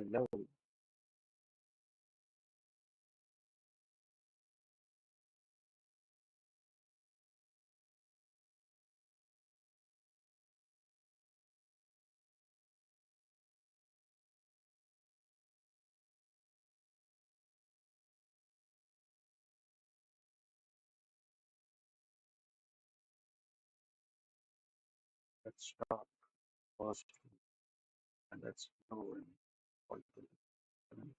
Hello, let's start first and let's know in political economy.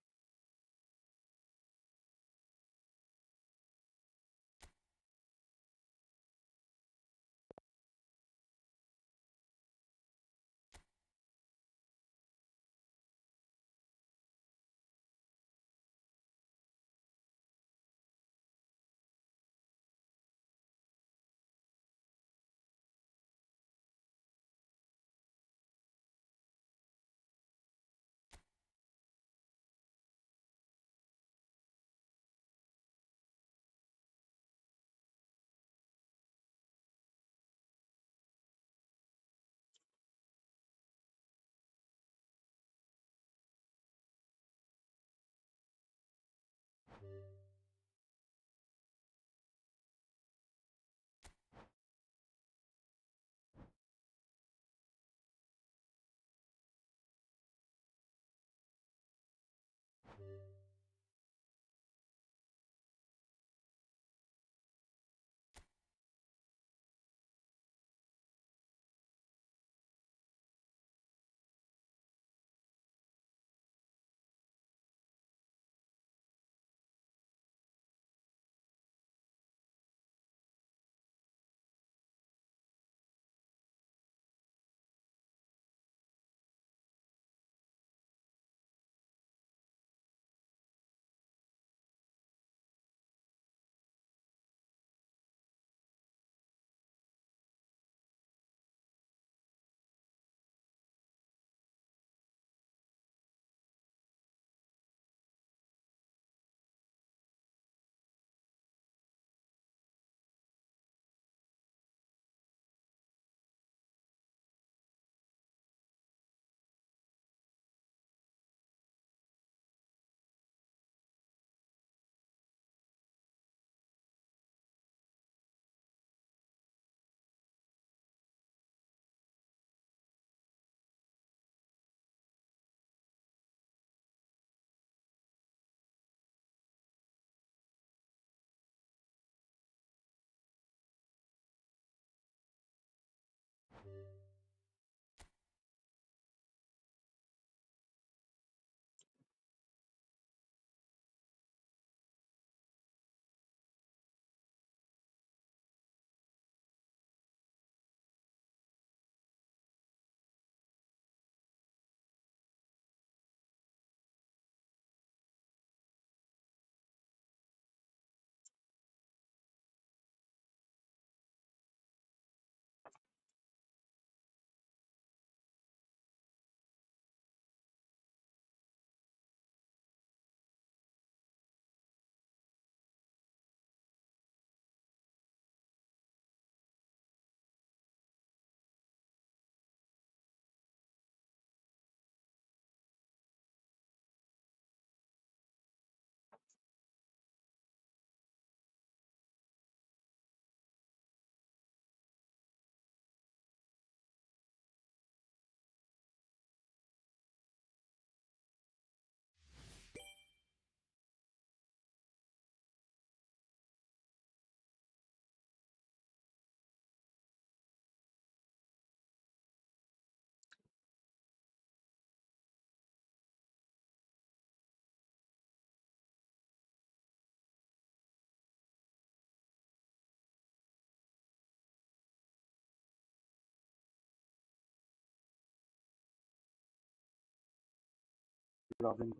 Loving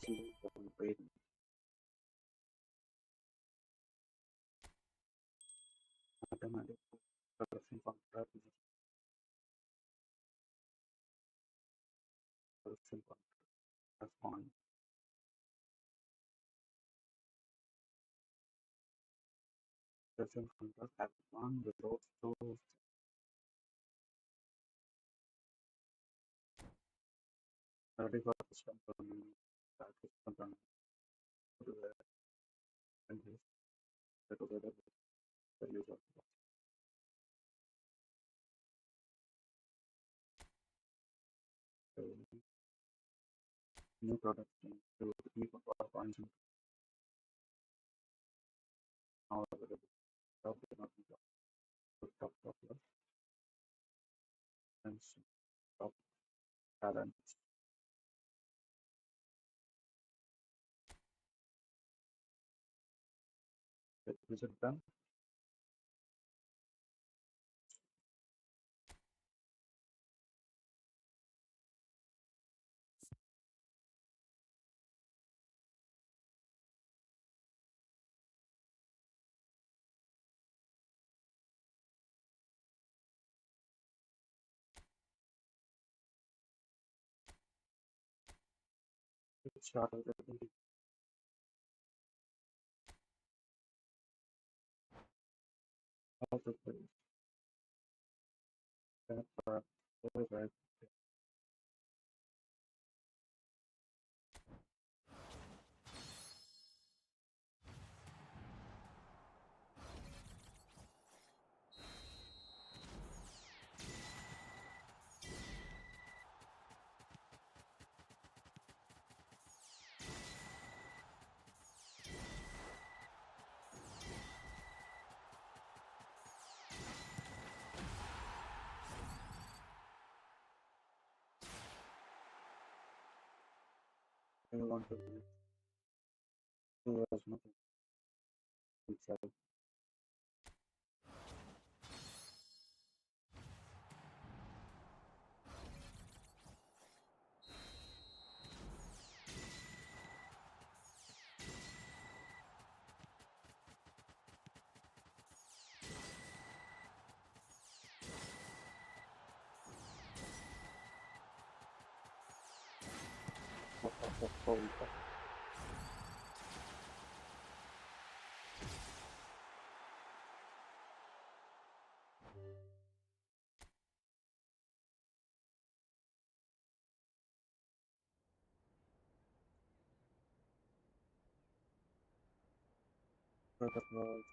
season from Braden, automatic production contract is production contract as on production contract as on without so ready for system to system to the and this together with the use of the new products to eFootball points now available. Top top and top talent. Is it done? It started how to play that for very I want to be two as much itself. Protocol.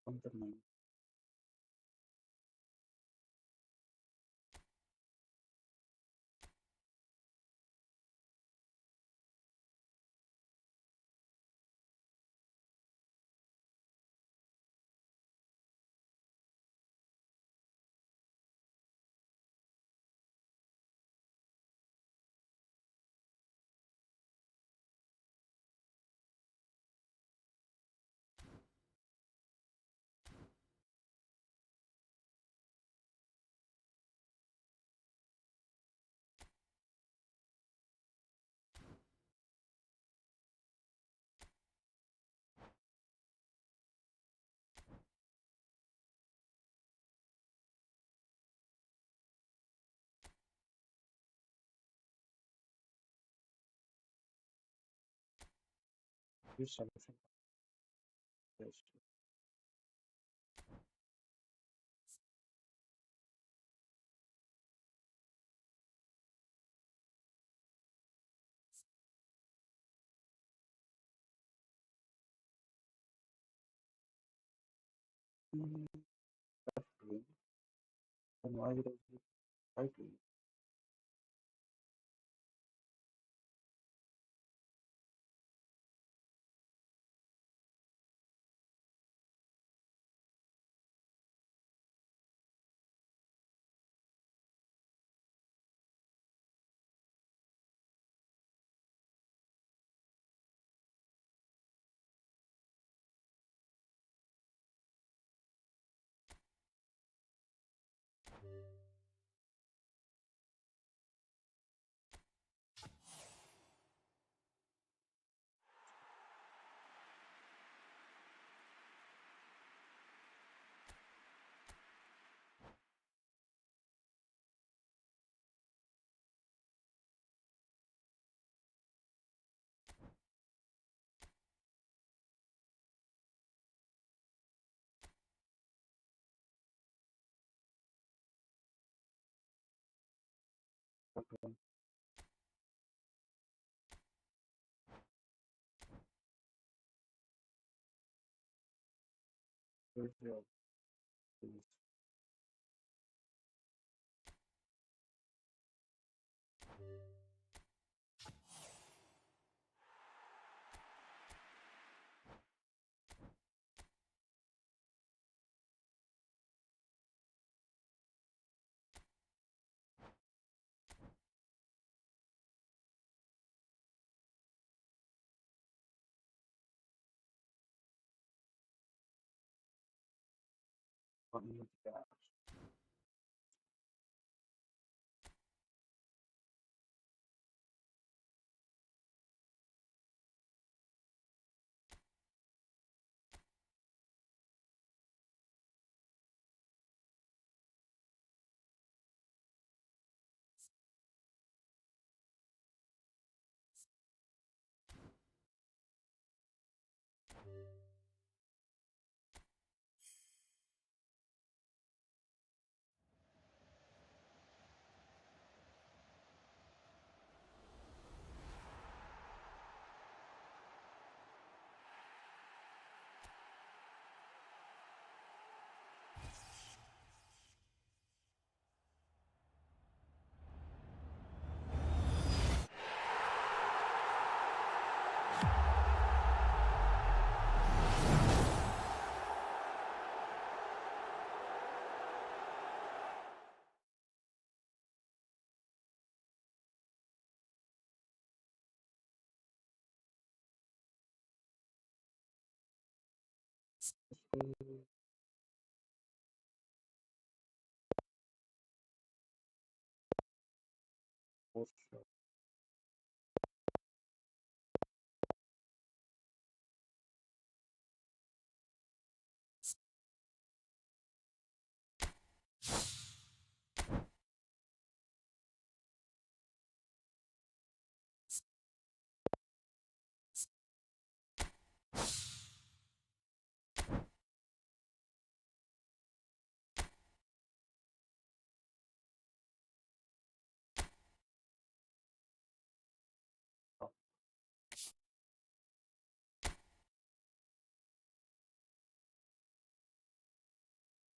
unternehmen. Wir schaffen es. Dann war wieder so kalt. Ja, ja. Groß.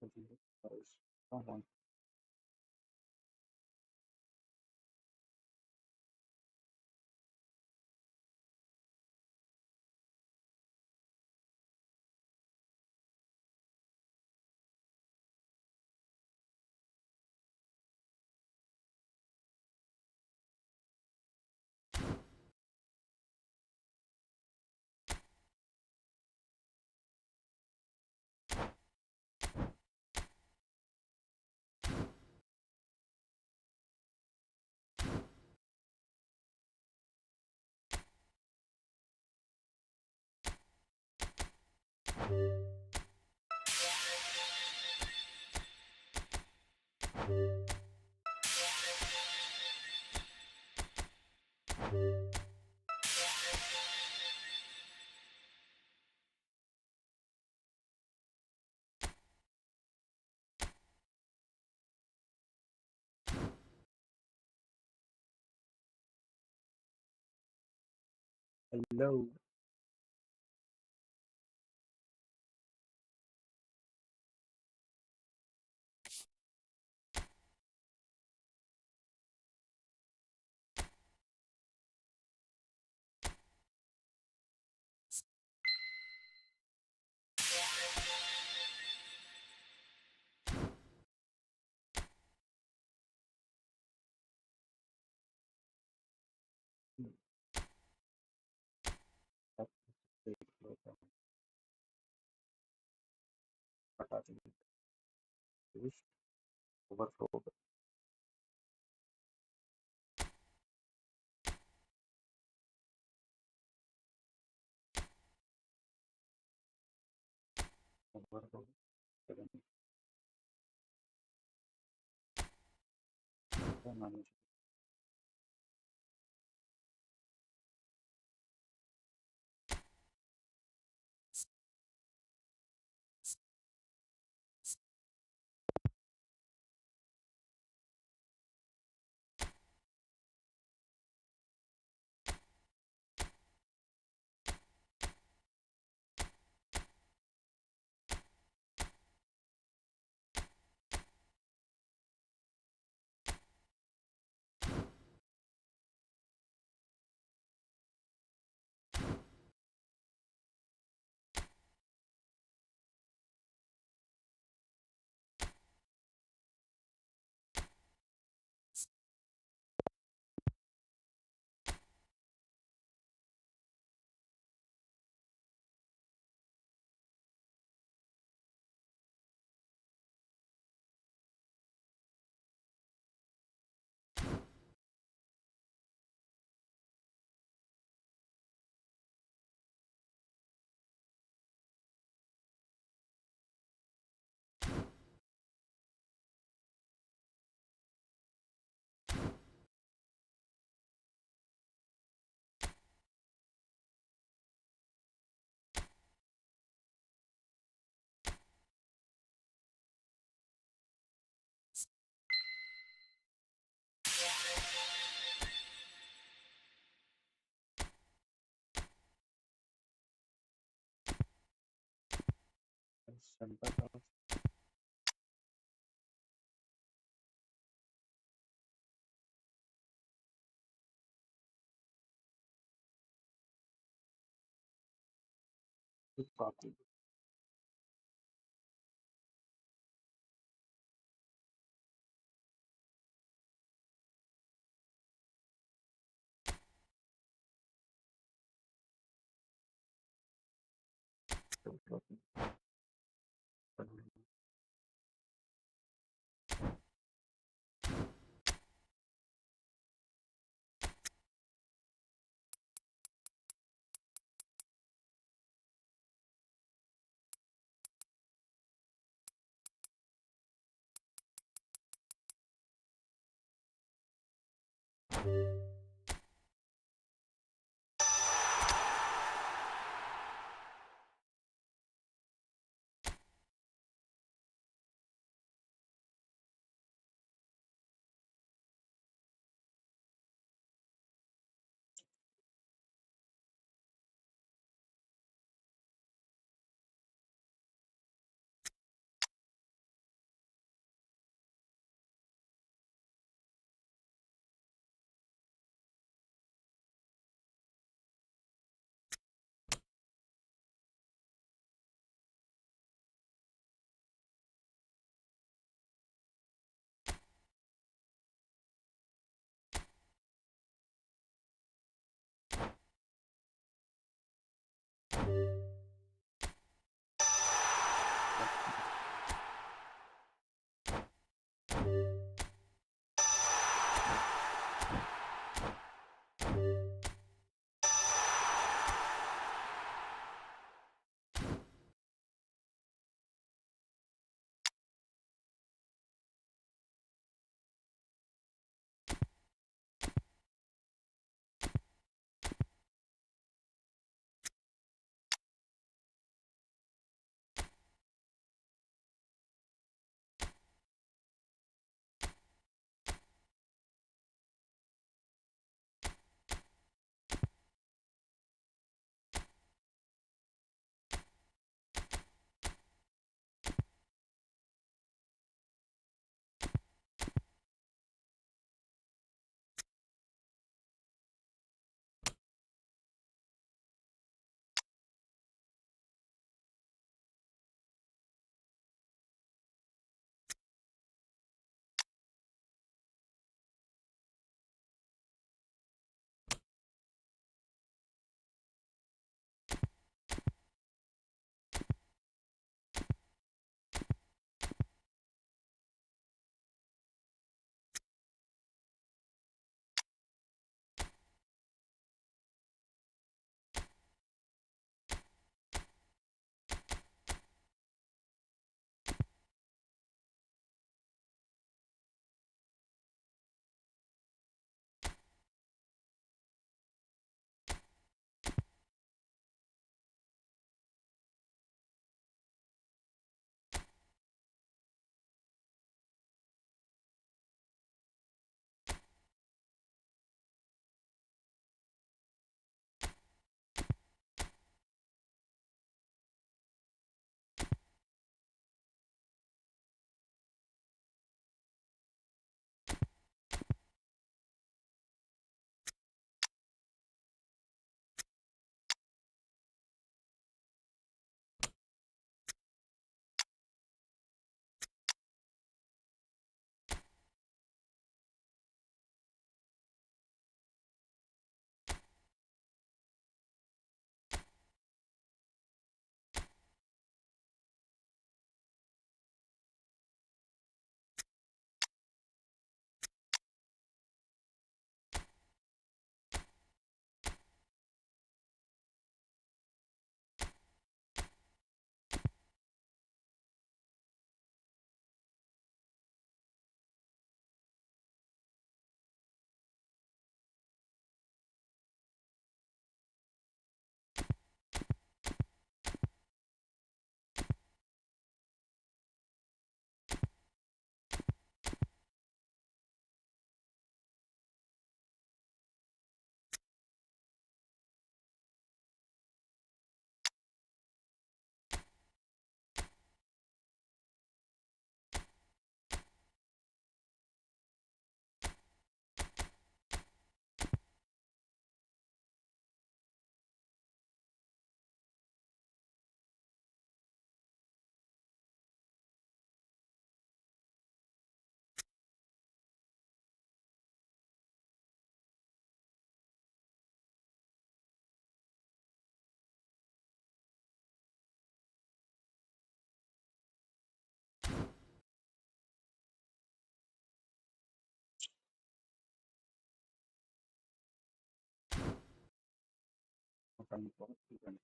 strategy is someone. Hello. That is a great program. Attaching twist, overflow, overflow, seven, manage. Center of the copy. Development. Makan banget bukan.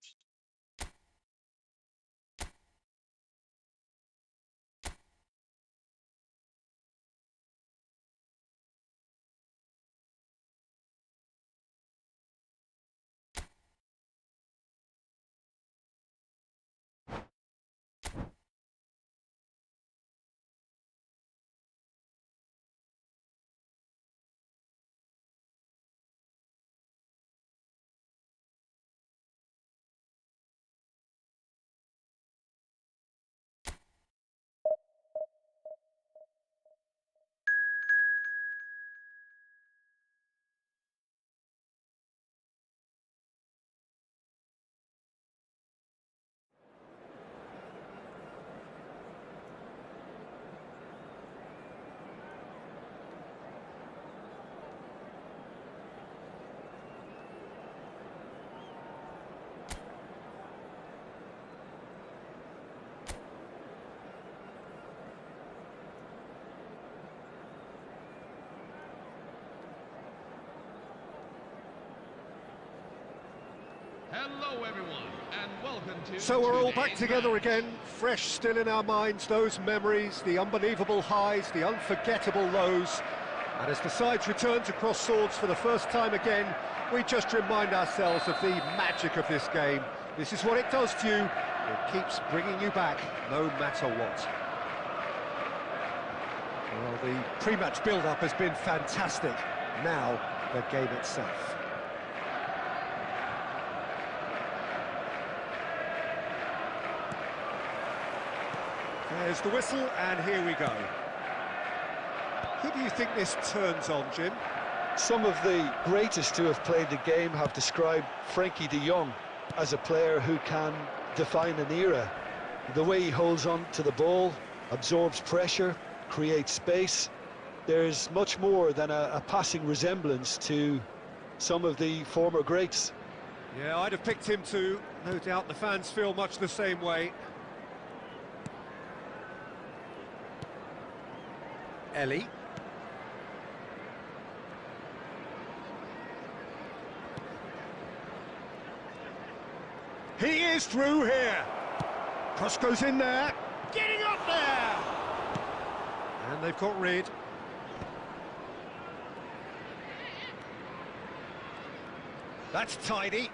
Hello everyone, and welcome to So we're all back together again, fresh still in our minds, those memories, the unbelievable highs, the unforgettable lows. And as the sides return to cross swords for the first time again, we just remind ourselves of the magic of this game. This is what it does to you. It keeps bringing you back, no matter what. Well, the pre-match build-up has been fantastic. Now, the game itself. There's the whistle, and here we go. Who do you think this turns on, Jim? Some of the greatest to have played the game have described Frankie de Jong as a player who can define an era. The way he holds on to the ball, absorbs pressure, creates space. There's much more than a passing resemblance to some of the former greats. Yeah, I'd have picked him too. No doubt the fans feel much the same way. Ellie. He is through here. Cross goes in there. Getting up there. And they've got rid. That's tidy.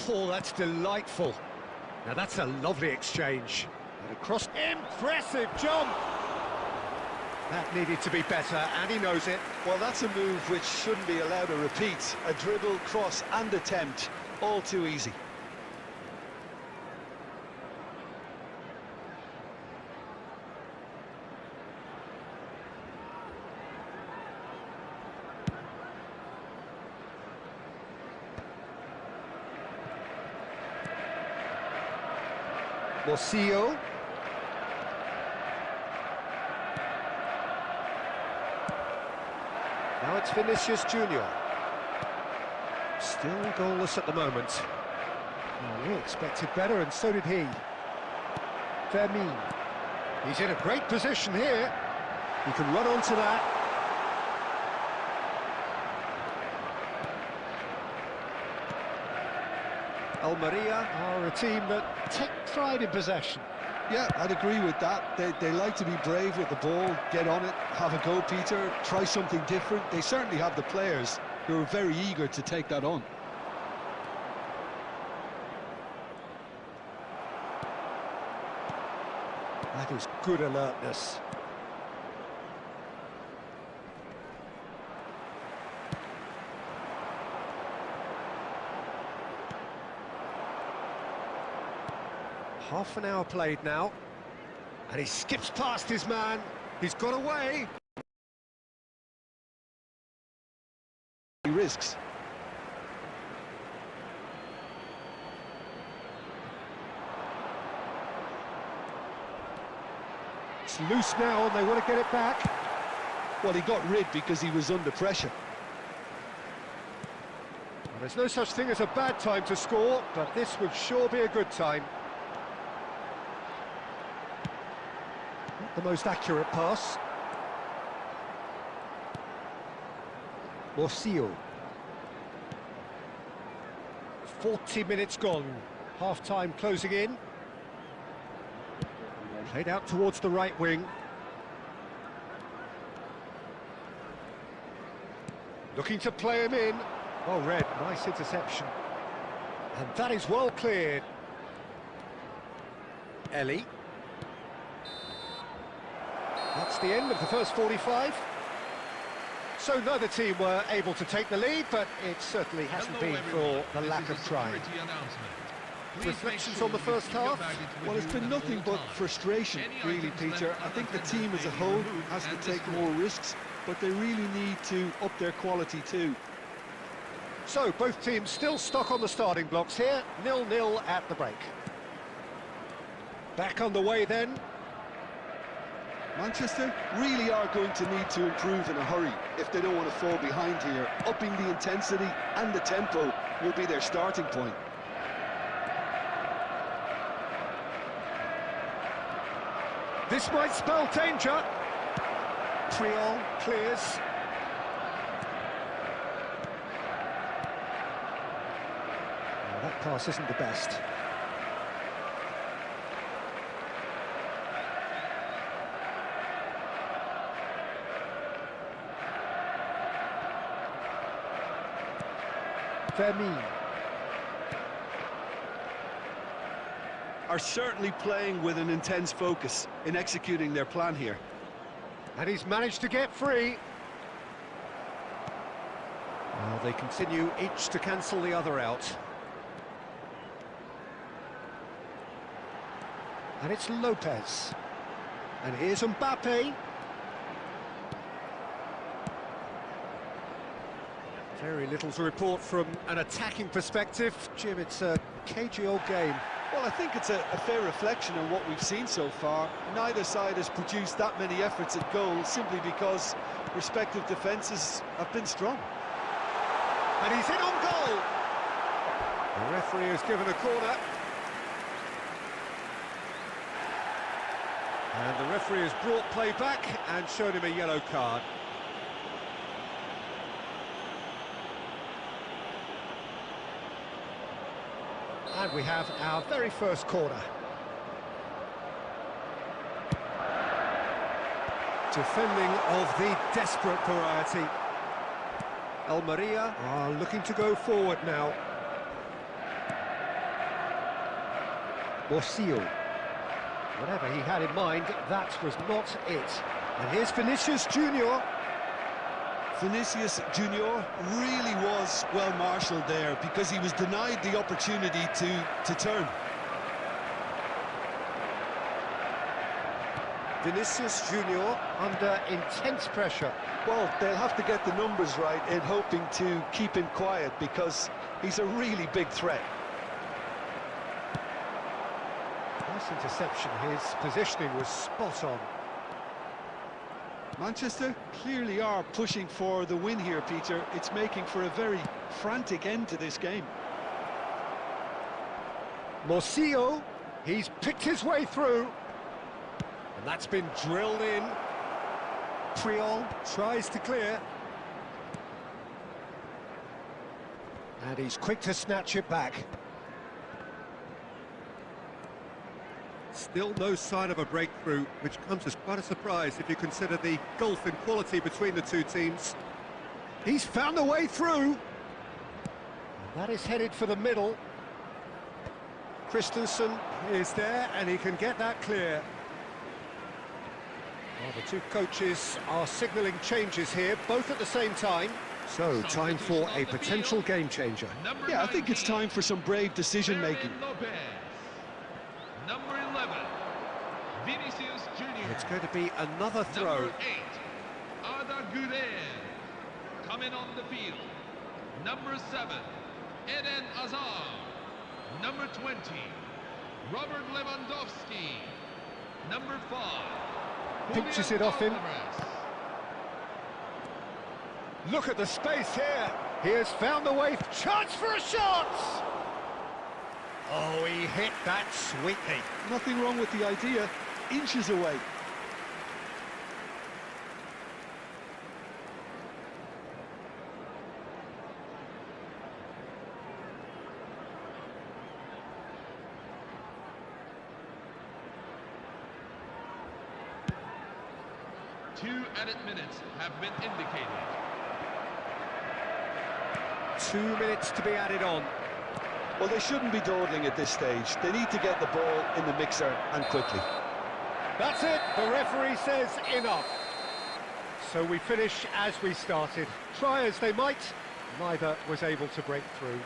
Oh, that's delightful. Now that's a lovely exchange. And across, impressive jump! That needed to be better, and he knows it. Well, that's a move which shouldn't be allowed to repeat. A dribble, cross and attempt, all too easy. Morcillo. Now it's Vinicius Junior. Still goalless at the moment. Oh, we expected better, and so did he. Fermin. He's in a great position here. He can run onto that. Almeria are a team that take pride in possession. Yeah, I'd agree with that. They like to be brave with the ball, get on it, have a go, Peter, try something different. They certainly have the players who are very eager to take that on. That is good alertness. Half an hour played now, and he skips past his man. He's got away. He risks. It's loose now, and they want to get it back. Well, he got rid because he was under pressure. Well, there's no such thing as a bad time to score, but this would sure be a good time. Not the most accurate pass. Morcillo. 40 minutes gone. Half-time closing in. Played out towards the right wing. Looking to play him in. Oh, Red, nice interception. And that is well cleared. Ellie. That's the end of the first 45. So neither team were able to take the lead, but it certainly hasn't been for the lack of trying. Reflections on the first half? Well, it's been nothing but frustration, really, Peter. I think the team as a whole has to take more risks, but they really need to up their quality too. So, both teams still stuck on the starting blocks here, 0-0 at the break. Back on the way then. Manchester really are going to need to improve in a hurry if they don't want to fall behind here. Upping the intensity and the tempo will be their starting point. This might spell danger. Triol clears. That pass isn't the best. Vermeer. Are certainly playing with an intense focus in executing their plan here. And he's managed to get free. Well, they continue each to cancel the other out. And it's Lopez. And here's Mbappe. Very little to report from an attacking perspective. Jim, it's a cagey old game. Well, I think it's a fair reflection on what we've seen so far. Neither side has produced that many efforts at goal simply because respective defences have been strong. And he's in on goal! The referee has given a corner. And the referee has brought play back and shown him a yellow card. And we have our very first corner. Defending of the desperate variety. Almeria are looking to go forward now. Morcillo. Whatever he had in mind, that was not it. And here's Vinicius Junior. Vinicius Junior really was well marshalled there because he was denied the opportunity to turn. Vinicius Junior under intense pressure. Well, they'll have to get the numbers right in hoping to keep him quiet because he's a really big threat. Nice interception, his positioning was spot on. Manchester clearly are pushing for the win here, Peter. It's making for a very frantic end to this game. Morcillo, he's picked his way through. And that's been drilled in. Puyol tries to clear. And he's quick to snatch it back. Still no sign of a breakthrough, which comes as quite a surprise if you consider the gulf in quality between the two teams. He's found a way through. And that is headed for the middle. Christensen is there, and he can get that clear. Well, the two coaches are signalling changes here, both at the same time. So, time for a potential game changer. Yeah, I think it's time for some brave decision-making. Number 11, Vinicius Junior. It's going to be another throw. Number 8, Arda Güler. Coming on the field. Number 7, Eden Hazard. Number 20, Robert Lewandowski. Number 5, Pinches it off him. Alvarez. Look at the space here. He has found the way. Chance for a shot! Oh, he hit that sweetly. Nothing wrong with the idea. Inches away. Two added minutes have been indicated. 2 minutes to be added on. Well, they shouldn't be dawdling at this stage. They need to get the ball in the mixer and quickly. That's it. The referee says enough. So we finish as we started. Try as they might, neither was able to break through.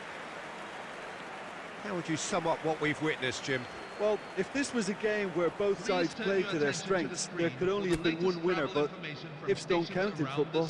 How would you sum up what we've witnessed, Jim? Well, if this was a game where both sides played to their strengths, there could only have been one winner, but ifs don't count in football.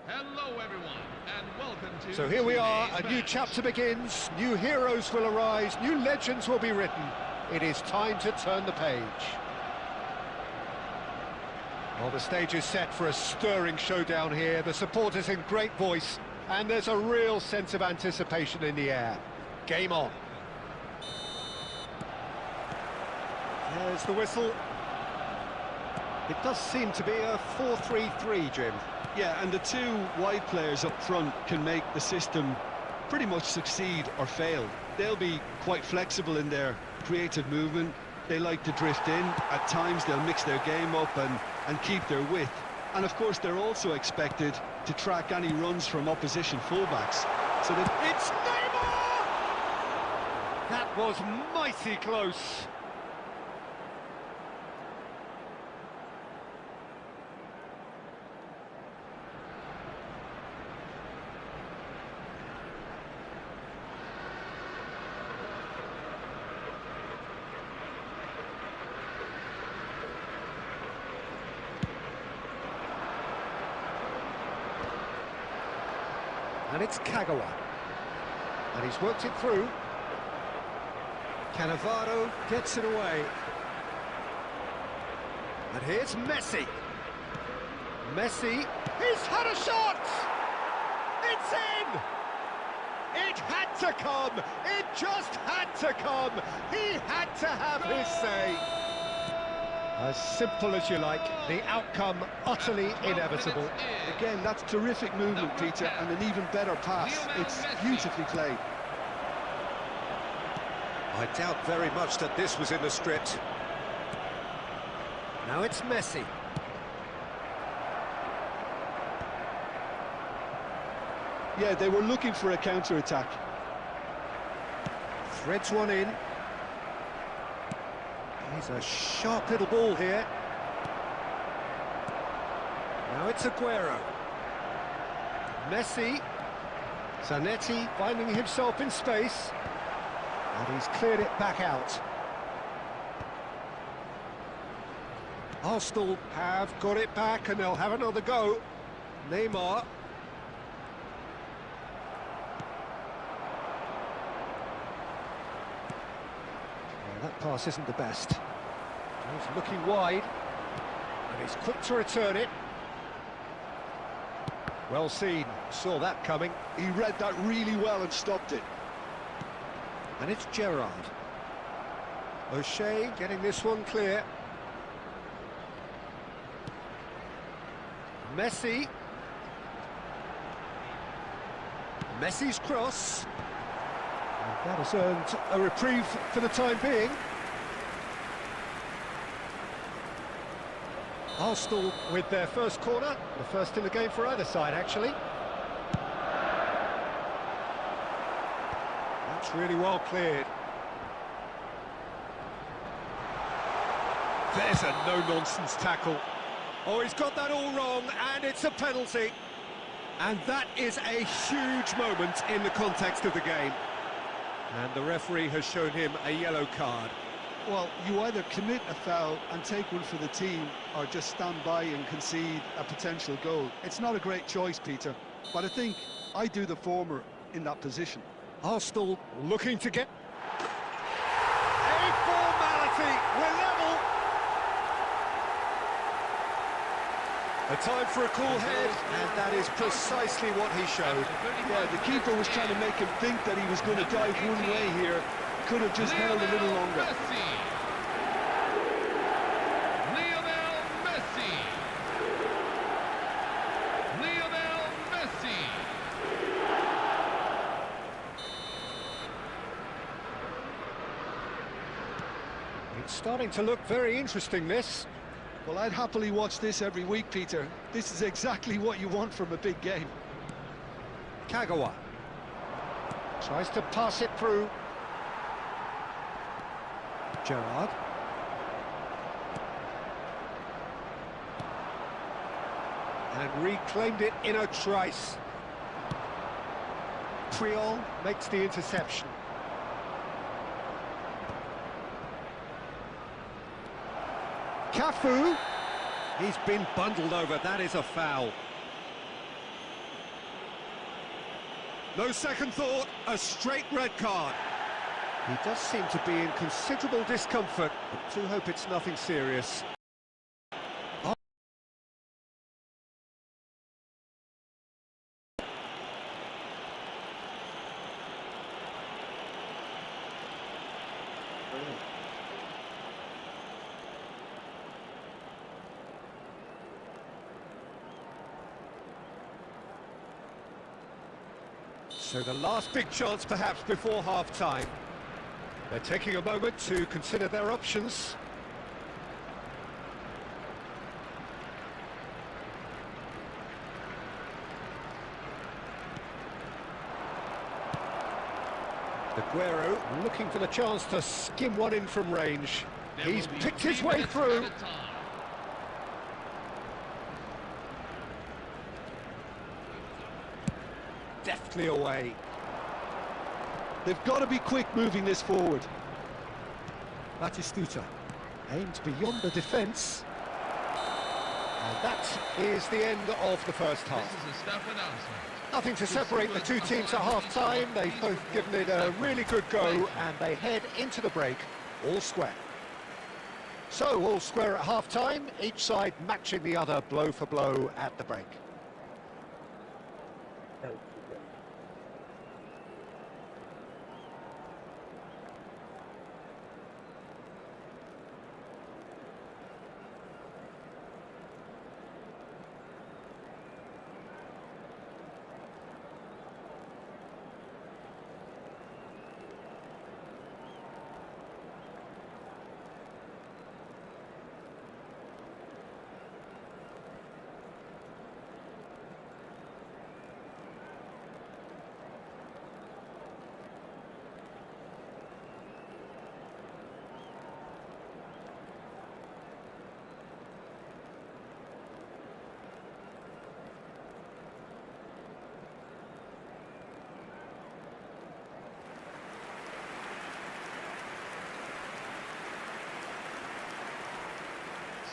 Hello, everyone, and welcome to... So here we are, a today's new match. chapter begins, new heroes will arise, new legends will be written. It is time to turn the page. Well, the stage is set for a stirring showdown here, the supporters in great voice, and there's a real sense of anticipation in the air. Game on. There's the whistle. It does seem to be a 4-3-3, Jim. Yeah, and the two wide players up front can make the system pretty much succeed or fail. They'll be quite flexible in their creative movement. They like to drift in. At times they'll mix their game up and keep their width. And of course they're also expected to track any runs from opposition fullbacks. So that It's Neymar! That was mighty close. And it's Kagawa. And he's worked it through. Cannavaro gets it away. And here's Messi. Messi, he's had a shot! It's in! It had to come! It just had to come! He had to have his say! As simple as you like, the outcome utterly inevitable. again, that's terrific movement, Peter, and an even better pass. It's beautifully played. I doubt very much that this was in the script. Now it's Messi. Yeah, they were looking for a counter-attack. Threads one in. He's a sharp little ball here. Now it's Aguero. Messi. Zanetti finding himself in space. And he's cleared it back out. Arsenal have got it back and they'll have another go. Neymar. That pass isn't the best. He's looking wide, and he's quick to return it. Well seen, saw that coming. He read that really well and stopped it. And it's Gerrard. O'Shea getting this one clear. Messi. Messi's cross. And that has earned a reprieve for the time being. Arsenal with their first corner, the first in the game for either side, actually. That's really well cleared. There's a no-nonsense tackle. Oh, he's got that all wrong, and it's a penalty. And that is a huge moment in the context of the game. And the referee has shown him a yellow card. Well, you either commit a foul and take one for the team, or just stand by and concede a potential goal. It's not a great choice, Peter, but I think I do the former in that position. Arsenal looking to get... A formality, we're level! A time for a cool head, and that is precisely what he showed. Yeah, the keeper was trying to make him think that he was going to dive one way here. Could have just held a little longer. Lionel Messi. Lionel Messi. It's starting to look very interesting, this. Well, I'd happily watch this every week, Peter. This is exactly what you want from a big game. Kagawa tries to pass it through. Gerrard. And reclaimed it in a trice. Triol makes the interception. Cafu. He's been bundled over. That is a foul. No second thought, a straight red card. He does seem to be in considerable discomfort, but do hope it's nothing serious. So the last big chance perhaps before half-time. They're taking a moment to consider their options. Aguero looking for the chance to skim one in from range. He's picked his way through. Deftly away. They've got to be quick moving this forward. Dstuds aimed beyond the defence. And that is the end of the first half. This is a staff announcement. Nothing to separate the two teams at half-time. They've both given it a really good go, and they head into the break all square. So, all square at half-time, each side matching the other blow for blow at the break.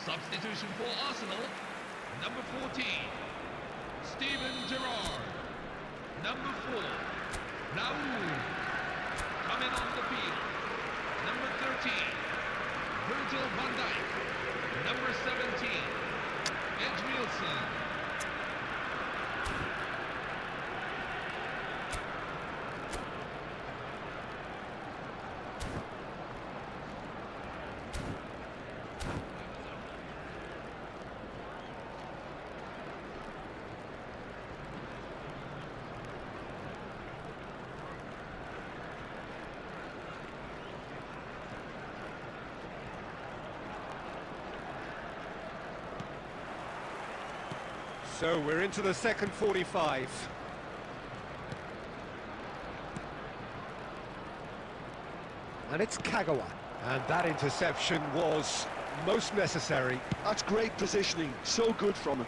Substitution for Arsenal, number 14, Steven Gerrard. Number 4, Raul. Coming on the field, number 13, Virgil van Dijk. Number 17, Edgefielson. So we're into the second 45. And it's Kagawa. And that interception was most necessary. That's great positioning, so good from him.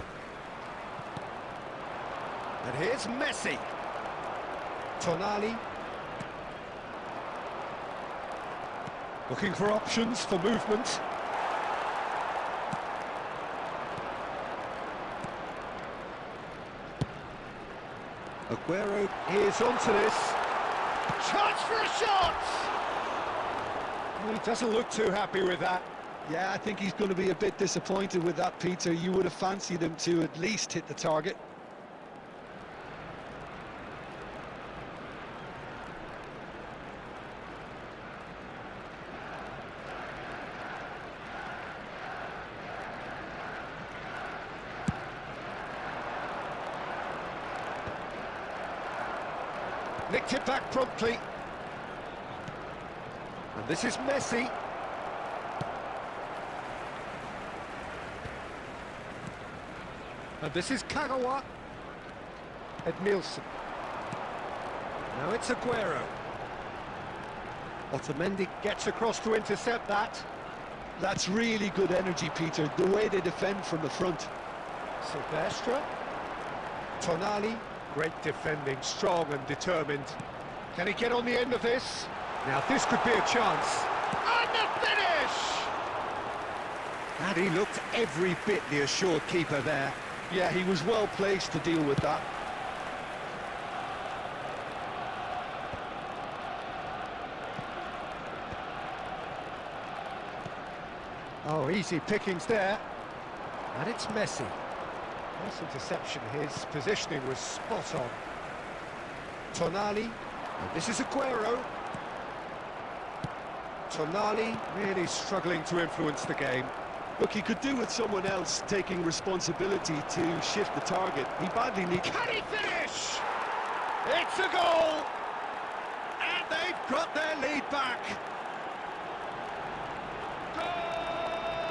And here's Messi. Tonali. Looking for options for movement. Aguero is onto this. Chance for a shot! He doesn't look too happy with that. Yeah, I think he's going to be a bit disappointed with that, Peter. You would have fancied him to at least hit the target. Nicked it back promptly. And this is Messi. And this is Kagawa. Edmilson. Now it's Aguero. Otamendi gets across to intercept that. That's really good energy, Peter, the way they defend from the front. Silvestre. Tonali. Great defending, strong and determined. Can he get on the end of this? Now this could be a chance. And the finish! And he looked every bit the assured keeper there. Yeah, he was well placed to deal with that. Oh, easy pickings there. And it's Messi. Nice interception. His positioning was spot on. Tonali. And this is Aguero. Tonali really struggling to influence the game. Look, he could do with someone else taking responsibility to shift the target. He badly needs... Can he finish? It's a goal! And they've got their lead back.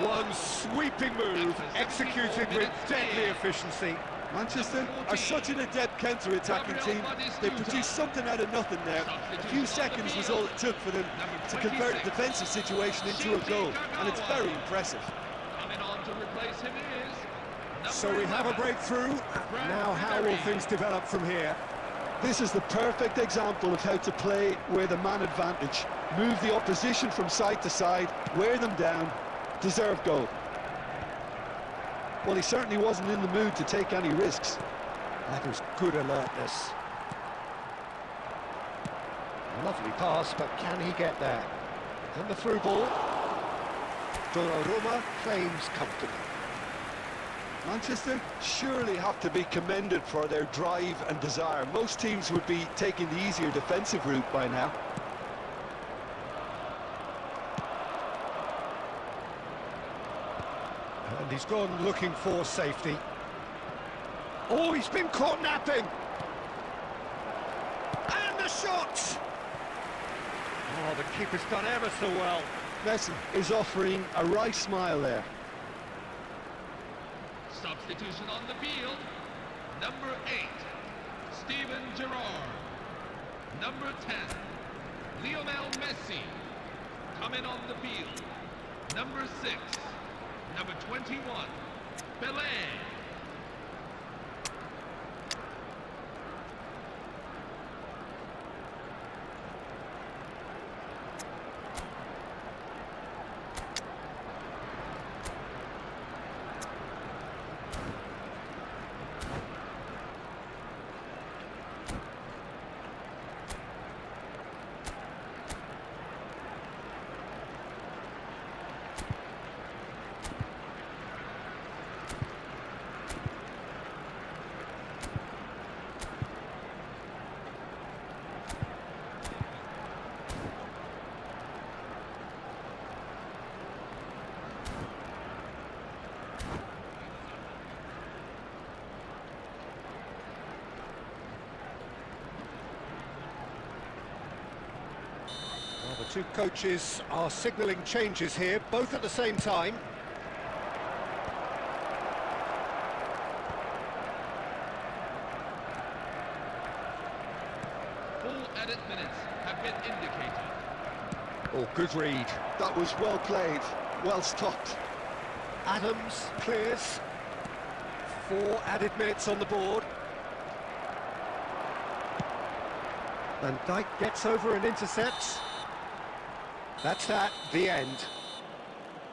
One sweeping move, executed with deadly efficiency. Manchester are such an adept counter-attacking team. They produced something out of nothing there. A few seconds was all it took for them to convert a defensive situation into a goal, and it's very impressive. Coming on to replace him is So we have a breakthrough. Now how will things develop from here? This is the perfect example of how to play with a man advantage. Move the opposition from side to side, wear them down, deserve goal. Well, he certainly wasn't in the mood to take any risks. That was good alertness. A lovely pass, but can he get there? And the through ball. Donnarumma claims comfortably. Manchester surely have to be commended for their drive and desire. Most teams would be taking the easier defensive route by now. And he's gone looking for safety. Oh, he's been caught napping! And the shot! Oh, the keeper's done ever so well. Messi is offering a wry smile there. substitution on the field. Number 8, Steven Gerrard. Number 10, Lionel Messi. Coming on the field. Number 6, number 21, Pelé. Well, the two coaches are signalling changes here, both at the same time. Full edit minutes have been indicated. Oh, good read. That was well played, well stopped. Adams clears. 4 added minutes on the board. Van Dijk gets over and intercepts. That's that, the end.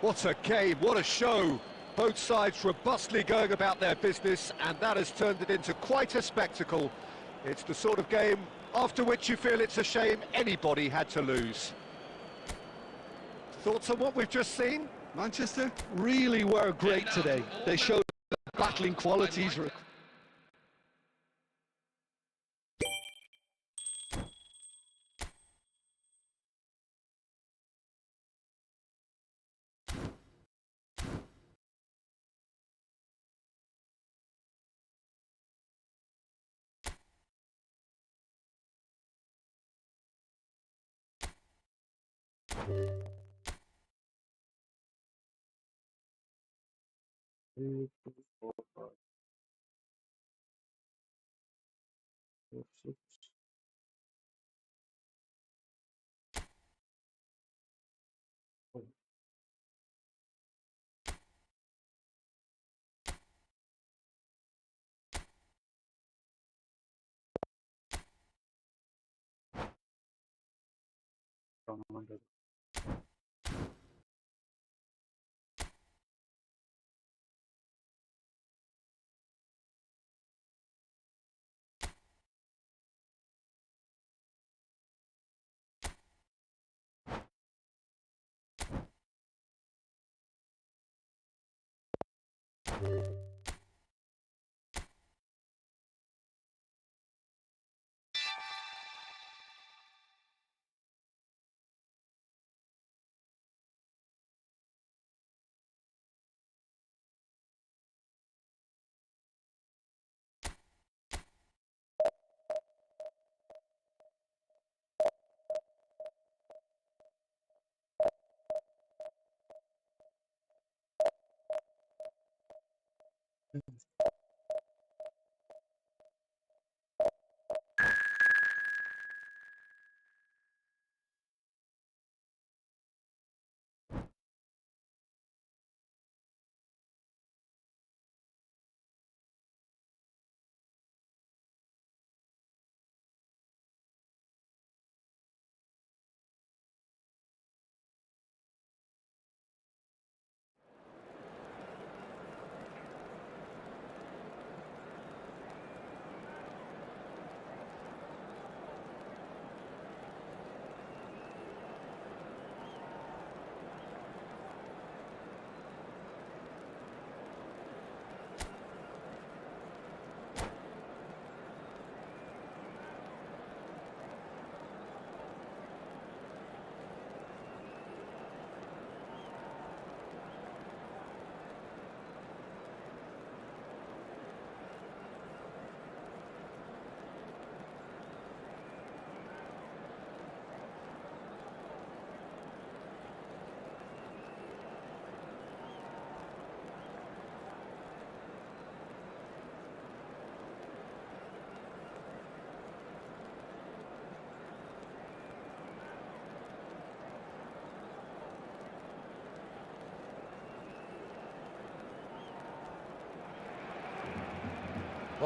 What a game, what a show. Both sides robustly going about their business, and that has turned it into quite a spectacle. It's the sort of game after which you feel it's a shame anybody had to lose. Thoughts on what we've just seen? Manchester really were great today. They showed battling qualities. Two, three, four, five, four, six. Oh, come on,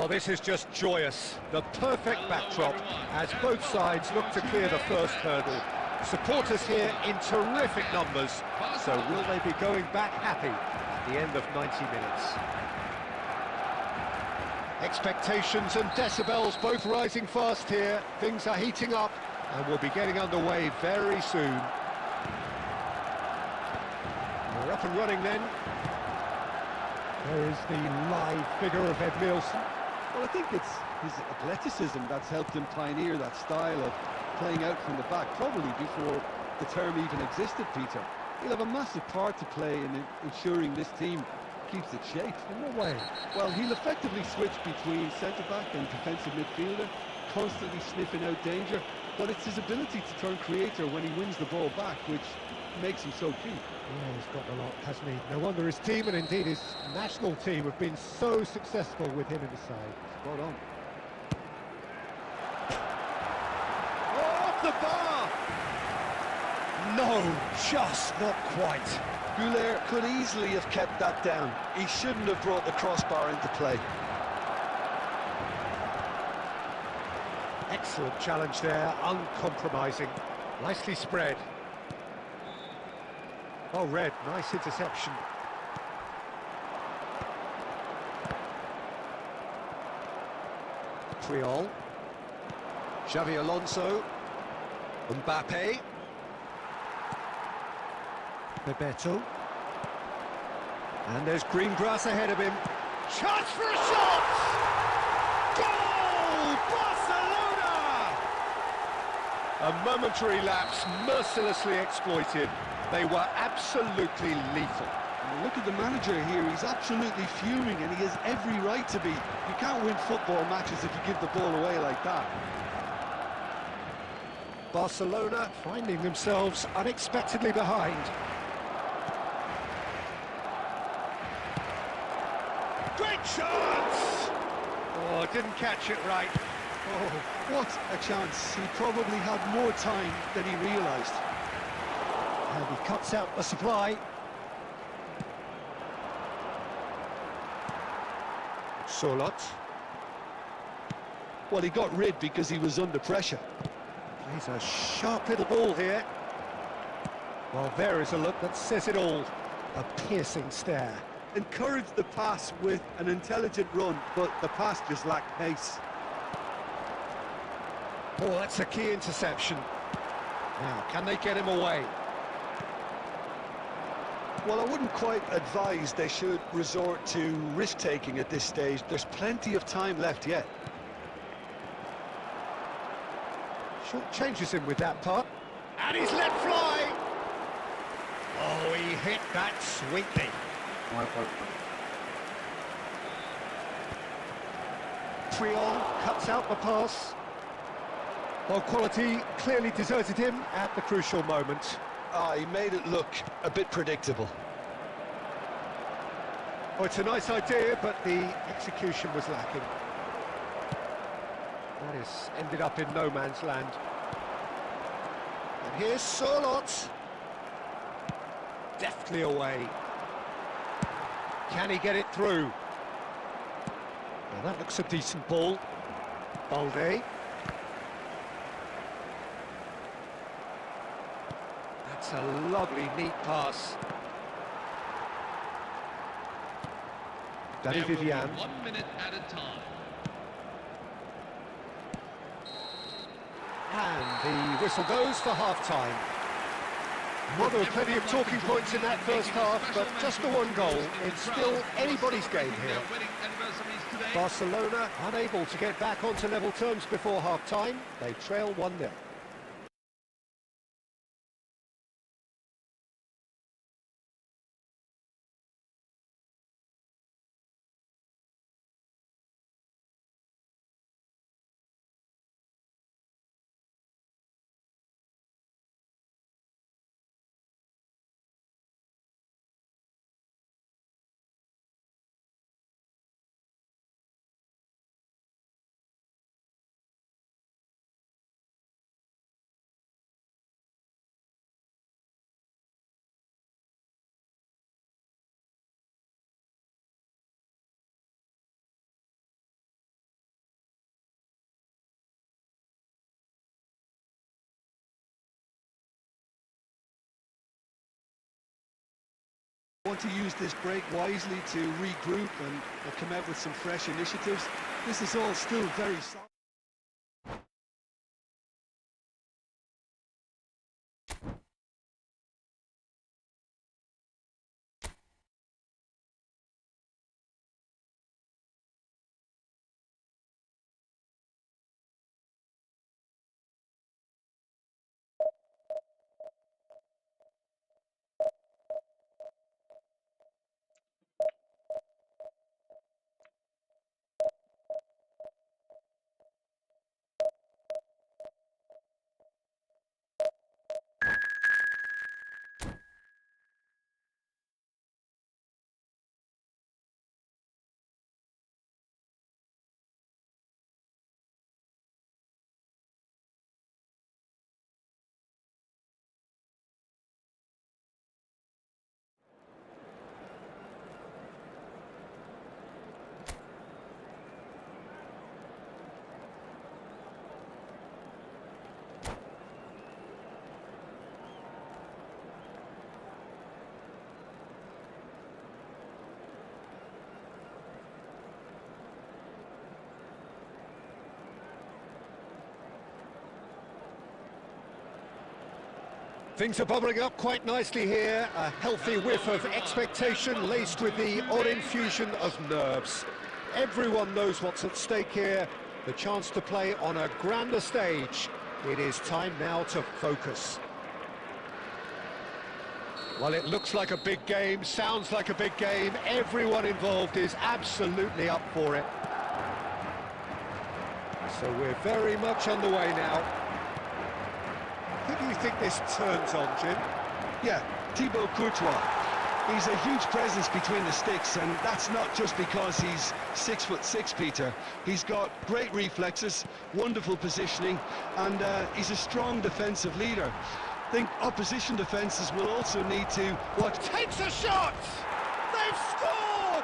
Well, this is just joyous. The perfect backdrop as both sides look to clear the first hurdle. Supporters here in terrific numbers. So will they be going back happy at the end of 90 minutes? Expectations and decibels both rising fast here. Things are heating up and we'll be getting underway very soon. We're up and running then. There is the live figure of Ed Nielsen. Well, I think it's his athleticism that's helped him pioneer that style of playing out from the back, probably before the term even existed, Peter. He'll have a massive part to play in ensuring this team keeps its shape. In what way? Well, he'll effectively switch between centre-back and defensive midfielder, constantly sniffing out danger, but it's his ability to turn creator when he wins the ball back, which makes him so key. Yeah, he's got a lot, hasn't he? No wonder his team and indeed his national team have been so successful with him in the side. Spot on. Oh, off the bar! No, just not quite. Goulet could easily have kept that down. He shouldn't have brought the crossbar into play. Excellent challenge there, uncompromising. Nicely spread. Oh, Red, nice interception. Triol. Xavi Alonso. Mbappe. Bebeto. And there's green grass ahead of him. Chance for a shot! Goal! Barcelona! A momentary lapse mercilessly exploited. They were absolutely lethal. And look at the manager here, he's absolutely fuming and he has every right to be. You can't win football matches if you give the ball away like that. Barcelona finding themselves unexpectedly behind. Great chance! Oh, didn't catch it right. Oh, what a chance. He probably had more time than he realised. And he cuts out the supply. Solot. Well, he got rid because he was under pressure. Plays a sharp little ball here. Well, there is a look that says it all. A piercing stare. Encouraged the pass with an intelligent run, but the pass just lacked pace. Oh, that's a key interception. Now, can they get him away? Well, I wouldn't quite advise they should resort to risk-taking at this stage. There's plenty of time left yet. Short changes him with that part. And he's let fly! Oh, he hit that sweetly. My fault. Triol cuts out the pass. Well, quality clearly deserted him at the crucial moment. He made it look a bit predictable. Oh, it's a nice idea, but the execution was lacking. That has ended up in no man's land. And here's Sorlot. Deftly away. Can he get it through? Well, that looks a decent ball. Balde. That's a lovely, neat pass. Danny There will be Vivian. 1 minute at a time. And the whistle goes for half-time. Well, there were plenty of talking points in that first half, but just the one goal. It's still anybody's game here. Barcelona unable to get back onto level terms before half-time. They trail 1-0. Want to use this break wisely to regroup and come out with some fresh initiatives. This is all still very solid. Things are bubbling up quite nicely here. A healthy whiff of expectation laced with the odd infusion of nerves. Everyone knows what's at stake here. The chance to play on a grander stage. It is time now to focus. Well, it looks like a big game, sounds like a big game. Everyone involved is absolutely up for it. So we're very much underway now. Who do you think this turns on, Jim? Yeah, Thibaut Courtois. He's a huge presence between the sticks, and that's not just because he's 6'6", Peter. He's got great reflexes, wonderful positioning, and he's a strong defensive leader. I think opposition defences will also need to watch. Takes a shot! They've scored!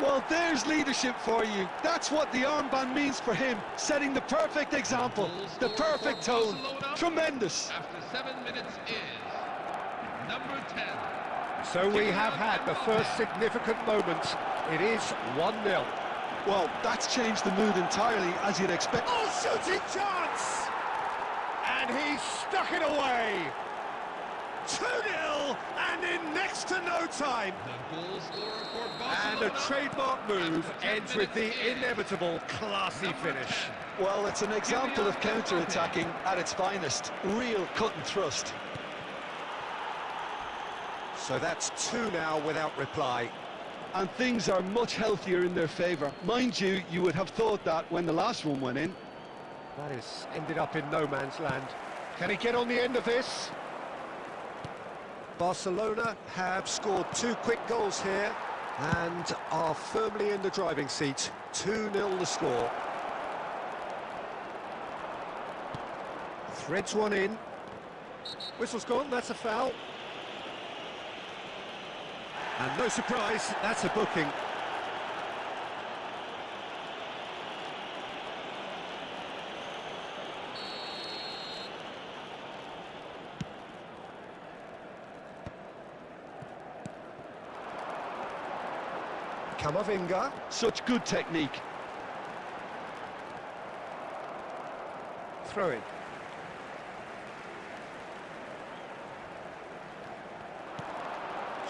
Well, there's leadership for you. That's what the armband means for him, setting the perfect example, the perfect tone. Tremendous. After 7 minutes is number 10. So we have had the first significant moment. It is 1-0. Well, that's changed the mood entirely, as you'd expect. Oh, shooting chance! And he stuck it away. 2-0, and in next to no time. The goal scorer for And Barcelona. a trademark move After 10 ends with the minutes in. inevitable classy Number finish. 10. Well, it's an example of counter-attacking at its finest. Real cut and thrust. So that's 2 now without reply. And things are much healthier in their favour. Mind you, you would have thought that when the last one went in. That has ended up in no man's land. Can he get on the end of this? Barcelona have scored 2 quick goals here and are firmly in the driving seat. 2-0 the score. Threads one in. Whistle's gone, that's a foul. And no surprise, that's a booking. Camavinga. Such good technique. Throw in.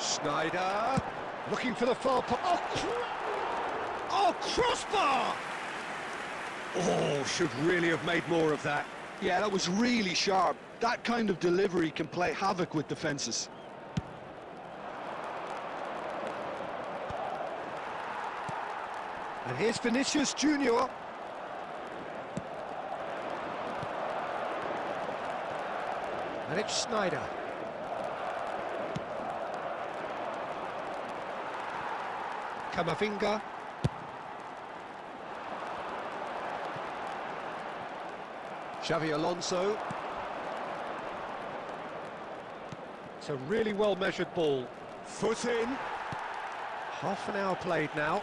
Schneider, looking for the far post. Oh, crossbar! Oh, should really have made more of that. Yeah, that was really sharp. That kind of delivery can play havoc with defences. And here's Vinicius Junior. And it's Schneider. Camavinga. Xavi Alonso. It's a really well-measured ball. Foot in. Half an hour played now.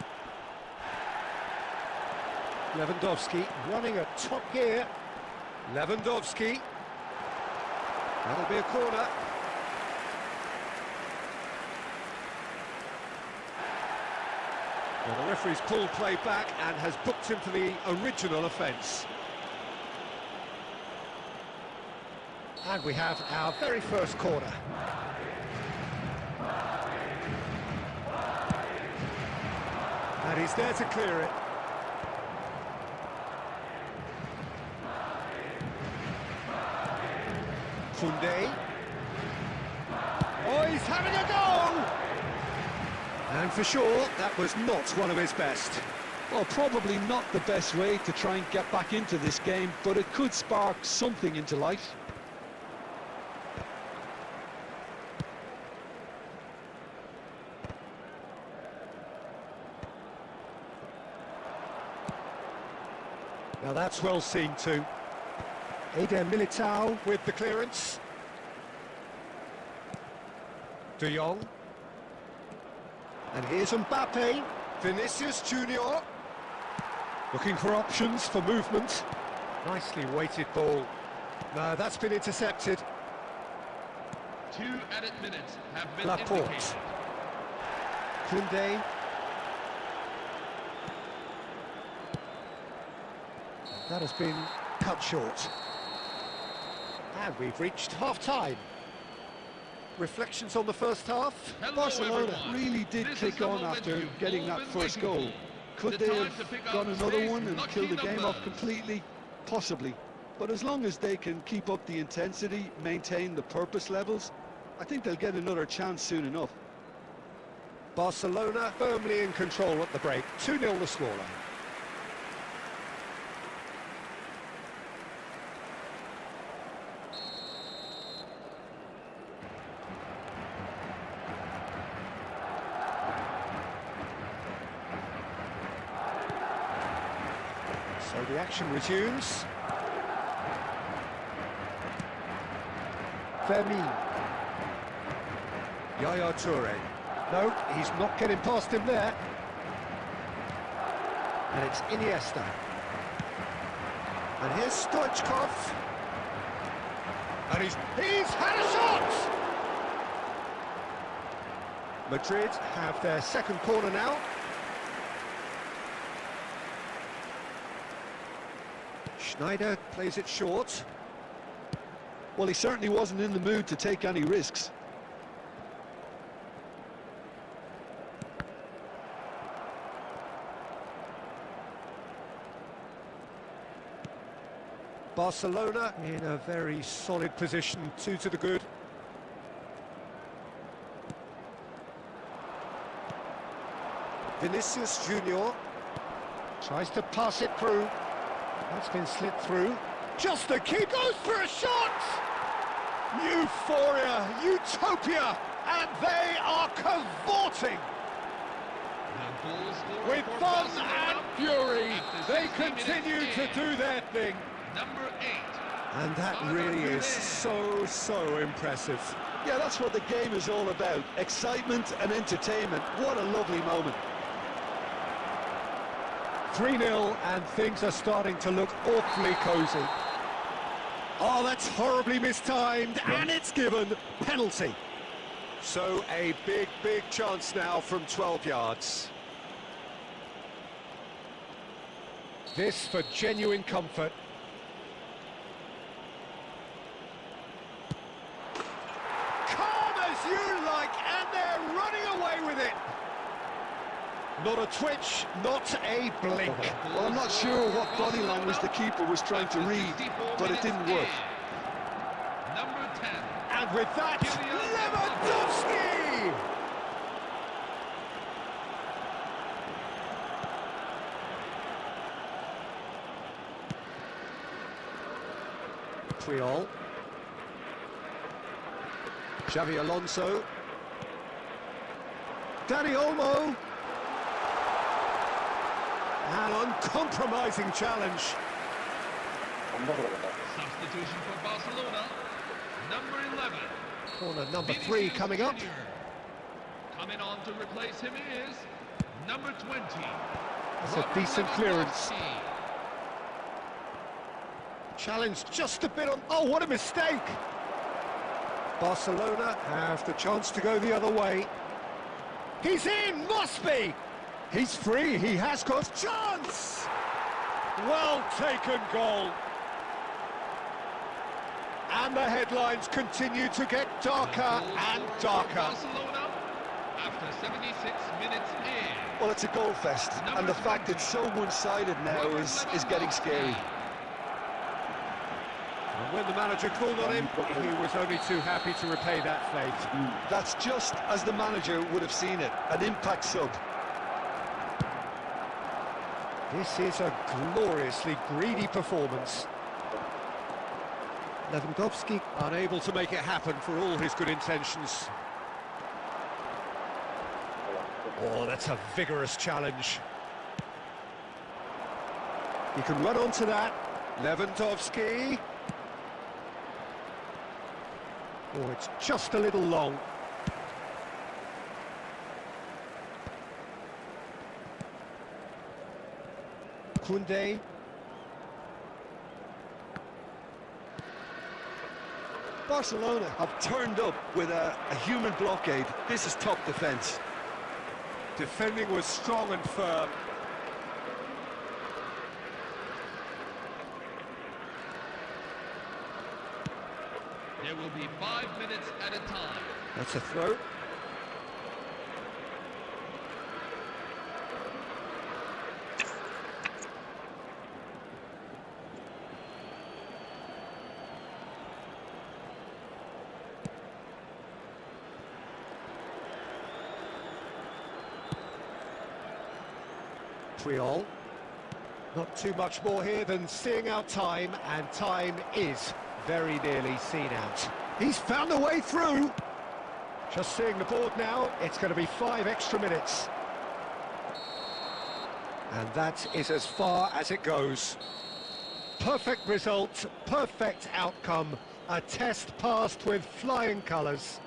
Lewandowski running at top gear. Lewandowski. That'll be a corner. Well, the referee's pulled play back and has booked him for the original offence. And we have our very first corner. And he's there to clear it. Koundé. Oh, he's having a go! And for sure, that was not one of his best. Well, probably not the best way to try and get back into this game, but it could spark something into life. Now that's well seen too. Eder Militao with the clearance. De Jong. And here's Mbappe. Vinicius Junior. Looking for options for movement. Nicely weighted ball. No, that's been intercepted. 2 added minutes have been Laporte. indicated. Koundé. That has been cut short. And we've reached half-time. Reflections on the first half? Hello, Barcelona everyone. really did This is kick the on moment after you've getting all that been first waiting goal. for. Could The they time have to pick got out another today's one and lucky kill the game off number. completely? Possibly. But as long as they can keep up the intensity, maintain the purpose levels, I think they'll get another chance soon enough. Barcelona firmly in control at the break. 2-0 the scoreline. So the action resumes. Fermin. Yaya Toure. No, he's not getting past him there. And it's Iniesta. And here's Stoichkov. And he's had a shot! Madrid have their second corner now. Schneider plays it short. Well, he certainly wasn't in the mood to take any risks. Barcelona in a very solid position, 2 to the good. Vinicius Junior tries to pass it through. That's been slid through. Just the key goes for a shot! Euphoria, utopia, and they are cavorting. With fun and fury, they continue to do their thing. Number 8. And that really is so impressive. Yeah, that's what the game is all about. Excitement and entertainment. What a lovely moment. 3-0 and things are starting to look awfully cosy. Oh, that's horribly mistimed, and it's given penalty. So a big chance now from 12 yards. This for genuine comfort. Calm as you like, and they're running away with it. Not a twitch, not a blink. Well, I'm not sure what body language the keeper was trying to read, but it didn't work. Number 10. And with that, Lewandowski! Puyol. Xavi Alonso. Dani Olmo. An uncompromising challenge. Substitution for Barcelona. Number 11. Corner number 3 coming up. Junior. Coming on to replace him is number 20. That's a decent clearance. Challenged just a bit on... Oh, what a mistake! Barcelona have the chance to go the other way. He's in! Must be! He's free, he has got chance! Well taken goal. And the headlines continue to get darker and darker. Barcelona after 76 minutes in. Well, it's a goal fest, and the fact it's so one-sided now is getting scary. And when the manager called on him, he was only too happy to repay that fate. That's just as the manager would have seen it, an impact sub. This is a gloriously greedy performance. Lewandowski unable to make it happen for all his good intentions. Oh, that's a vigorous challenge. He can run onto that. Lewandowski. Oh, it's just a little long. Koundé. Barcelona have turned up with a human blockade. This is top defence. Defending was strong and firm. There will be 5 minutes at a time. That's a throw. Puyol. Not too much more here than seeing out time, and time is very nearly seen out. He's found a way through. Just seeing the board now, it's going to be 5 extra minutes. And that is as far as it goes. Perfect result, perfect outcome, a test passed with flying colours.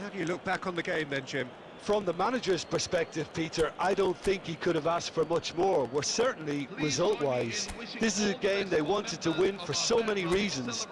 How do you look back on the game then, Jim? From the manager's perspective, Peter, I don't think he could have asked for much more. Well, certainly result-wise, this is a game they wanted to win for so many reasons.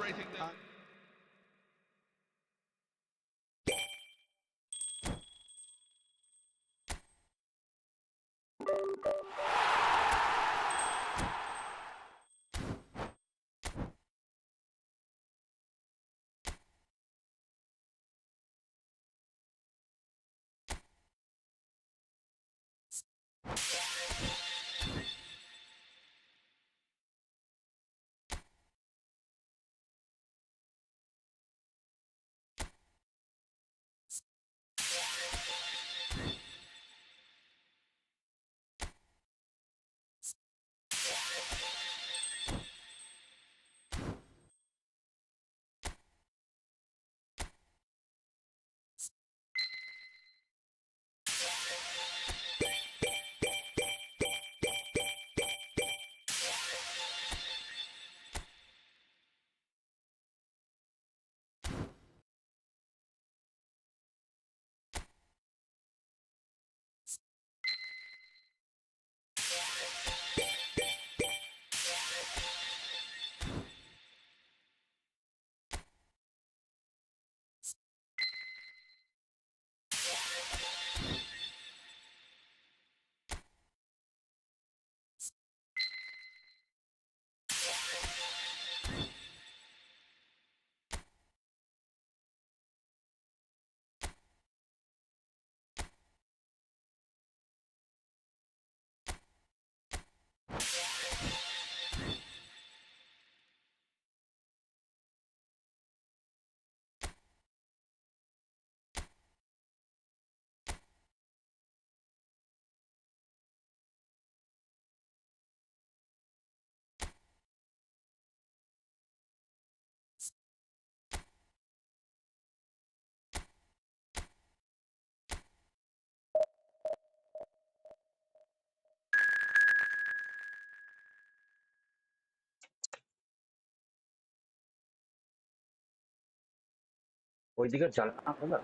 ওইদিকে চাল না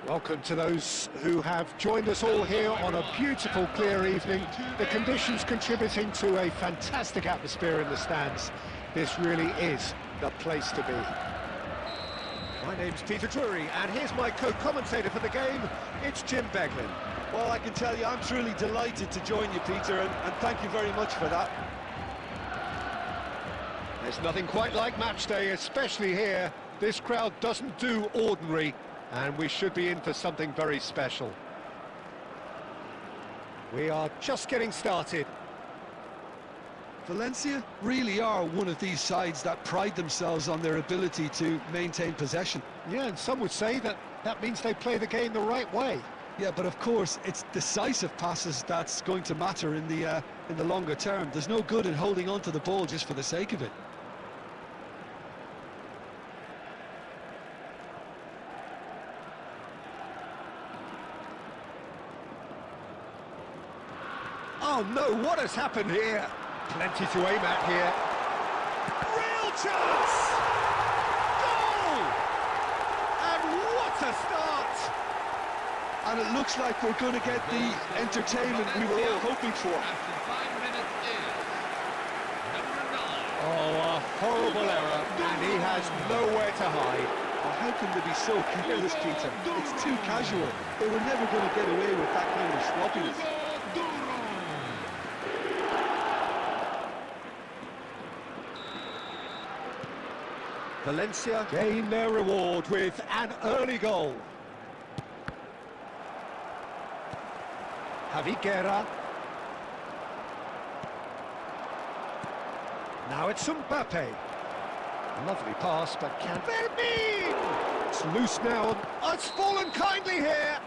Welcome to those who have joined us all here on a beautiful, clear evening. The conditions contributing to a fantastic atmosphere in the stands. This really is the place to be. My name's Peter Drury, and here's my co-commentator for the game. It's Jim Beglin. Well, I can tell you, I'm truly delighted to join you, Peter, and thank you very much for that. There's nothing quite like match day, especially here. This crowd doesn't do ordinary, and we should be in for something very special. We are just getting started. Valencia really are one of these sides that pride themselves on their ability to maintain possession. Yeah, and some would say that that means they play the game the right way. Yeah, but of course, it's decisive passes that's going to matter in the longer term. There's no good in holding on to the ball just for the sake of it. Oh no, what has happened here? Plenty to aim at here. Real chance! Goal! And what a start! And it looks like we're going to get the entertainment we were all hoping for. After 5 minutes is number 9. Oh, a horrible error, and he has nowhere to hide. Oh, how can they be so careless, Peter? It's too casual. They were never going to get away with that kind of sloppiness. Valencia gain their reward with an early goal. Javi Guerra. Now it's Mbappe. Lovely pass, but can Fermin! It's loose now. Oh, it's fallen kindly here.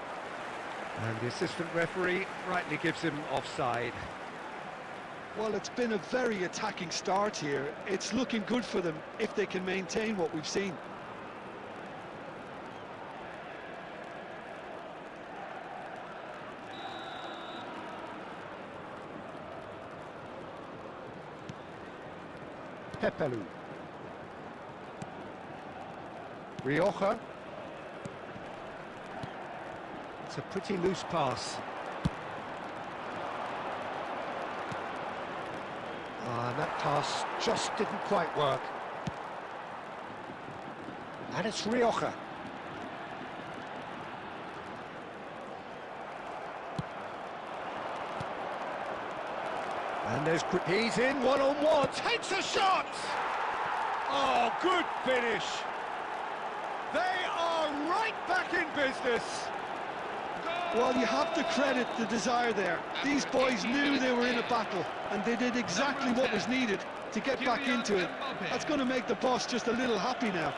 And the assistant referee rightly gives him offside. Well, it's been a very attacking start here. It's looking good for them if they can maintain what we've seen. Pepelu. Rioja. It's a pretty loose pass. And that pass just didn't quite work. And it's Rioja. And there's... He's in one-on-one, takes a shot! Oh, good finish! They are right back in business! Well, you have to credit the desire there. These boys knew they were in a battle, and they did exactly what was needed to get back into it. That's going to make the boss just a little happy now.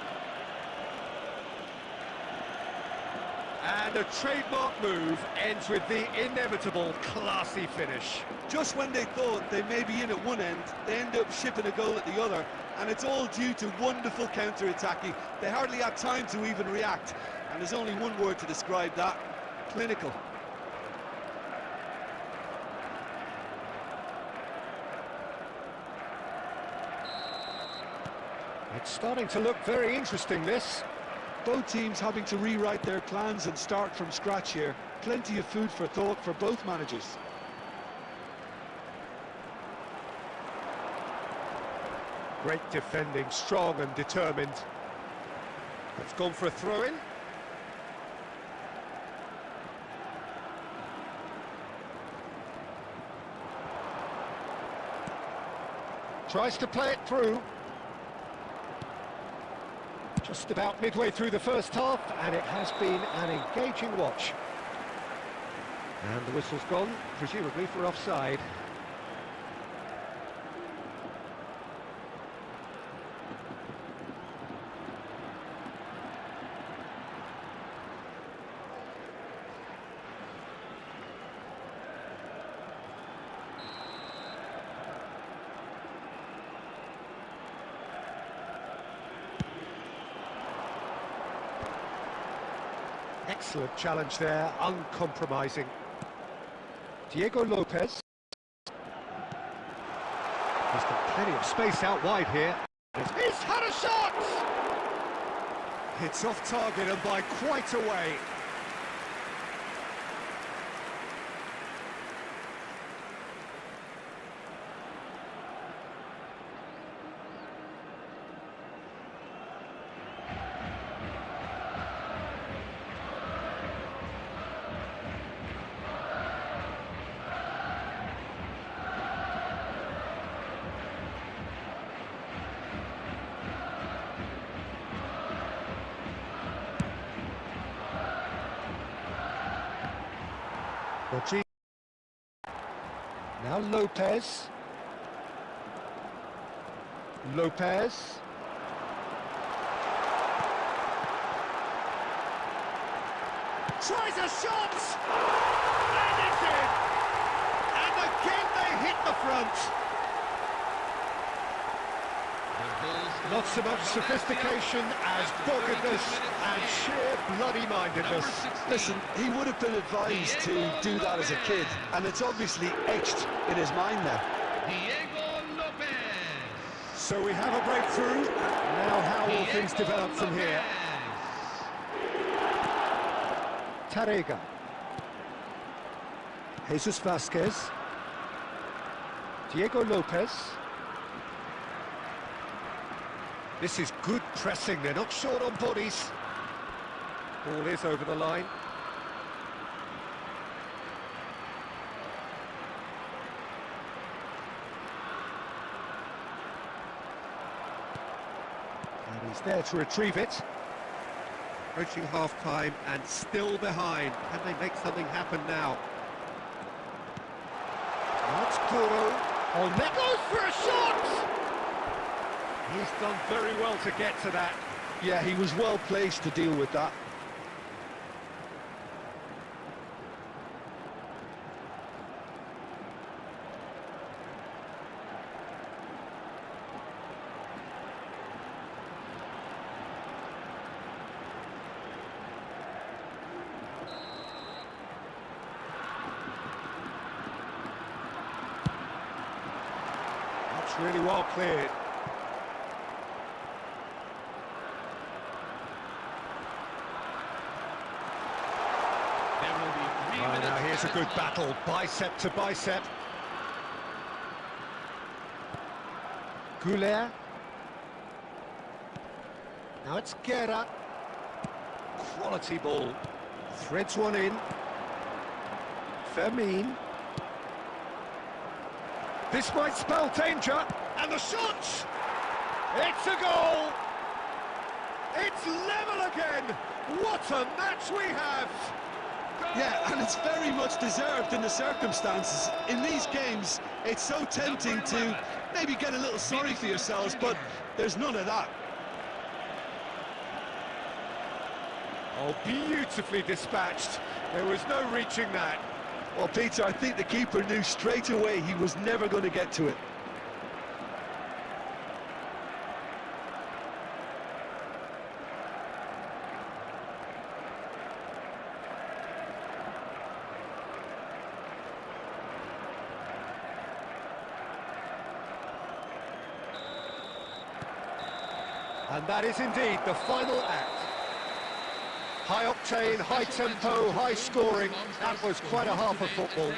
And a trademark move ends with the inevitable classy finish. Just when they thought they may be in at one end, they end up shipping a goal at the other, and it's all due to wonderful counter-attacking. They hardly had time to even react, and there's only one word to describe that: clinical. It's starting to look very interesting, this. Both teams having to rewrite their plans and start from scratch here. Plenty of food for thought for both managers. Great defending, strong and determined. It's gone for a throw-in. Tries to play it through. Just about midway through the first half, and it has been an engaging watch. And the whistle's gone, presumably for offside. Excellent challenge there, uncompromising. Diego Lopez. He's got plenty of space out wide here. He's had a shot! It's off target and by quite a way. Jorginho. Now Lopez. Lopez. Tries a shot! And it's in! And again they hit the front. Not so much sophistication as doggedness and sheer bloody-mindedness. Listen, he would have been advised to do that as a kid, and it's obviously etched in his mind now. So we have a breakthrough. Now how will things develop from here? Tarega. Jesus Vasquez. Diego Lopez. This is good pressing, they're not short on bodies. Ball is over the line. And he's there to retrieve it. Approaching half-time and still behind. Can they make something happen now? That's Kuro. Oh, there goes for a shot! He's done very well to get to that. Yeah, he was well placed to deal with that. That's really well cleared. Now here's a good battle, bicep to bicep. Goulet. Now it's Guerra. Quality ball. Threads one in. Fermin. This might spell danger. And the shot! It's a goal! It's level again! What a match we have! Yeah, and it's very much deserved in the circumstances. In these games, it's so tempting to maybe get a little sorry for yourselves, but there's none of that. Oh, beautifully dispatched. There was no reaching that. Well, Peter, I think the keeper knew straight away he was never going to get to it. And that is indeed the final act. High octane, high tempo, high scoring. That was quite a half of football.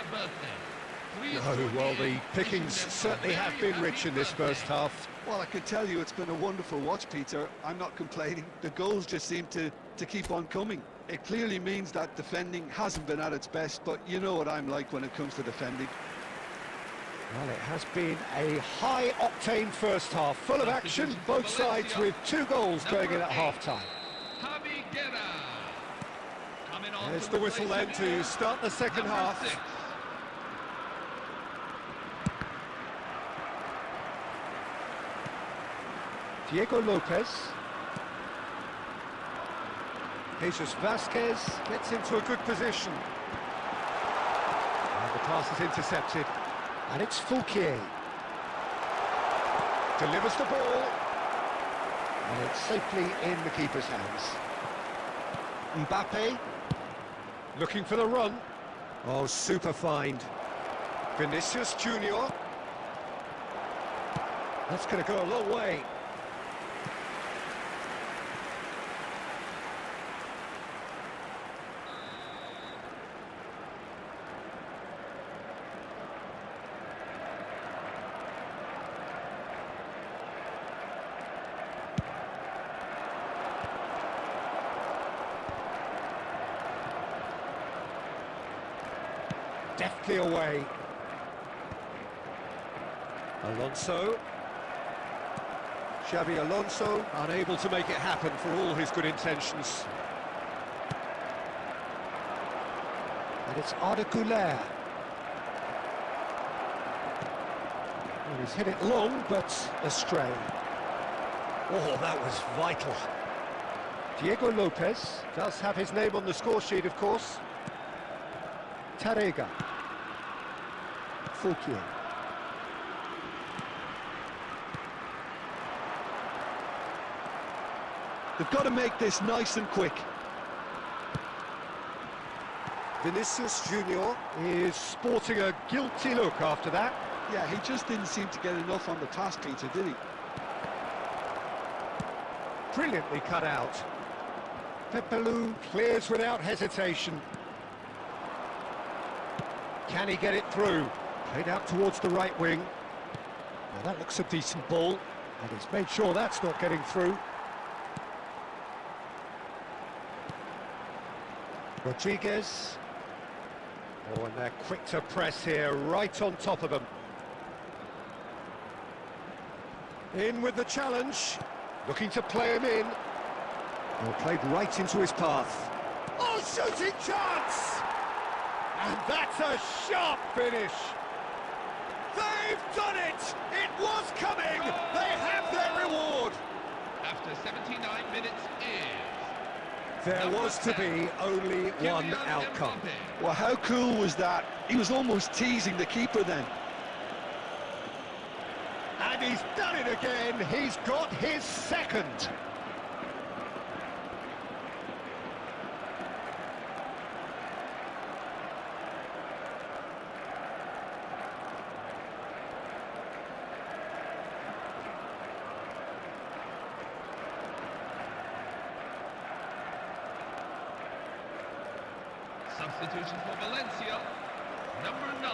Oh, well, the pickings certainly have been rich in this first half. Well, I can tell you it's been a wonderful watch, Peter. I'm not complaining. The goals just seem to keep on coming. It clearly means that defending hasn't been at its best, but you know what I'm like when it comes to defending. Well, it has been a high-octane first half, full of action, both sides with 2 goals going in at half-time. There's the whistle then to start the second half. Diego Lopez. Jesus Vasquez gets into a good position. And the pass is intercepted. And it's Fouquier. Delivers the ball. And it's safely in the keeper's hands. Mbappe. Looking for the run. Oh, super find. Vinicius Junior. That's going to go a long way. Deftly away. Alonso. Xabi Alonso, unable to make it happen for all his good intentions. And it's Arda Güler. Well, he's hit it long, but astray. Oh, that was vital. Diego Lopez does have his name on the score sheet, of course. Tarega. Fouquier. They've got to make this nice and quick. Vinicius Junior is sporting a guilty look after that. Yeah, he just didn't seem to get enough on the pass, Peter, did he? Brilliantly cut out. Pepelu clears without hesitation. Can he get it through? Played out towards the right wing. Now that looks a decent ball, and he's made sure that's not getting through. Rodriguez. Oh, and they're quick to press here, right on top of them. In with the challenge, looking to play him in. Oh, played right into his path. Oh, shooting chance! And that's a sharp finish. They've done it! It was coming! They have their reward! After 79 minutes is... There was to be only one Kylian outcome. Mbappe. Well, how cool was that? He was almost teasing the keeper then. And he's done it again. He's got his second. Substitution for Valencia, number 9,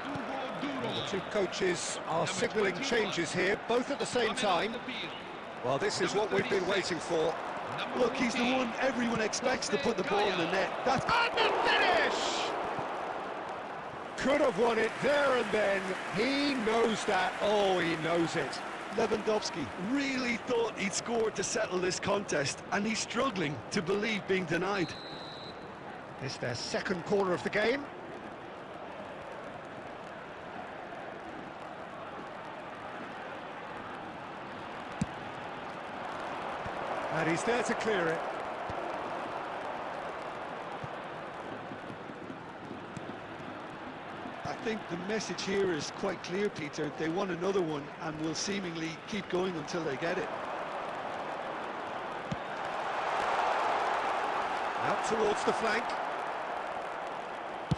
Hugo Duro. The two coaches are Number signalling 21. changes here, both at the same Coming on time. the field. Well, this is what we've been waiting for. Number Look, he's the 14, one everyone expects to put the ball in the net. That's And the finish! Could have won it there and then. He knows that. Oh, he knows it. Lewandowski really thought he'd scored to settle this contest, and he's struggling to believe being denied. It's their second corner of the game. And he's there to clear it. I think the message here is quite clear, Peter. They want another one and will seemingly keep going until they get it. Out towards the flank.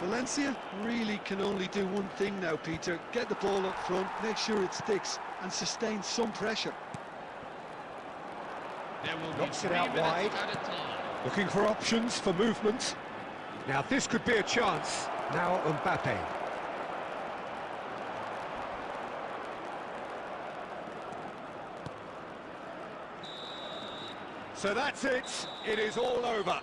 Valencia really can only do one thing now, Peter. Get the ball up front, make sure it sticks, and sustain some pressure. There will Knocks be it 3 out minutes wide. at a time. Looking for options for movement. Now this could be a chance. Now Mbappe. So that's it. It is all over.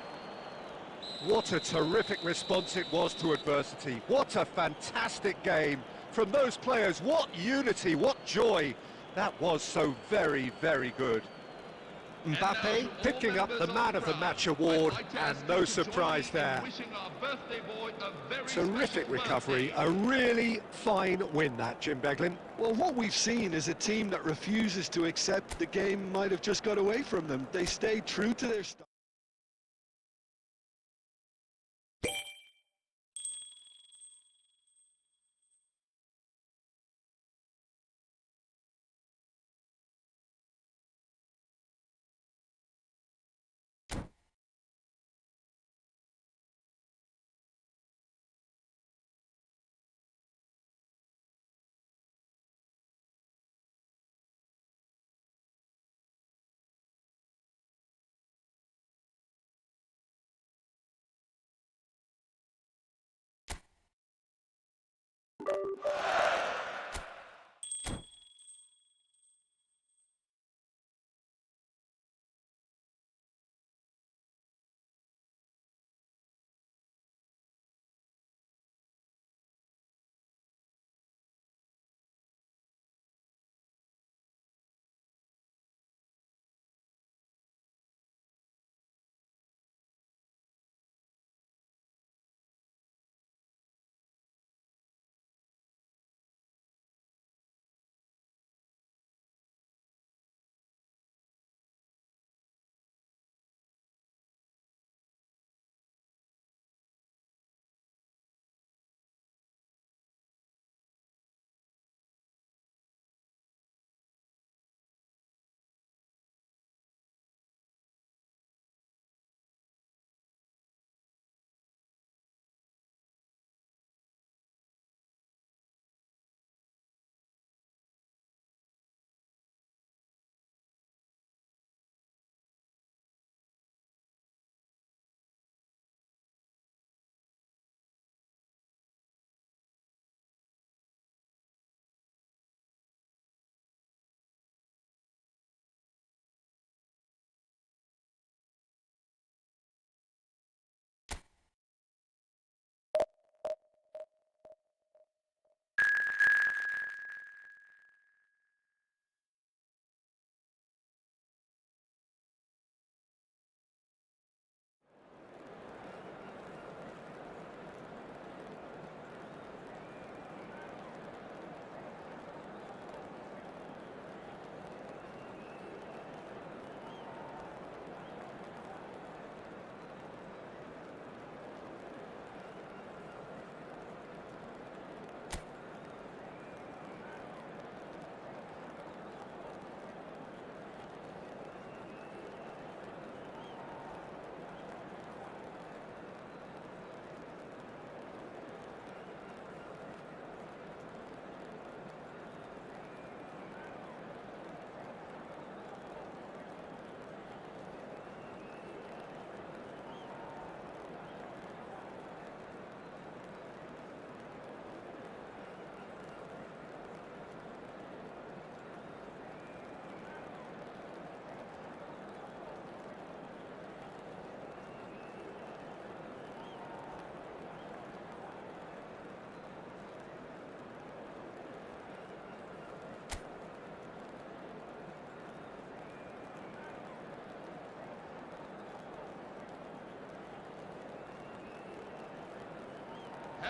What a terrific response it was to adversity. What a fantastic game from those players. What unity, what joy. That was so very, very good. And now to Mbappe all picking up the members Man of the crowd, Match I'd award, like to and ask no you to join surprise me in there. wishing our birthday boy a very Terrific special recovery, birthday. a really fine win that, Jim Beglin. Well, what we've seen is a team that refuses to accept the game might have just got away from them. They stayed true to their style.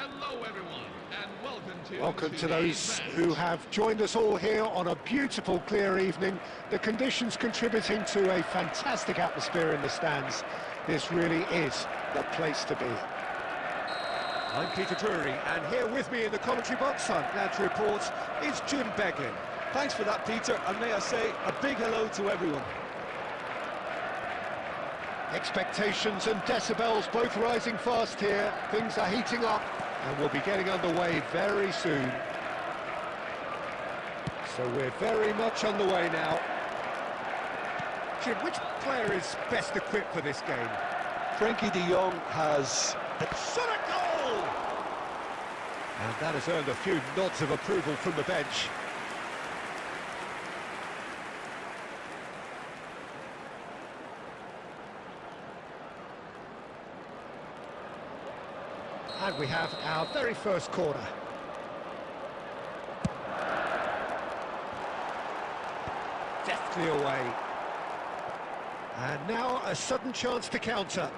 Hello, everyone, and welcome Welcome to today's those match. who have joined us all here on a beautiful, clear evening. The conditions contributing to a fantastic atmosphere in the stands. This really is the place to be. I'm Peter Drury, and here with me in the commentary box, I'm glad to report, is Jim Beglin. Thanks for that, Peter, and may I say a big hello to everyone. Expectations and decibels both rising fast here. Things are heating up, and we'll be getting underway very soon. So we're very much underway now. Jim, which player is best equipped for this game? Frankie de Jong has... Shot a goal! And that has earned a few nods of approval from the bench. And we have our very first corner. Deftly away. And now a sudden chance to counter.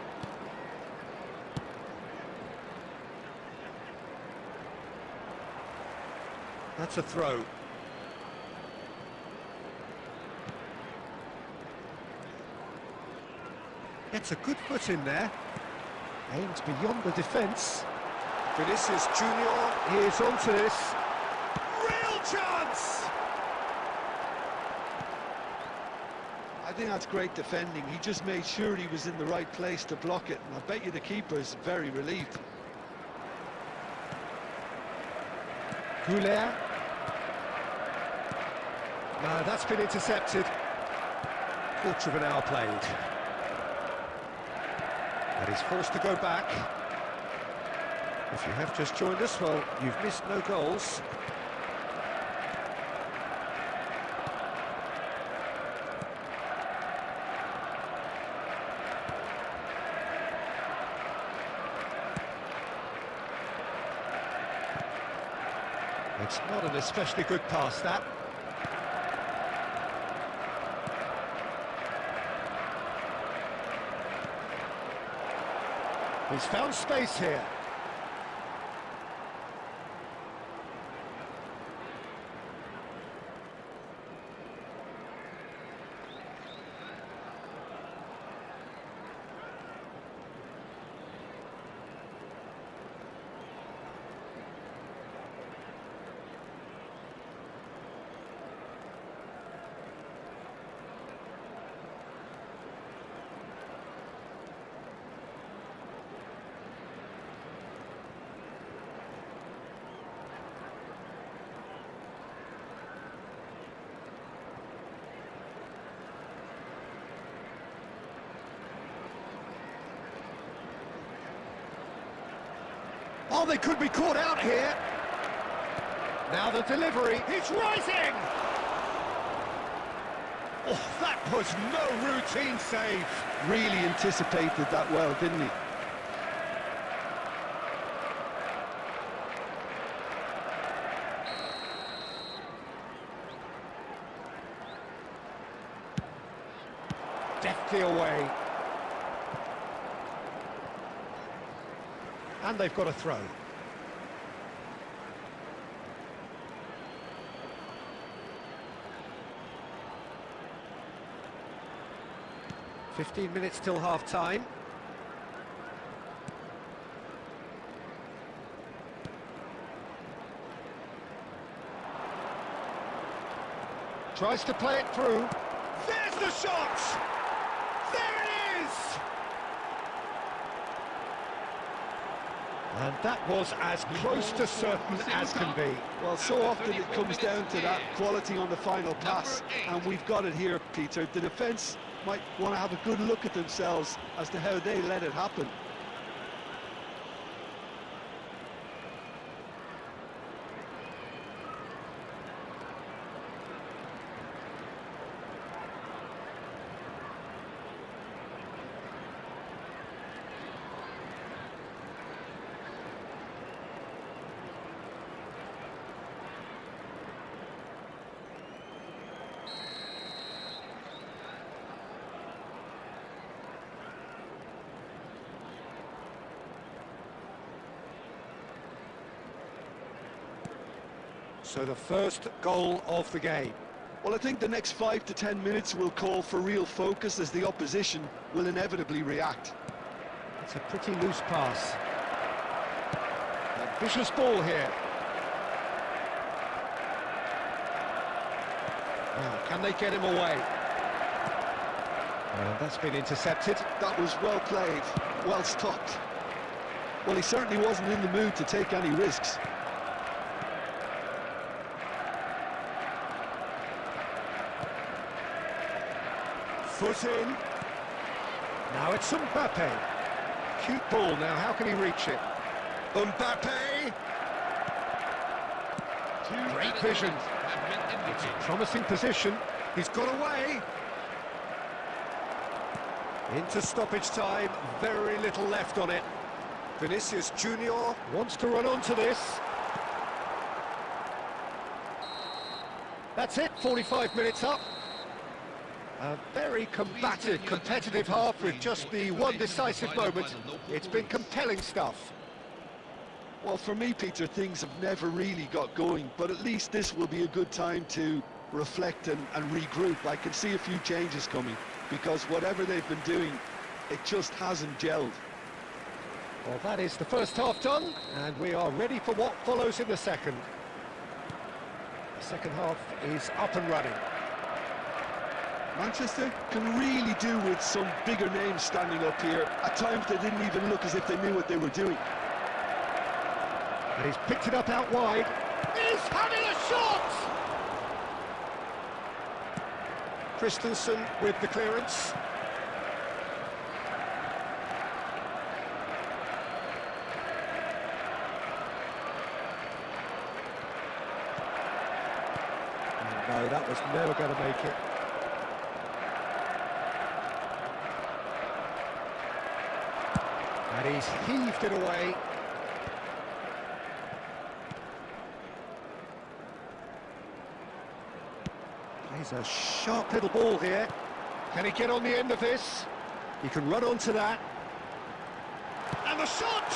That's a throw. Gets a good foot in there. Aims beyond the defence. Vinicius Junior is onto this. Real chance! I think that's great defending. He just made sure he was in the right place to block it, and I bet you the keeper's very relieved. Goulet. No, that's been intercepted. Quarter of an hour played. And he's forced to go back. If you have just joined us, well, you've missed no goals. It's not an especially good pass, that. He's found space here. Oh, they could be caught out here. Now the delivery. He's rising! Oh, that was no routine save. Really anticipated that well, didn't he? Deftly away. And they've got a throw. "15 minutes till half-time. Tries to play it through. There's the shot! There it is! And that was as close to certain as can be. Well, so often it comes down to that quality on the final pass, and we've got it here, Peter. The defence might want to have a good look at themselves as to how they let it happen. So the first goal of the game. Well, I think the next 5 to 10 minutes will call for real focus as the opposition will inevitably react. It's a pretty loose pass. A vicious ball here. Now, can they get him away? Well, that's been intercepted. That was well played, well stopped. Well, he certainly wasn't in the mood to take any risks. Foot in. Now it's Mbappe. Cute ball now, how can he reach it? Mbappe! Great vision. It's a promising position. He's got away. Into stoppage time, very little left on it. Vinicius Junior wants to run onto this. That's it, 45 minutes up. A very combative, competitive half with just the one decisive moment. It's been compelling stuff. Well, for me, Peter, things have never really got going, but at least this will be a good time to reflect and regroup. I can see a few changes coming, because whatever they've been doing, it just hasn't gelled. Well, that is the first half done, and we are ready for what follows in the second. The second half is up and running. Manchester can really do with some bigger names standing up here. At times they didn't even look as if they knew what they were doing. And he's picked it up out wide. He's having a shot! Christensen with the clearance. No, that was never going to make it. And he's heaved it away. Plays a sharp little ball here. Can he get on the end of this? He can run onto that. And the shot!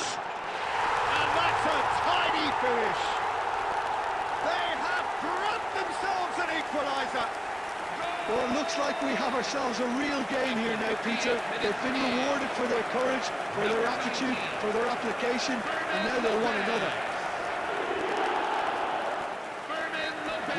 And that's a tidy finish. They have grabbed themselves an equaliser. Well, it looks like we have ourselves a real game here now, Peter. They've been rewarded for their courage, for their attitude, for their application, and now they'll want another.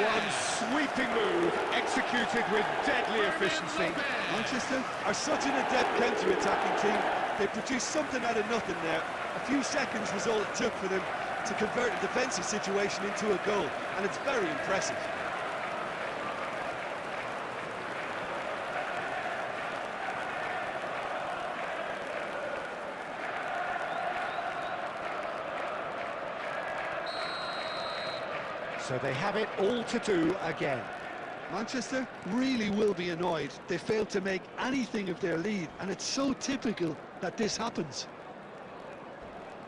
One sweeping move, executed with deadly efficiency. Manchester are such an adept counter-attacking team. They produced something out of nothing there. A few seconds was all it took for them to convert a defensive situation into a goal, and it's very impressive. So they have it all to do again. Manchester really will be annoyed. They failed to make anything of their lead, and it's so typical that this happens.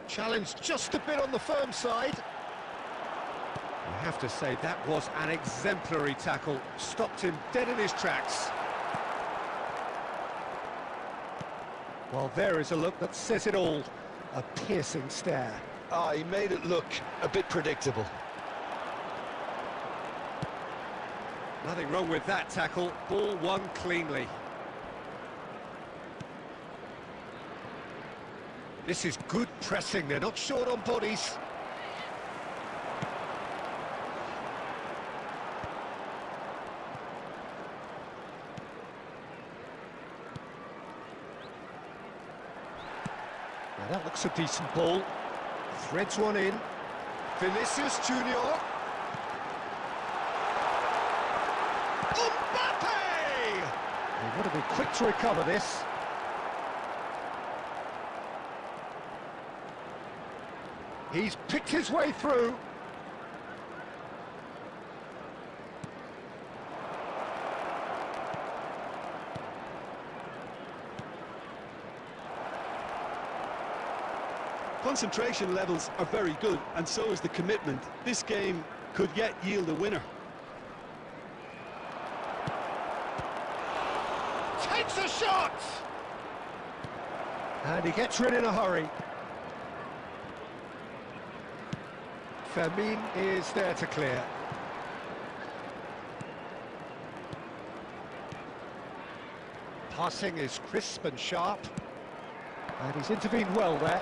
Challenged just a bit on the firm side. I have to say that was an exemplary tackle. Stopped him dead in his tracks. Well, there is a look that says it all. A piercing stare. He made it look a bit predictable. Nothing wrong with that tackle. Ball won cleanly. This is good pressing. They're not short on bodies. Now that looks a decent ball. Threads one in. Vinicius Junior. They want to be quick to recover this. He's picked his way through. Concentration levels are very good, and so is the commitment. This game could yet yield a winner. Takes a shot! And he gets rid in a hurry. Fermin is there to clear. Passing is crisp and sharp. And he's intervened well there.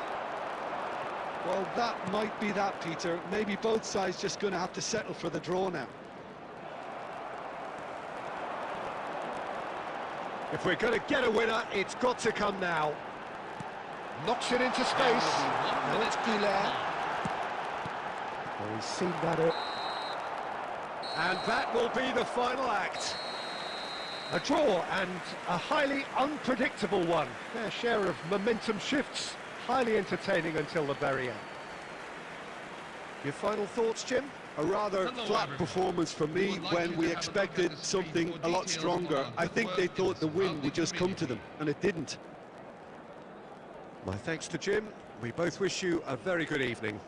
Well, that might be that, Peter. Maybe both sides just going to have to settle for the draw now. If we're going to get a winner, it's got to come now. Knocks it into space. Now it's Goulet. Well, he's seen that. And that will be the final act. A draw and a highly unpredictable one. Their share of momentum shifts. Highly entertaining until the very end. Your final thoughts, Jim? A rather Hello, flat everyone. performance for me when we expected something a lot stronger. I think they thought the win would just come to them, and it didn't. My thanks to Jim. We both wish you a very good evening.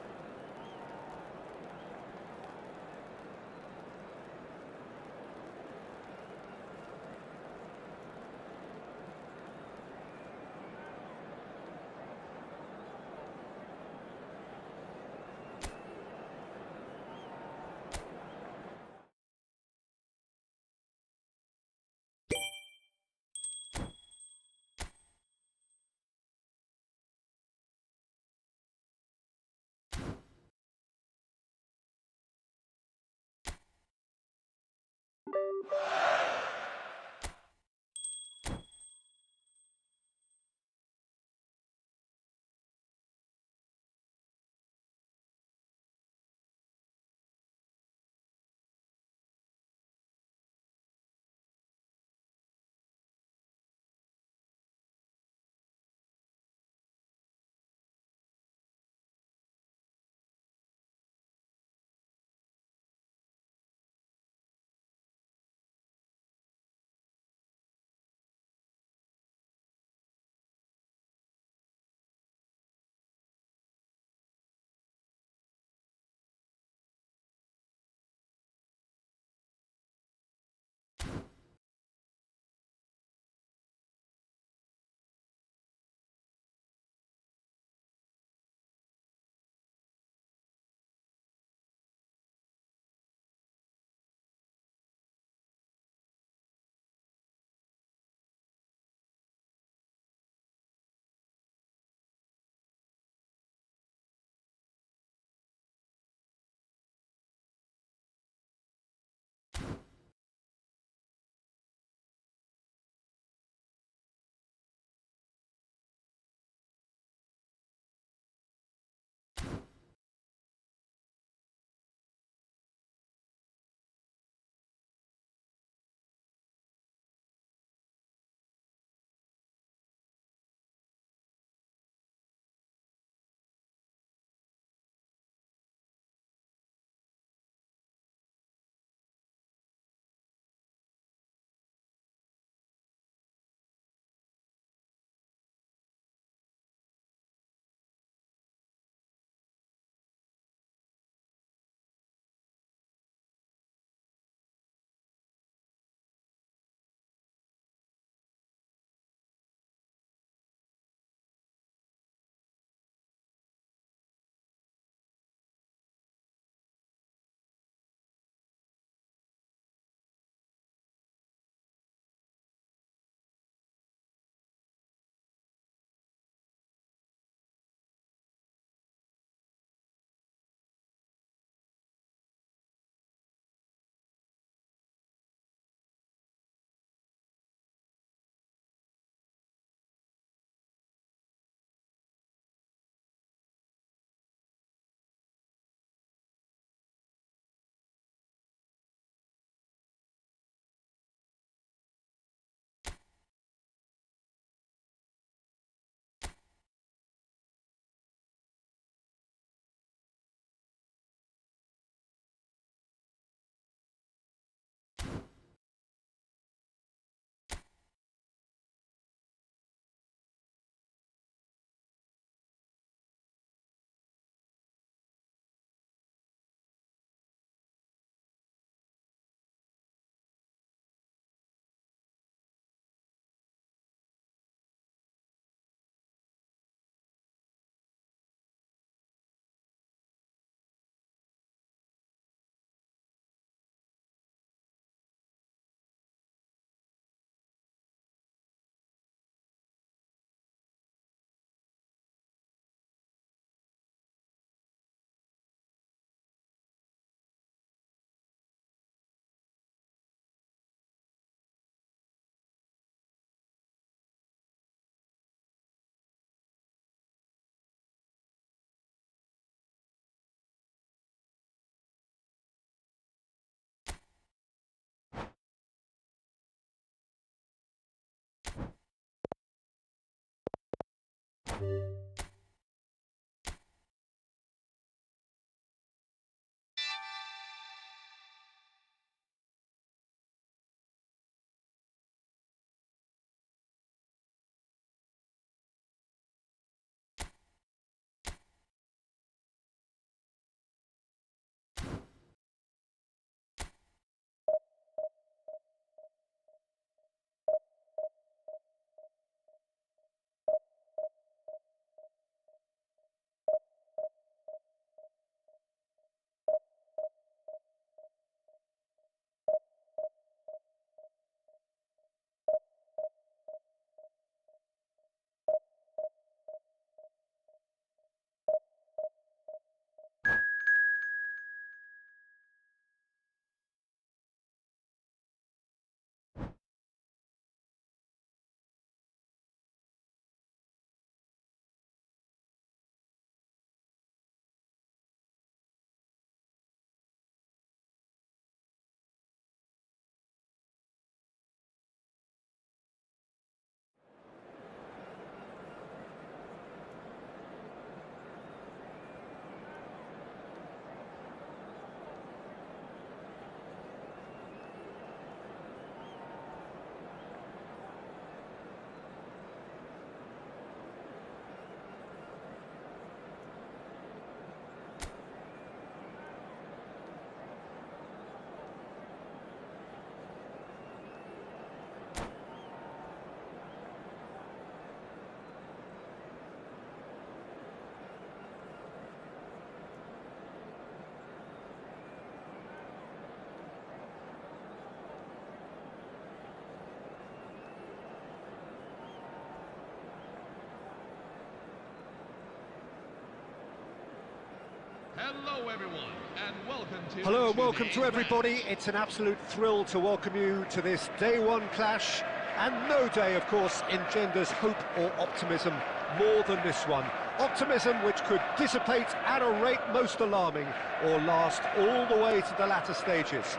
Hello everyone, and welcome to Hello and welcome today's to everybody. It's an absolute thrill to welcome you to this day one clash, and no day, of course, engenders hope or optimism more than this one. Optimism which could dissipate at a rate most alarming or last all the way to the latter stages.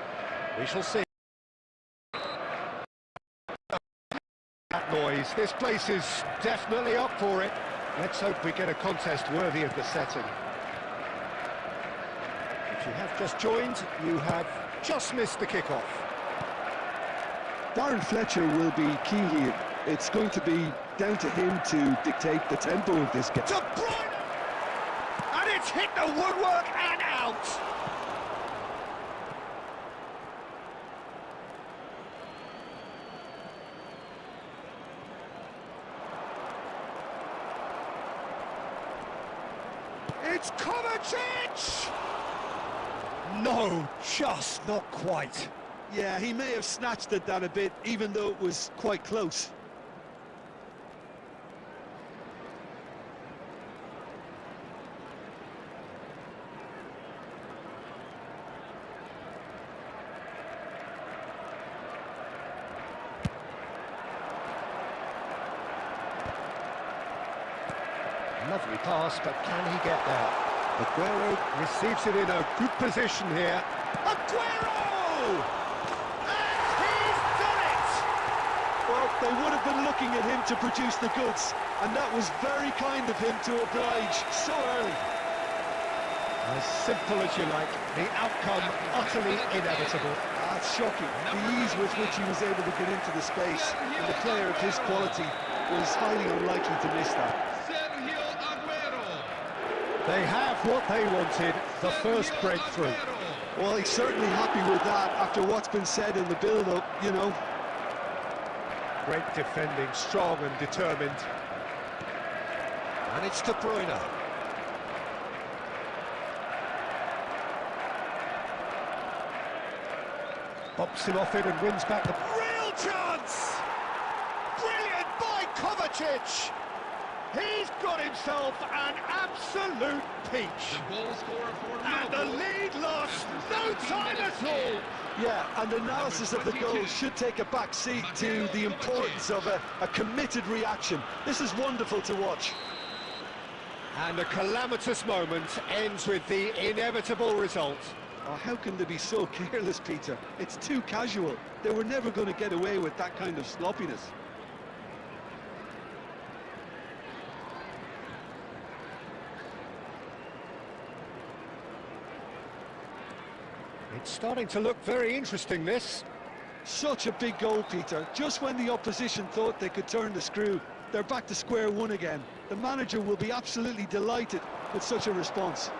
We shall see. That noise, this place is definitely up for it. Let's hope we get a contest worthy of the setting. If you have just joined, you have just missed the kickoff. Darren Fletcher will be key here. It's going to be down to him to dictate the tempo of this game. De Bruyne! And it's hit the woodwork and out! It's Kovacic! No, just not quite. Yeah, he may have snatched at that a bit, even though it was quite close. Lovely pass, but can he get there? Aguero receives it in a good position here. Aguero! And he's done it! Well, they would have been looking at him to produce the goods, and that was very kind of him to oblige so early. As simple as you like, the outcome utterly inevitable. That's shocking. The ease with which he was able to get into the space, and a player of his quality was highly unlikely to miss that. They have what they wanted, the first breakthrough. Well, he's certainly happy with that after what's been said in the build-up, you know. Great defending, strong and determined. And it's De Bruyne. Bops him off it and wins back the... Real chance! Brilliant by Kovacic! He's got himself an absolute peach. The goal scorer for And the lead lost no time at all. Yeah, and analysis of the goal should take a back seat to the importance of a committed reaction. This is wonderful to watch. And a calamitous moment ends with the inevitable result. Oh, how can they be so careless, Peter? It's too casual. They were never going to get away with that kind of sloppiness. It's starting to look very interesting, this. Such a big goal, Peter. Just when the opposition thought they could turn the screw, they're back to square one again. The manager will be absolutely delighted with such a response.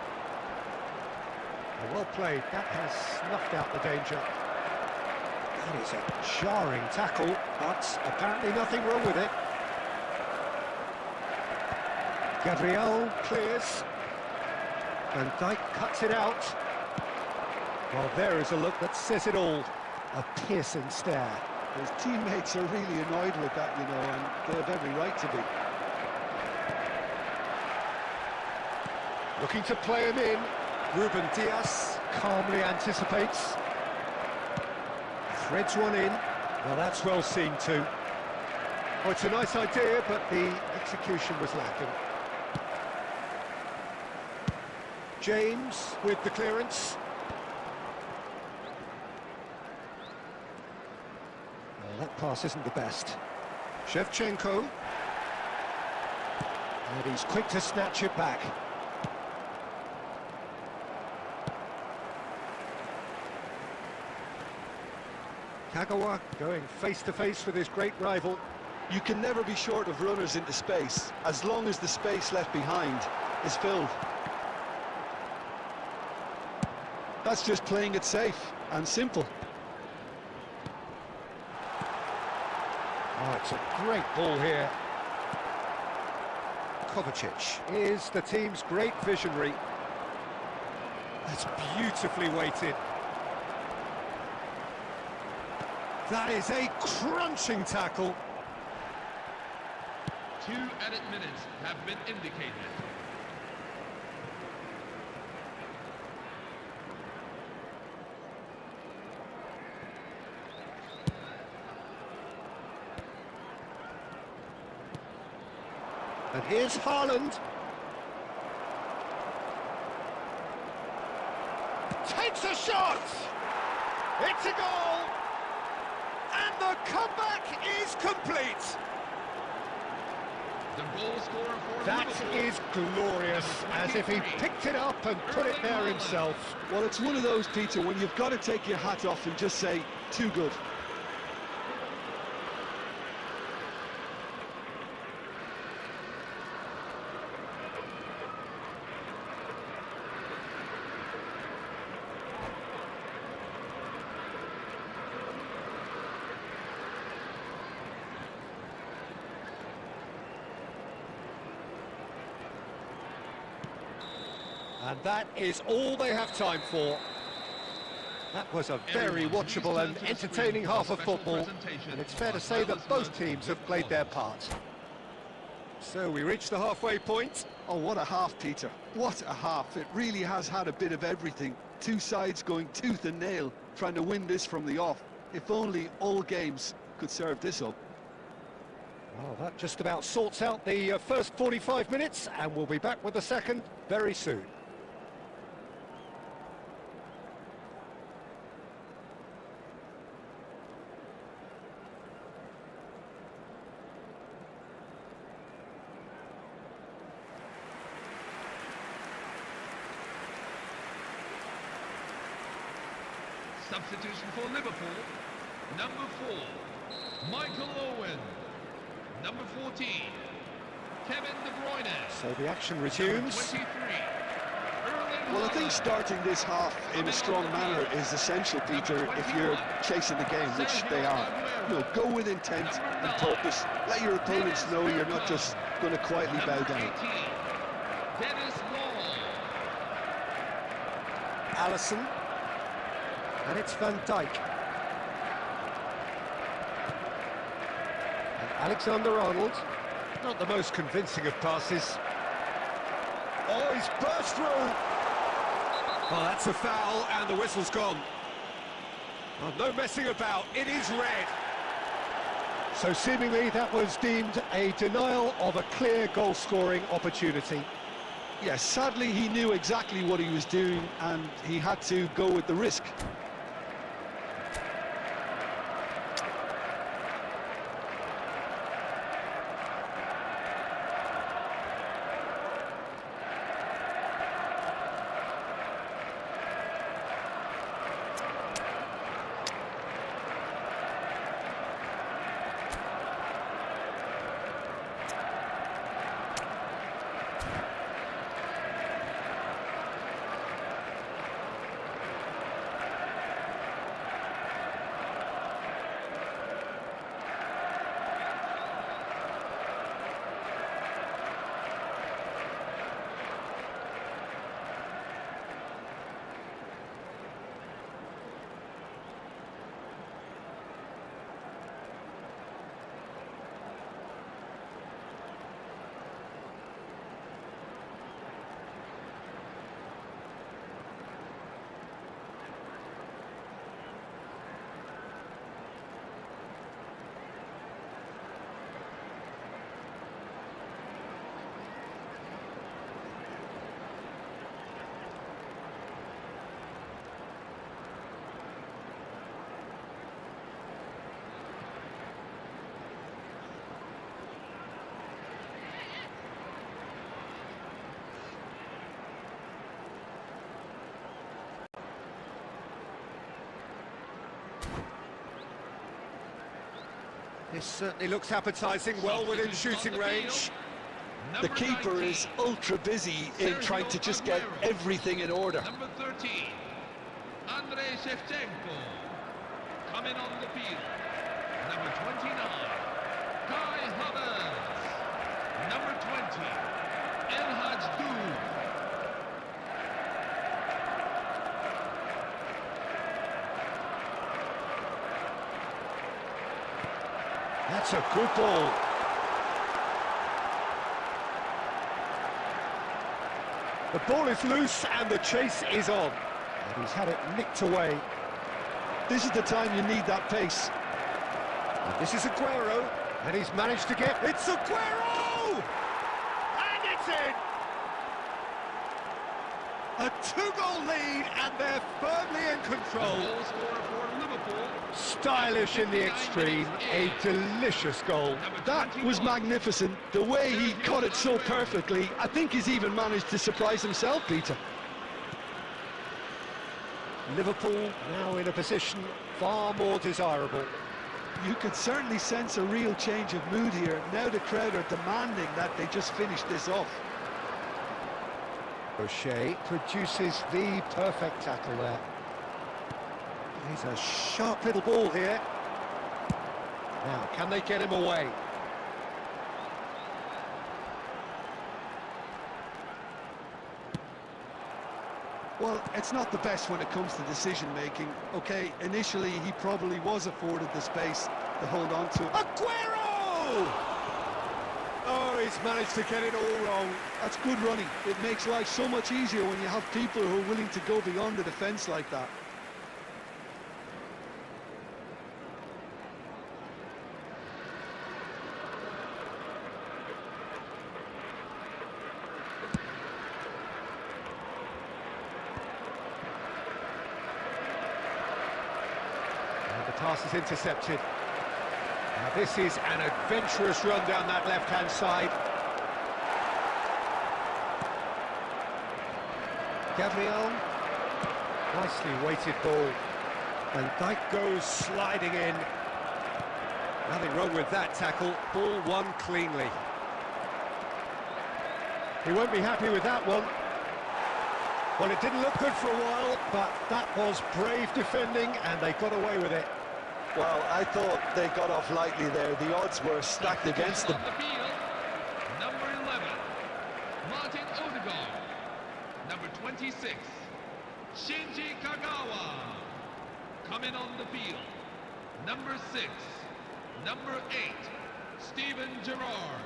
Well played. That has snuffed out the danger. That is a jarring tackle, but apparently nothing wrong with it. Gabriel clears. Van Dijk cuts it out. Well, there is a look that says it all. A piercing stare. His teammates are really annoyed with that, you know, and they have every right to be. Looking to play him in. Ruben Dias calmly anticipates. Threads one in. Well, that's well seen too. Oh, it's a nice idea, but the execution was lacking. James with the clearance. Well, that pass isn't the best. Shevchenko. And he's quick to snatch it back. Kagawa going face-to-face with his great rival. You can never be short of runners into space, as long as the space left behind is filled. That's just playing it safe and simple. Oh, it's a great ball here. Kovacic is the team's great visionary. That's beautifully weighted. That is a crunching tackle. 2 added minutes have been indicated. And here's Haaland. Takes a shot! It's a goal! And the comeback is complete! The goal scorer for That Liverpool is glorious, as if he picked it up and put it there himself. Well, it's one of those, Peter, when you've got to take your hat off and just say, too good. And that is all they have time for. That was a very watchable and entertaining half of football, and it's fair to say that both teams have played their part. So we reach the halfway point. Oh, what a half, Peter. What a half. It really has had a bit of everything. Two sides going tooth and nail, trying to win this from the off. If only all games could serve this up. Well, that just about sorts out the first 45 minutes, and we'll be back with the second very soon. Substitution for Liverpool. Number 4, Michael Owen. Number 14, Kevin De Bruyne. So the action resumes. 23, Erling Well, I think Haaland. starting this half in a strong manner is essential, Peter, if you're chasing the game, which they are. You know, go with intent and purpose. Let your opponents know you're not just going to quietly bow Number down. 18, Dennis Law. Alisson. And it's Van Dijk. And Alexander-Arnold. Not the most convincing of passes. Oh, he's burst through! Well, that's a foul, and the whistle's gone. Well, no messing about, it is red. So seemingly that was deemed a denial of a clear goal-scoring opportunity. Yes, sadly he knew exactly what he was doing and he had to go with the risk. This certainly looks appetising, well within shooting range. The keeper is ultra busy in trying to just get everything in order. Number 13, Andrei Shevchenko. Coming on the field. Number 29, Kai Havertz. Number 20, El Hadj. That's a good ball. The ball is loose and the chase is on. And he's had it nicked away. This is the time you need that pace. And this is Aguero, and he's managed to get... It's Aguero! And it's in! A two-goal lead, and they're firmly in control. Goal scorer for Liverpool. Stylish in the extreme, a delicious goal. That was magnificent. The way he caught it so perfectly. I think he's even managed to surprise himself, Peter. Liverpool now in a position far more desirable. You could certainly sense a real change of mood here. Now the crowd are demanding that they just finish this off. O'Shea produces the perfect tackle there. He's a sharp little ball here. Now, can they get him away? Well, it's not the best when it comes to decision-making. Okay, initially he probably was afforded the space to hold on to it. Aguero! Oh, he's managed to get it all wrong. That's good running. It makes life so much easier when you have people who are willing to go beyond the defence like that. And the pass is intercepted. Now this is an adventurous run down that left-hand side. Gabriel, nicely weighted ball. And Dijk goes sliding in. Nothing wrong with that tackle, ball won cleanly. He won't be happy with that one. Well, it didn't look good for a while, but that was brave defending and they got away with it. Well, I thought they got off lightly there. The odds were stacked against them. On the field, number 11, Martin Odegaard. Number 26, Shinji Kagawa. Coming on the field, number 6, number 8, Steven Gerrard.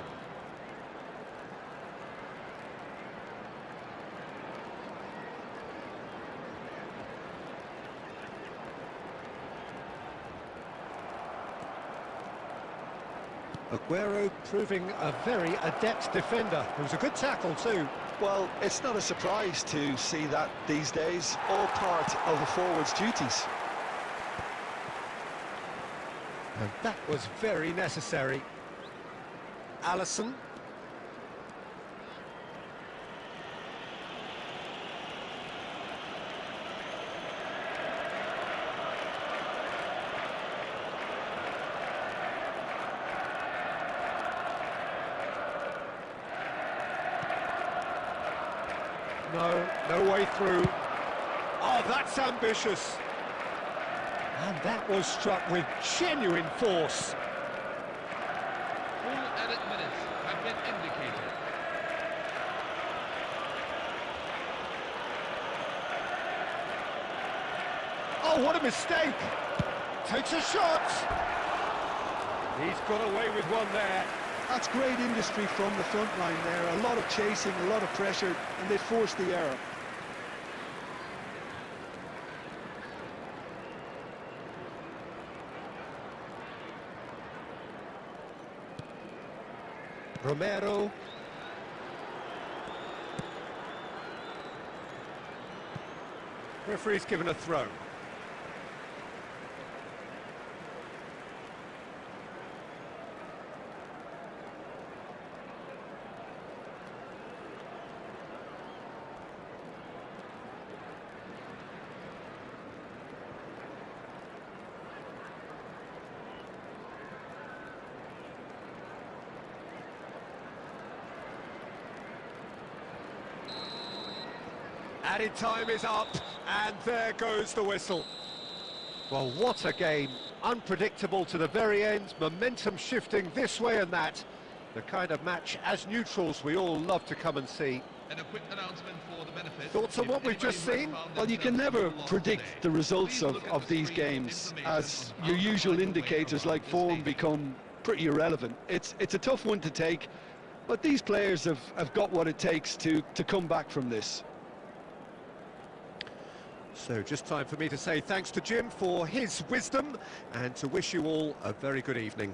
Aguero proving a very adept defender. It was a good tackle too. Well, it's not a surprise to see that these days, all part of a forward's duties. And that was very necessary. Alisson. No way through. Oh, that's ambitious. And that was struck with genuine force. Full edit minutes have been indicated. Oh, what a mistake. Takes a shot. He's got away with one there. That's great industry from the front line there. A lot of chasing, a lot of pressure, and they forced the error. Romero. Referee's given a throw. Added time is up, and there goes the whistle. Well, what a game. Unpredictable to the very end, momentum shifting this way and that. The kind of match, as neutrals, we all love to come and see. And a quick announcement for the benefit. Thoughts on what we've just seen? Well, you can never predict the results of these games, as your usual indicators like form become pretty irrelevant. It's a tough one to take, but these players have got what it takes to come back from this. So just time for me to say thanks to Jim for his wisdom and to wish you all a very good evening.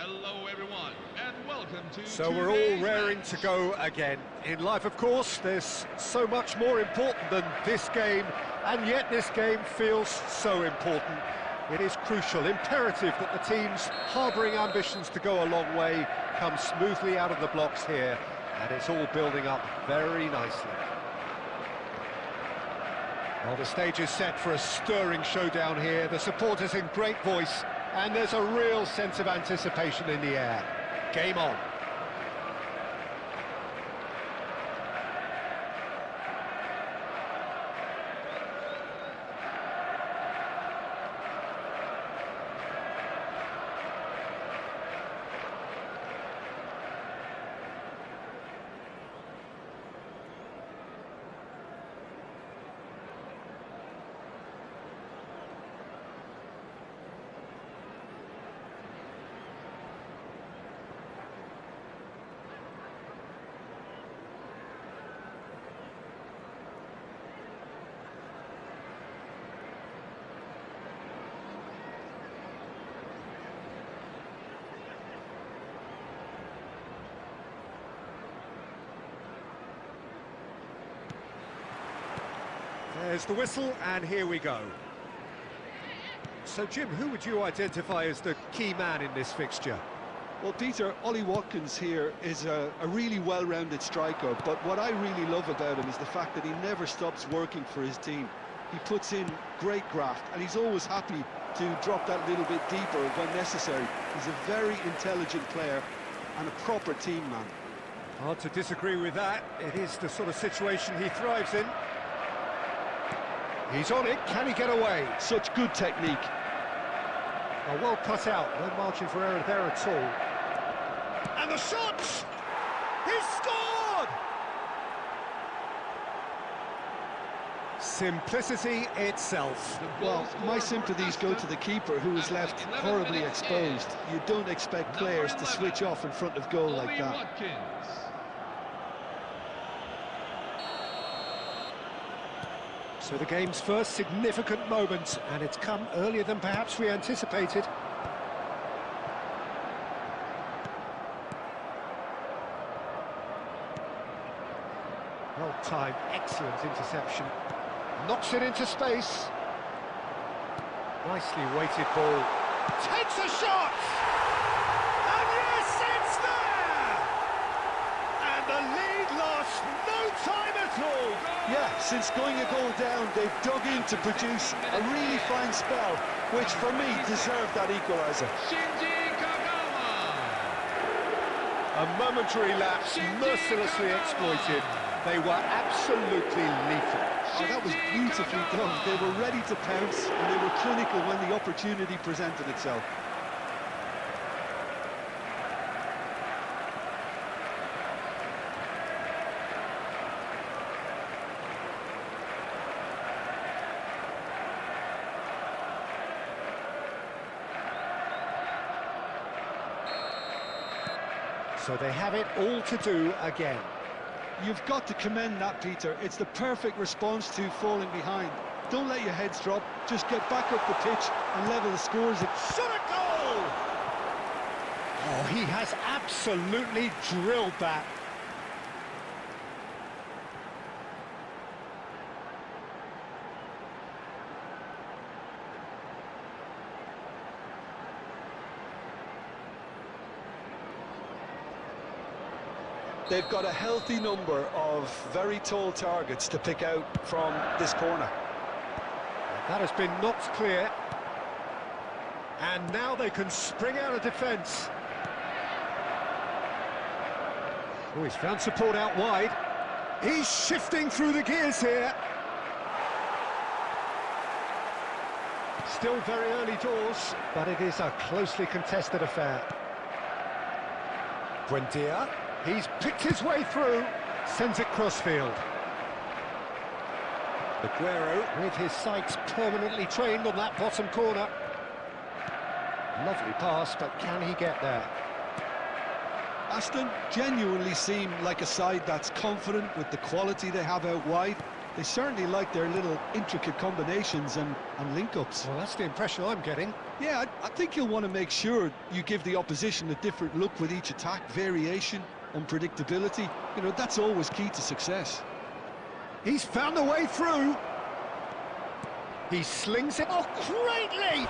Hello everyone, and welcome to So we're all today's raring match. to go again. In life, of course, there's so much more important than this game, and yet this game feels so important. It is crucial, imperative that the teams harbouring ambitions to go a long way come smoothly out of the blocks here, and it's all building up very nicely. Well, the stage is set for a stirring showdown here. The supporters in great voice, and there's a real sense of anticipation in the air. Game on. There's the whistle, and here we go. So, Jim, who would you identify as the key man in this fixture? Well, Peter, Ollie Watkins here is a really well-rounded striker, but what I really love about him is the fact that he never stops working for his team. He puts in great graft, and he's always happy to drop that little bit deeper when necessary. He's a very intelligent player and a proper team man. Hard to disagree with that. It is the sort of situation he thrives in. He's on it. Can he get away? Such good technique. Oh, well cut out. No margin for error there at all. And the shot! He's scored! Simplicity itself. Well, my sympathies go to the keeper, who is left horribly exposed. You don't expect players to switch off in front of goal like that. Watkins. So the game's first significant moment, and it's come earlier than perhaps we anticipated. Well timed, excellent interception. Knocks it into space. Nicely weighted ball. Takes a shot! And yes, it's there! And the lead lost no time at all! Yeah, since going a goal down, they've dug in to produce a really fine spell, which for me deserved that equaliser. Shinji Kagawa. A momentary lapse, mercilessly exploited. They were absolutely lethal. Oh, that was beautifully done. They were ready to pounce, and they were clinical when the opportunity presented itself. So they have it all to do again. You've got to commend that, Peter. It's the perfect response to falling behind. Don't let your heads drop. Just get back up the pitch and level the scores. Shot a goal! Oh, he has absolutely drilled that. They've got a healthy number of very tall targets to pick out from this corner. That has been knocked clear. And now they can spring out of defence. Oh, he's found support out wide. He's shifting through the gears here. Still very early doors, but it is a closely contested affair. Buendia, he's picked his way through, sends it crossfield. Aguero with his sights permanently trained on that bottom corner. Lovely pass, but can he get there? Aston genuinely seem like a side that's confident with the quality they have out wide. They certainly like their little intricate combinations and link-ups. Well, that's the impression I'm getting. Yeah, I think you'll want to make sure you give the opposition a different look with each attack, variation, unpredictability. You know, that's always key to success. He's found a way through. He slings it. Oh, great leap!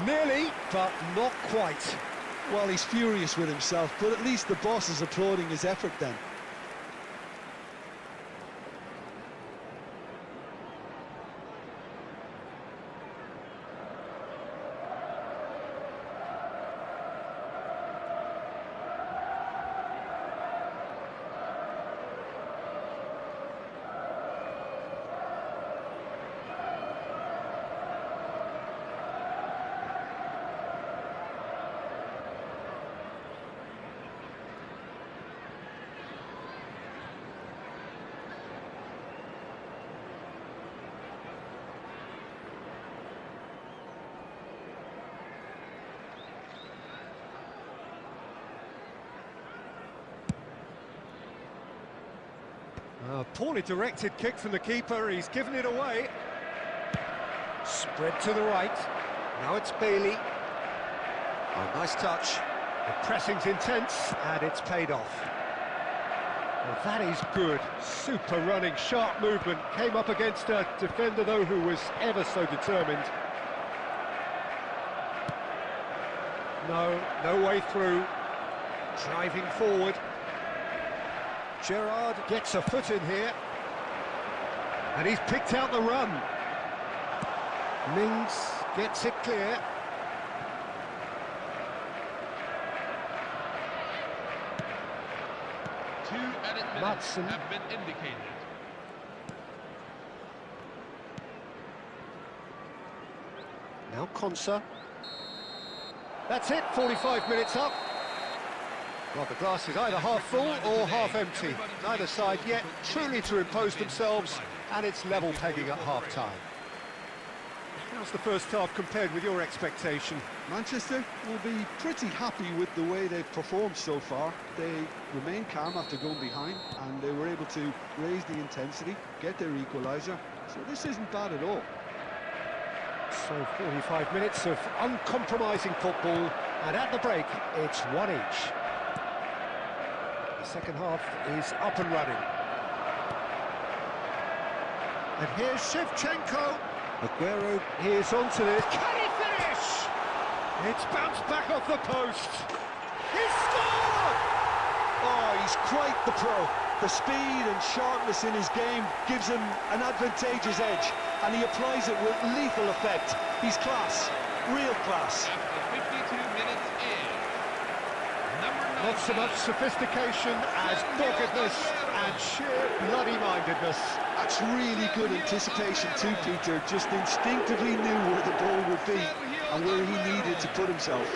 Nearly, but not quite. Well, he's furious with himself, but at least the boss is applauding his effort then. A poorly directed kick from the keeper, he's given it away. Spread to the right, now it's Bailey. Oh, nice touch. The pressing's intense, and it's paid off. Well, that is good. Super running, sharp movement. Came up against a defender, though, who was ever so determined. No way through. Driving forward. Gerrard gets a foot in here, and he's picked out the run. Mings gets it clear. Two added minutes have been indicated. Now Konsa. That's it, 45 minutes up. Well, the glass is either half full or half empty. Neither side yet truly to impose themselves, and it's level pegging at half-time. How's the first half compared with your expectation? Manchester will be pretty happy with the way they've performed so far. They remain calm after going behind, and they were able to raise the intensity, get their equaliser. So this isn't bad at all. So 45 minutes of uncompromising football, and at the break, it's one each. The second half is up and running. And here's Shevchenko. Aguero is onto this. Can he finish? It's bounced back off the post. He scored! Oh, he's quite the pro. The speed and sharpness in his game gives him an advantageous edge, and he applies it with lethal effect. He's class, real class. After 52 minutes in, number 9. Not so much sophistication as doggedness and sheer bloody-mindedness. That's really good anticipation too, Peter. Just instinctively knew where the ball would be and where he needed to put himself.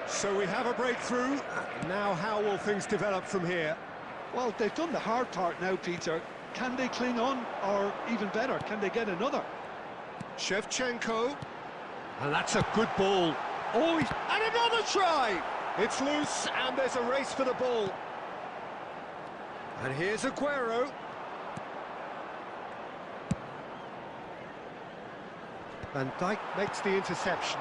So we have a breakthrough. Now how will things develop from here? Well, they've done the hard part now, Peter. Can they cling on, or even better, can they get another? Shevchenko. And that's a good ball. Oh, and another try! It's loose, and there's a race for the ball. And here's Aguero. Van Dijk makes the interception.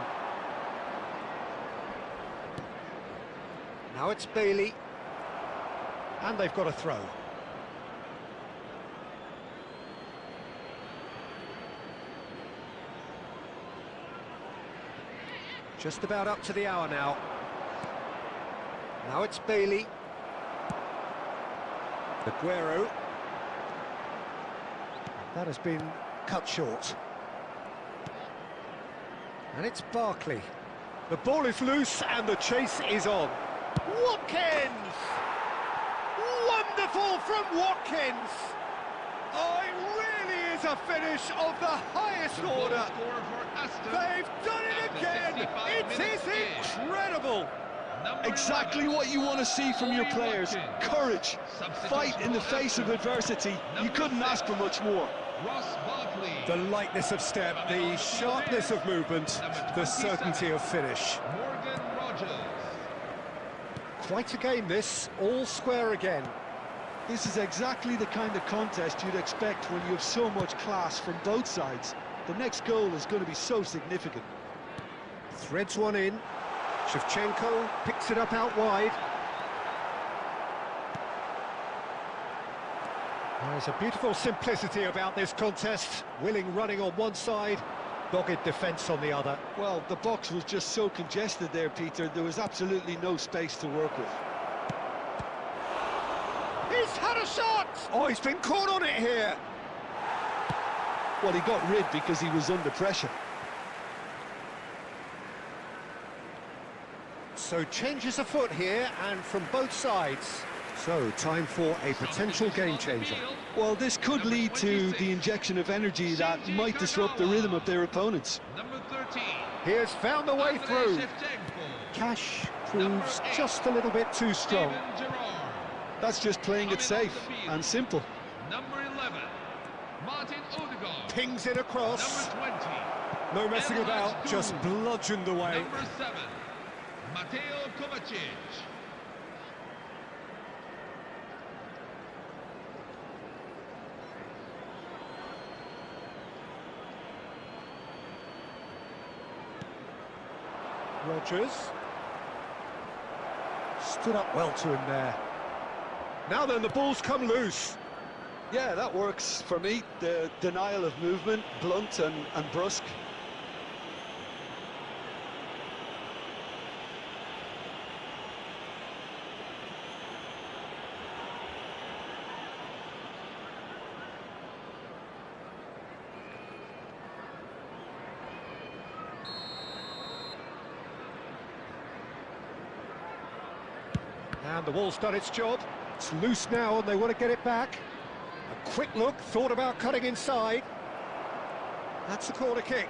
Now it's Bailey, and they've got a throw. Just about up to the hour now. Now it's Bailey. Aguero. That has been cut short. And it's Barkley. The ball is loose, and the chase is on. Watkins! Wonderful from Watkins! Oh, it really is a finish of the highest order. They've done it again! It is incredible! Exactly what you want to see from your players. Courage, fight in the face of adversity. You couldn't ask for much more. The lightness of step, the sharpness of movement, the certainty of finish. Quite a game this, all square again. This is exactly the kind of contest you'd expect when you have so much class from both sides. The next goal is going to be so significant. Threads one in. Shevchenko picks it up out wide. There's a beautiful simplicity about this contest. Willing running on one side, dogged defence on the other. Well, the box was just so congested there, Peter. There was absolutely no space to work with. He's had a shot! Oh, he's been caught on it here. Well, he got rid because he was under pressure. So changes afoot here, and from both sides. So, time for a potential game changer. Well, this could lead to the injection of energy that might disrupt the rhythm of their opponents. Number 13. He has found the way through. Cash proves just a little bit too strong. That's just playing it safe and simple. Number 11. Martin Odegaard. Pings it across. Number 20. No messing about, just bludgeoned away. Number 7. Mateo Kovacic. Rodgers. Stood up well to him there. Now then, the ball's come loose. Yeah, that works for me. The denial of movement, blunt and brusque. And the ball's done its job. It's loose now and they want to get it back. A quick look, thought about cutting inside. That's a corner kick.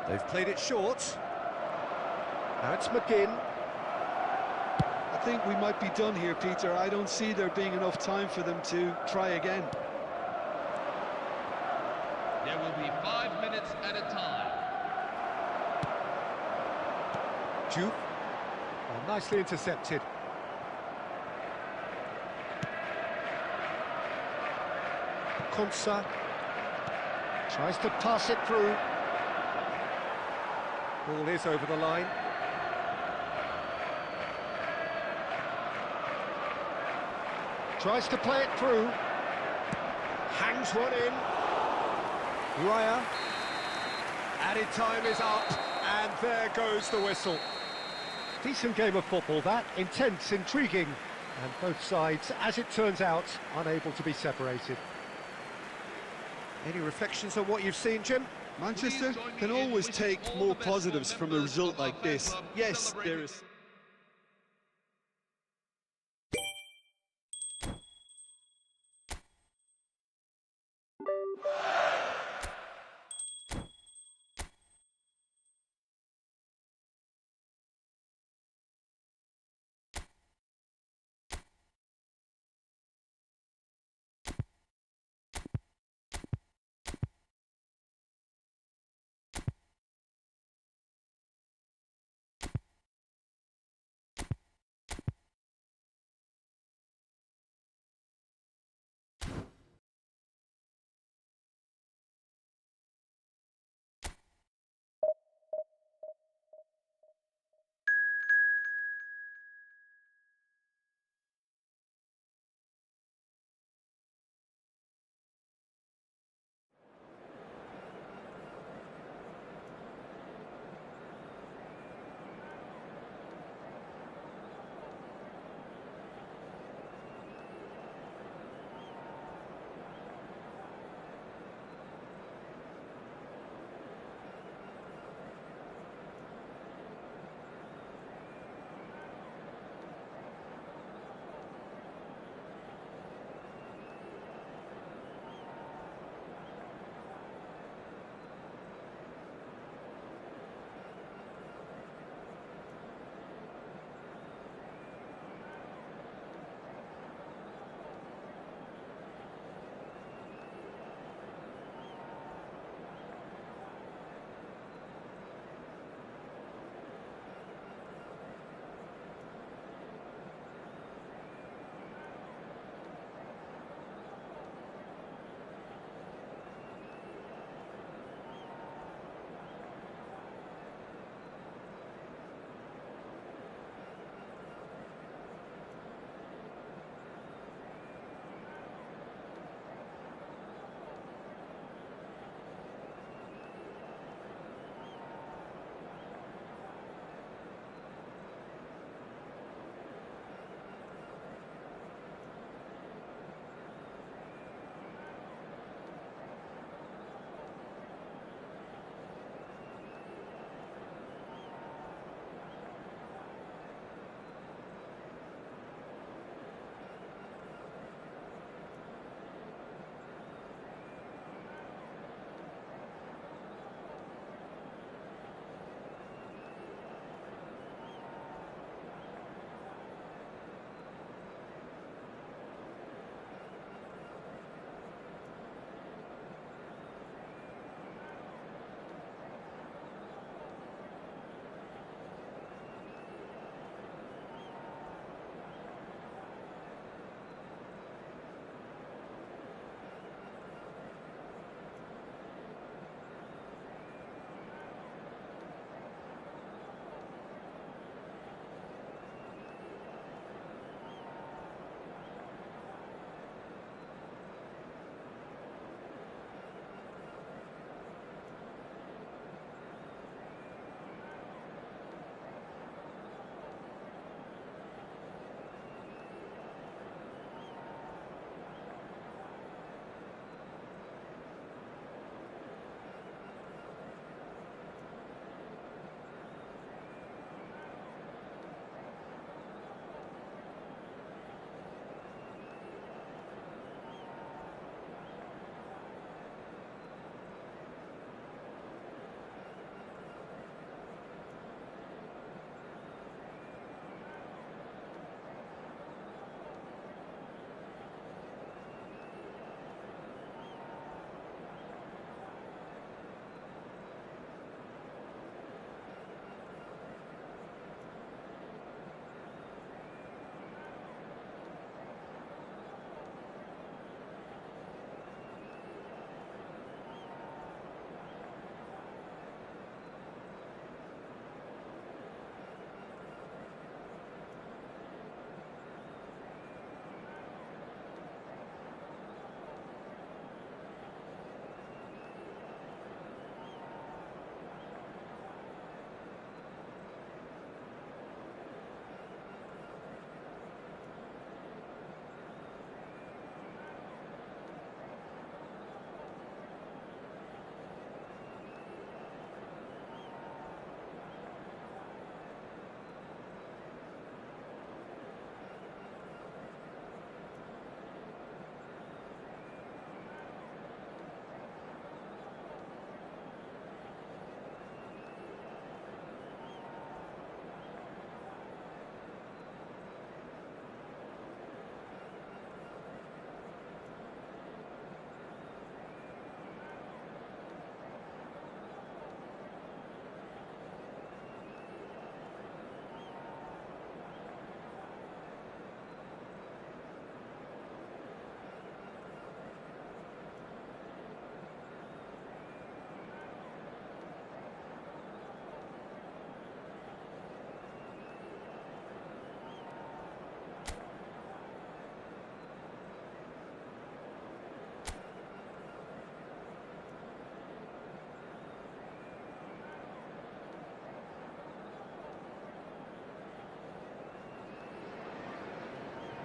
They've played it short. Now it's McGinn. I think we might be done here, Peter. I don't see there being enough time for them to try again. There will be 5 minutes at a time. Juve. Oh, nicely intercepted. Konsa tries to pass it through. Ball is over the line. Tries to play it through. Hangs one in. Raya. Added time is up, and there goes the whistle. Decent game of football, that. Intense, intriguing, and both sides, as it turns out, unable to be separated. Any reflections on what you've seen, Jim? Manchester can always take more positives from a result like this. Yes, there is...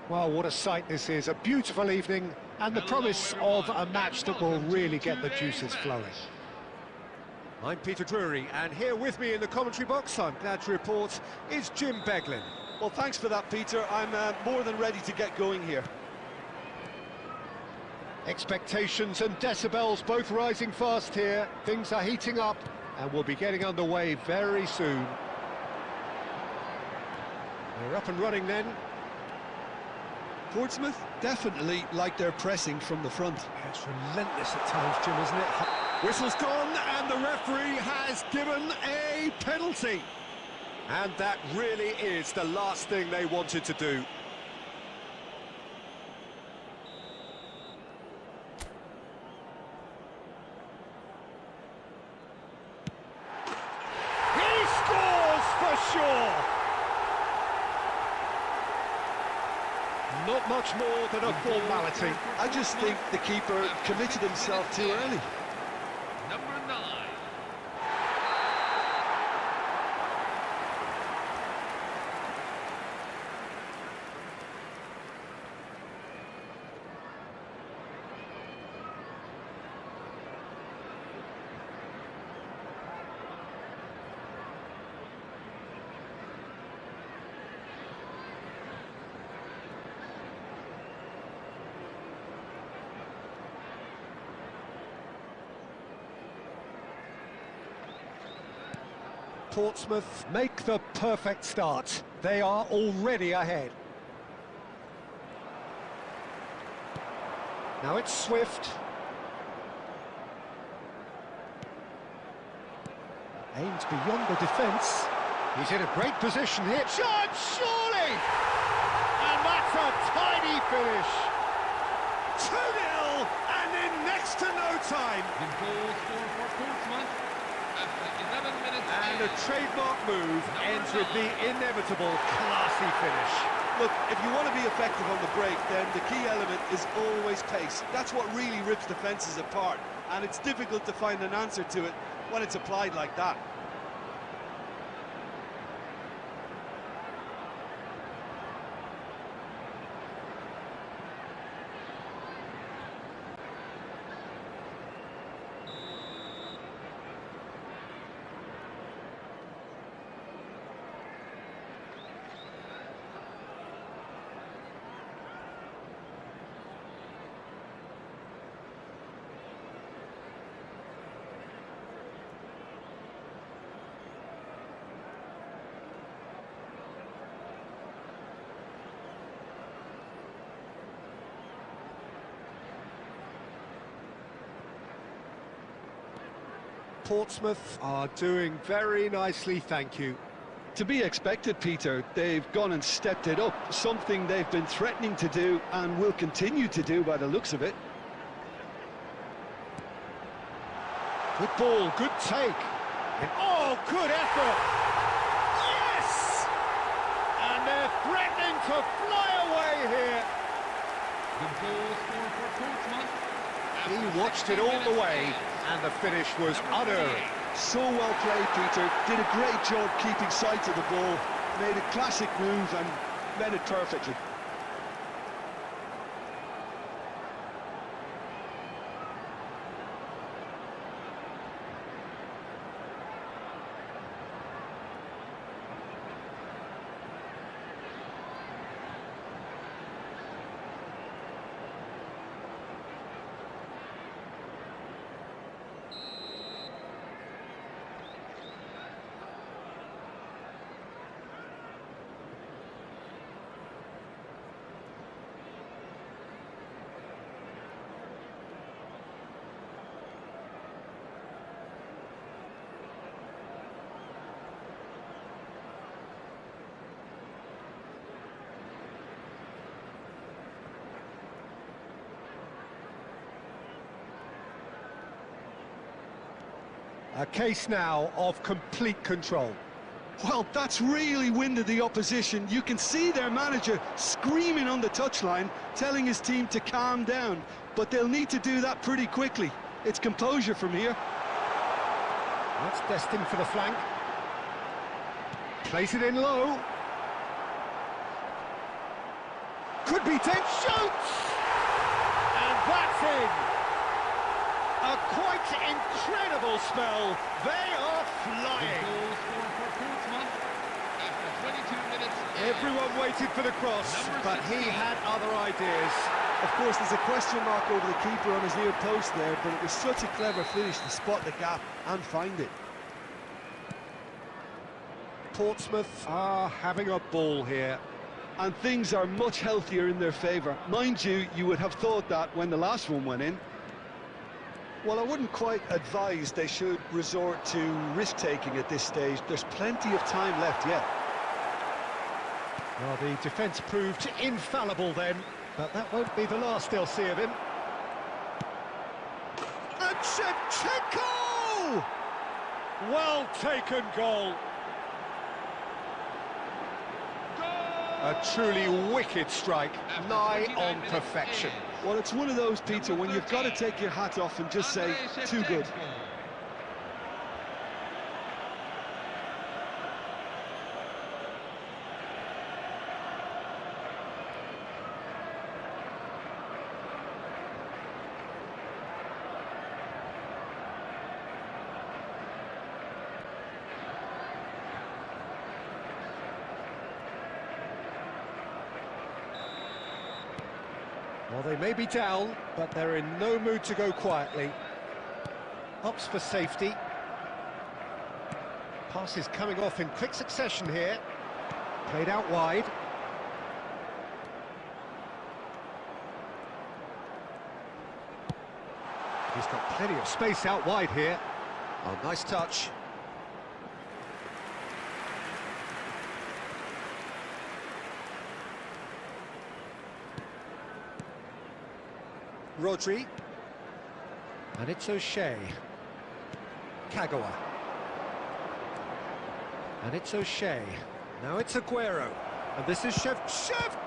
Well, what a sight this is, a beautiful evening, and the promise of a match that will really get the juices flowing. I'm Peter Drury, and here with me in the commentary box, I'm glad to report, is Jim Beglin. Well, thanks for that, Peter. I'm more than ready to get going here. Expectations and decibels both rising fast here. Things are heating up, and we'll be getting underway very soon. We're up and running then. Portsmouth definitely like their pressing from the front. It's relentless at times, Jim, isn't it? Whistle's gone, and the referee has given a penalty. And that really is the last thing they wanted to do. He scores for sure! Not much more than a formality. I just think the keeper committed himself too early. Number 9. Portsmouth make the perfect start. They are already ahead. Now it's Swift. Aims beyond the defence. He's in a great position here. Shot, surely! And that's a tidy finish. 2-0, and in next to no time. The goal scored for Portsmouth after 11 minutes. And a trademark move ends with the inevitable classy finish. Look, if you want to be effective on the break, then the key element is always pace. That's what really rips defences apart, and it's difficult to find an answer to it when it's applied like that. Portsmouth are doing very nicely, thank you. To be expected, Peter. They've gone and stepped it up, something they've been threatening to do and will continue to do by the looks of it. Good ball, good take. And oh, good effort! Yes! And they're threatening to fly away here. The goal scored for Portsmouth. He watched it all the way, and the finish was unerring. So well played, Peter. Did a great job keeping sight of the ball. Made a classic move and met it perfectly. A case now of complete control. Well, that's really winded the opposition. You can see their manager screaming on the touchline, telling his team to calm down. But they'll need to do that pretty quickly. It's composure from here. That's destined for the flank. Plays it in low. could be 10, shoots! And that's in! A quite incredible spell. They are flying. Goal scored for Portsmouth after 22 minutes. Everyone waited for the cross, but he had other ideas. Of course, there's a question mark over the keeper on his near post there, but it was such a clever finish to spot the gap and find it. Portsmouth are having a ball here. And things are much healthier in their favour. Mind you, you would have thought that when the last one went in. Well, I wouldn't quite advise they should resort to risk-taking at this stage. There's plenty of time left yet. Well, the defence proved infallible then, but that won't be the last they'll see of him. And Shevchenko! Well taken goal. A truly wicked strike, nigh on perfection. Well, it's one of those, Peter, when you've got to take your hat off and just say, too good. Well, they may be down, but they're in no mood to go quietly. Opts for safety. Passes coming off in quick succession here. Played out wide. He's got plenty of space out wide here. Oh, nice touch. Rodri. And it's O'Shea. Kagawa. And it's O'Shea. Now it's Aguero. And this is Shevchenko!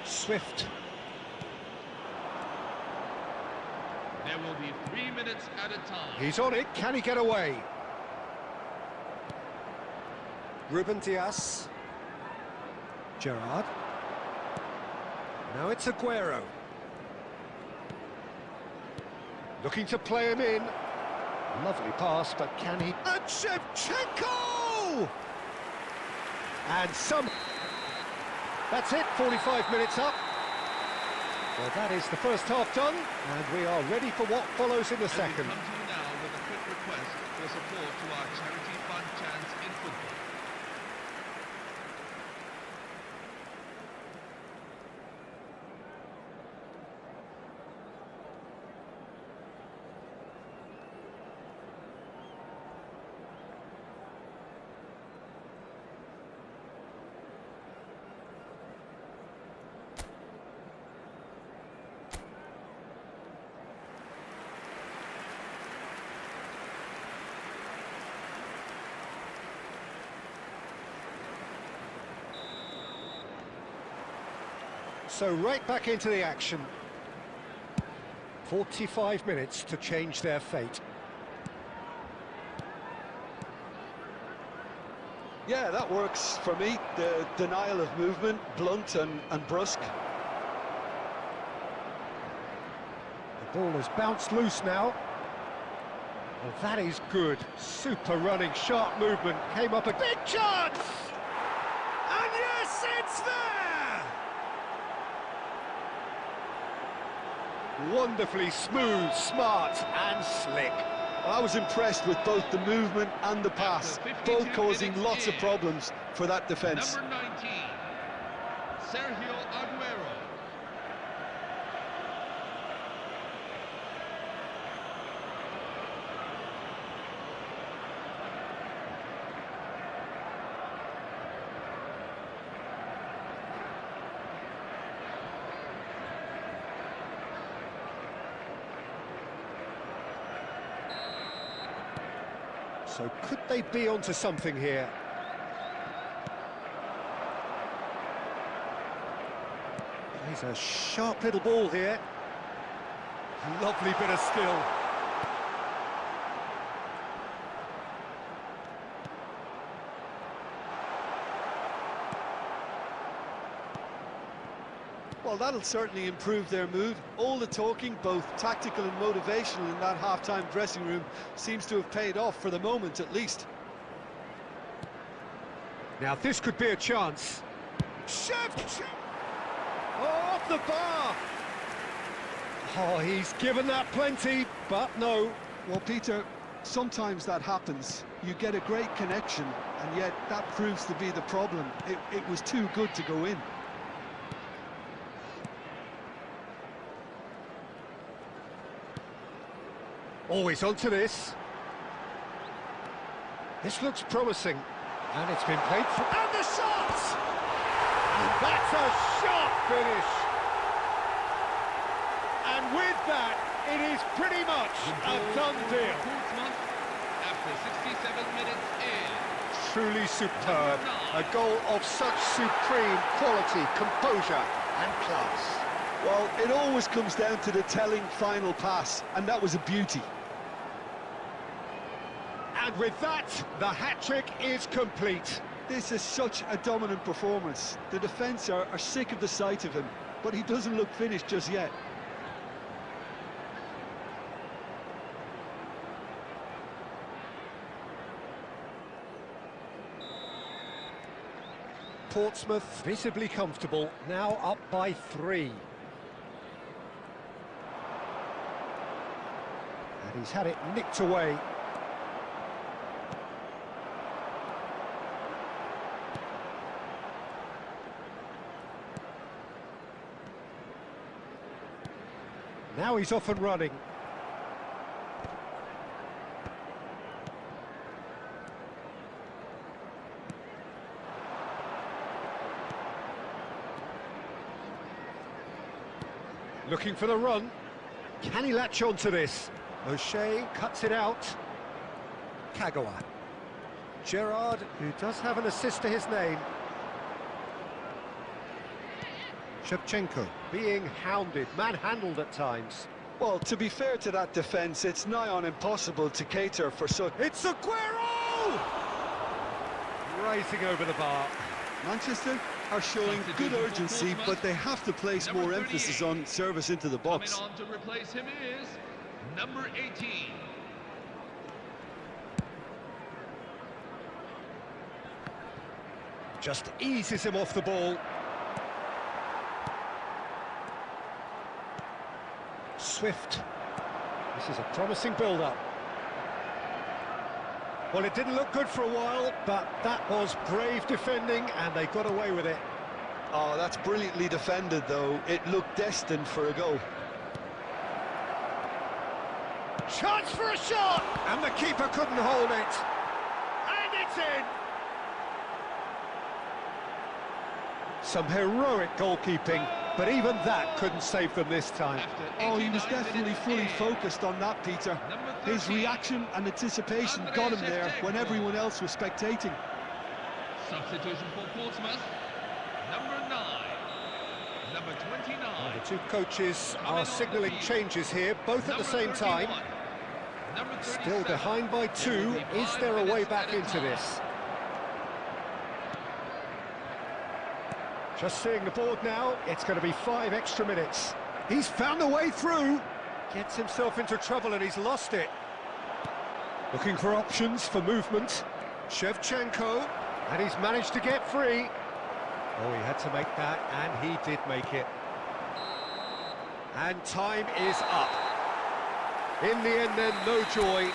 Swift. There will be 3 minutes at a time. He's on it. Can he get away? Ruben Dias. Gerrard. Now it's Aguero. Looking to play him in. Lovely pass, but can he? And Shevchenko! And some... That's it, 45 minutes up. Well, that is the first half done, and we are ready for what follows in the second. And we come to you now with a quick request for support to our charity fund Chance in Football. So right back into the action. 45 minutes to change their fate. Yeah, that works for me. The denial of movement, blunt and brusque. The ball has bounced loose now. Well, that is good. Super running, sharp movement. Came up a big chance! And yes, it's there! Wonderfully smooth, smart and slick. I was impressed with both the movement and the pass, both causing lots of problems for that defence. Number 19, Sergio Aguero. So could they be onto something here? He's a sharp little ball here. Lovely bit of skill. Well, that'll certainly improve their mood. All the talking, both tactical and motivational, in that half-time dressing room seems to have paid off for the moment, at least. Now this could be a chance. Oh, off the bar! Oh, he's given that plenty, but no. Well, Peter, sometimes that happens. You get a great connection, and yet that proves to be the problem. It was too good to go in. Always onto this. This looks promising. And it's been played for... And the shot! And that's a sharp finish. And with that, it is pretty much a done deal. After 67 minutes in. Truly superb. A goal of such supreme quality, composure and class. Well, it always comes down to the telling final pass, and that was a beauty. And with that, the hat-trick is complete. This is such a dominant performance. The defence are sick of the sight of him, but he doesn't look finished just yet. Portsmouth visibly comfortable, now up by 3. And he's had it nicked away. Now he's off and running. Looking for the run. Can he latch on to this? O'Shea cuts it out. Kagawa. Gerrard, who does have an assist to his name. Shevchenko being hounded, manhandled at times. Well, to be fair to that defence, it's nigh on impossible to cater for such... It's Aguero! Rising over the bar. Manchester are showing good urgency, but they have to place more emphasis on service into the box. Coming on to replace him is number 18. Just eases him off the ball. Swift. This is a promising build-up. Well, it didn't look good for a while, but that was brave defending, and they got away with it. Oh, that's brilliantly defended, though. It looked destined for a goal. Chance for a shot! And the keeper couldn't hold it. And it's in! Some heroic goalkeeping, but even that couldn't save them this time. Oh, he was definitely fully focused on that, Peter. His reaction and anticipation got him there when everyone else was spectating. Substitution for Portsmouth, number 9, number 29. Well, the two coaches are signalling changes here, both at the same time. Still behind by 2. Is there a way back into this? Just seeing the board now, it's going to be 5 extra minutes. He's found a way through. Gets himself into trouble and he's lost it. Looking for options for movement. Shevchenko, and he's managed to get free. Oh, he had to make that, and he did make it. And time is up. In the end then, no joy.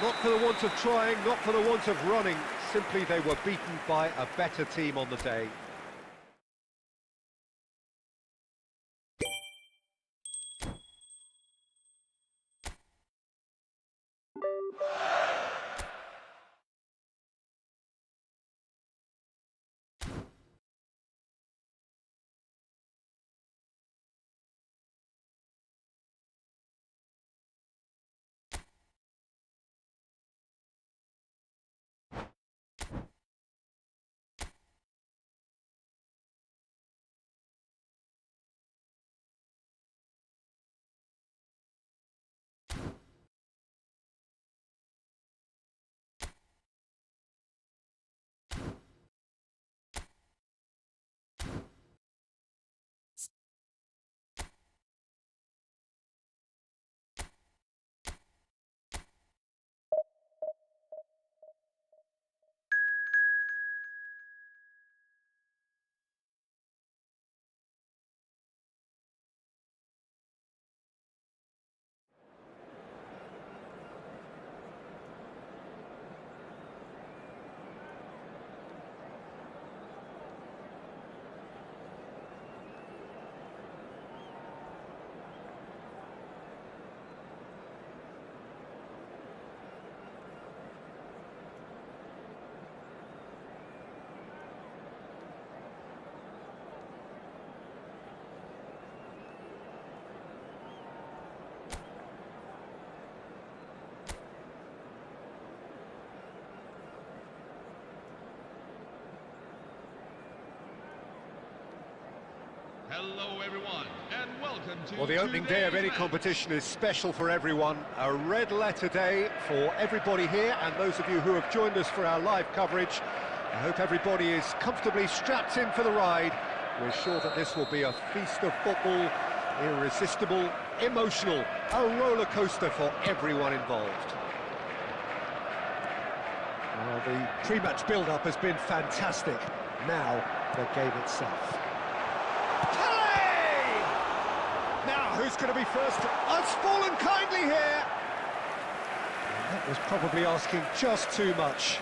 Not for the want of trying, not for the want of running. Simply they were beaten by a better team on the day. Hello everyone, and welcome to Well, the opening day of any today's competition is special for everyone. A red letter day for everybody here, and those of you who have joined us for our live coverage. I hope everybody is comfortably strapped in for the ride. We're sure that this will be a feast of football, irresistible, emotional, a roller coaster for everyone involved. Well, the pre-match build-up has been fantastic. Now, the game itself. Now, who's going to be first? It's fallen kindly here. That was probably asking just too much.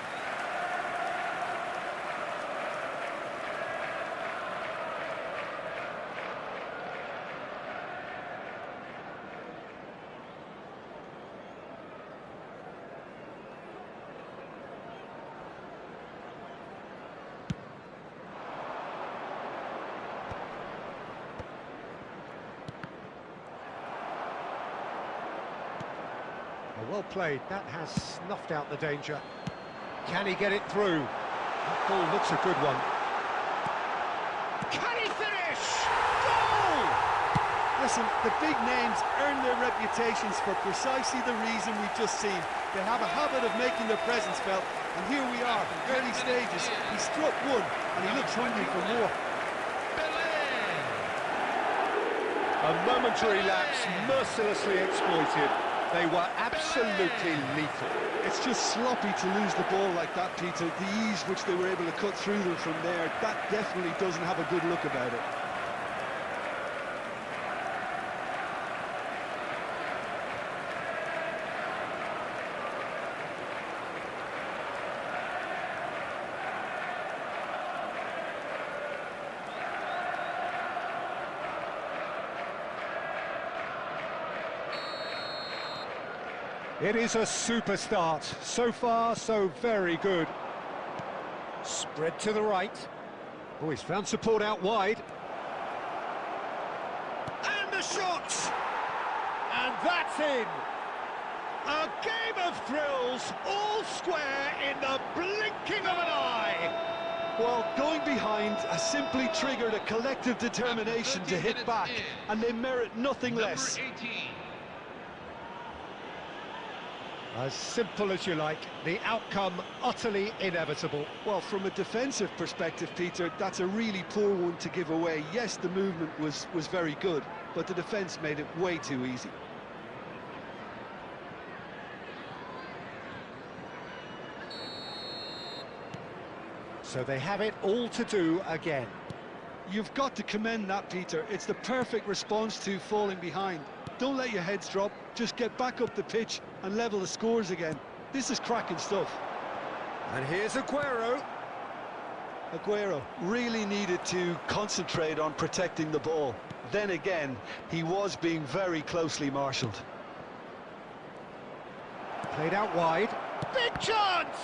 Well played, that has snuffed out the danger. Can he get it through? That ball looks a good one. Can he finish? Goal! Listen, the big names earn their reputations for precisely the reason we've just seen. They have a habit of making their presence felt, and here we are, early stages. He struck one, and he looks hungry for more. A momentary lapse, mercilessly exploited. They were absolutely lethal. It's just sloppy to lose the ball like that, Peter. The ease which they were able to cut through them from there, that definitely doesn't have a good look about it. It is a super start. So far, so very good. Spread to the right. Oh, he's found support out wide. And the shot! And that's in! A game of thrills, all square in the blinking of an eye! Well, going behind has simply triggered a collective determination to hit back, and they merit nothing less. number 18. As simple as you like, the outcome utterly inevitable. Well, from a defensive perspective, Peter, that's a really poor one to give away. Yes, the movement was very good, but the defence made it way too easy. So they have it all to do again. You've got to commend that, Peter. It's the perfect response to falling behind. Don't let your heads drop, just get back up the pitch and level the scores again. This is cracking stuff. And here's Aguero. Aguero really needed to concentrate on protecting the ball. Then again, he was being very closely marshalled. Played out wide. Big chance!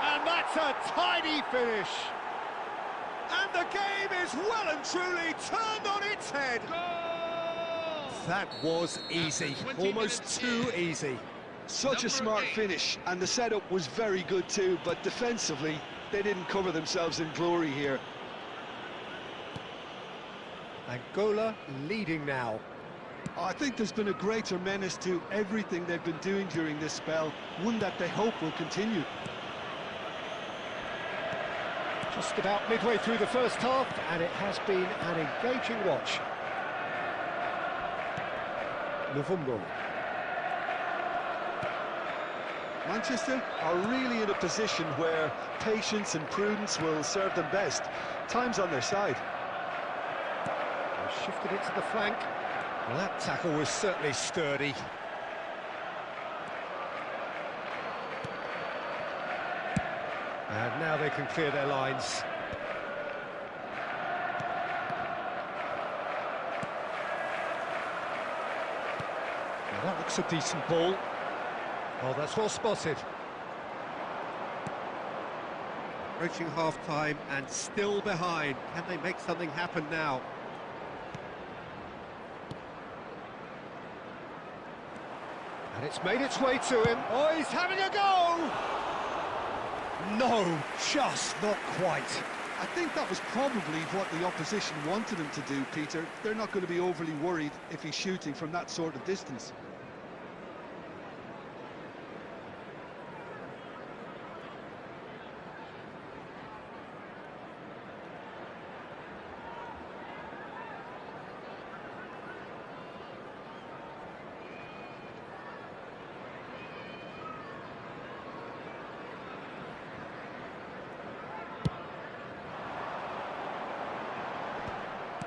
And that's a tiny finish. And the game is well and truly turned on its head. That was easy, almost too easy. Such a smart finish, and the setup was very good too, but defensively, they didn't cover themselves in glory here. Angola leading now. I think there's been a greater menace to everything they've been doing during this spell, one that they hope will continue. Just about midway through the first half, and it has been an engaging watch. Novumbo. Manchester are really in a position where patience and prudence will serve them best. Time's on their side. They shifted it to the flank. Well, that tackle was certainly sturdy. And now they can clear their lines. Well, that looks a decent ball. Oh, that's well spotted. Approaching half-time and still behind. Can they make something happen now? And it's made its way to him. Oh, he's having a go! No, just not quite. I think that was probably what the opposition wanted him to do, Peter. They're not going to be overly worried if he's shooting from that sort of distance.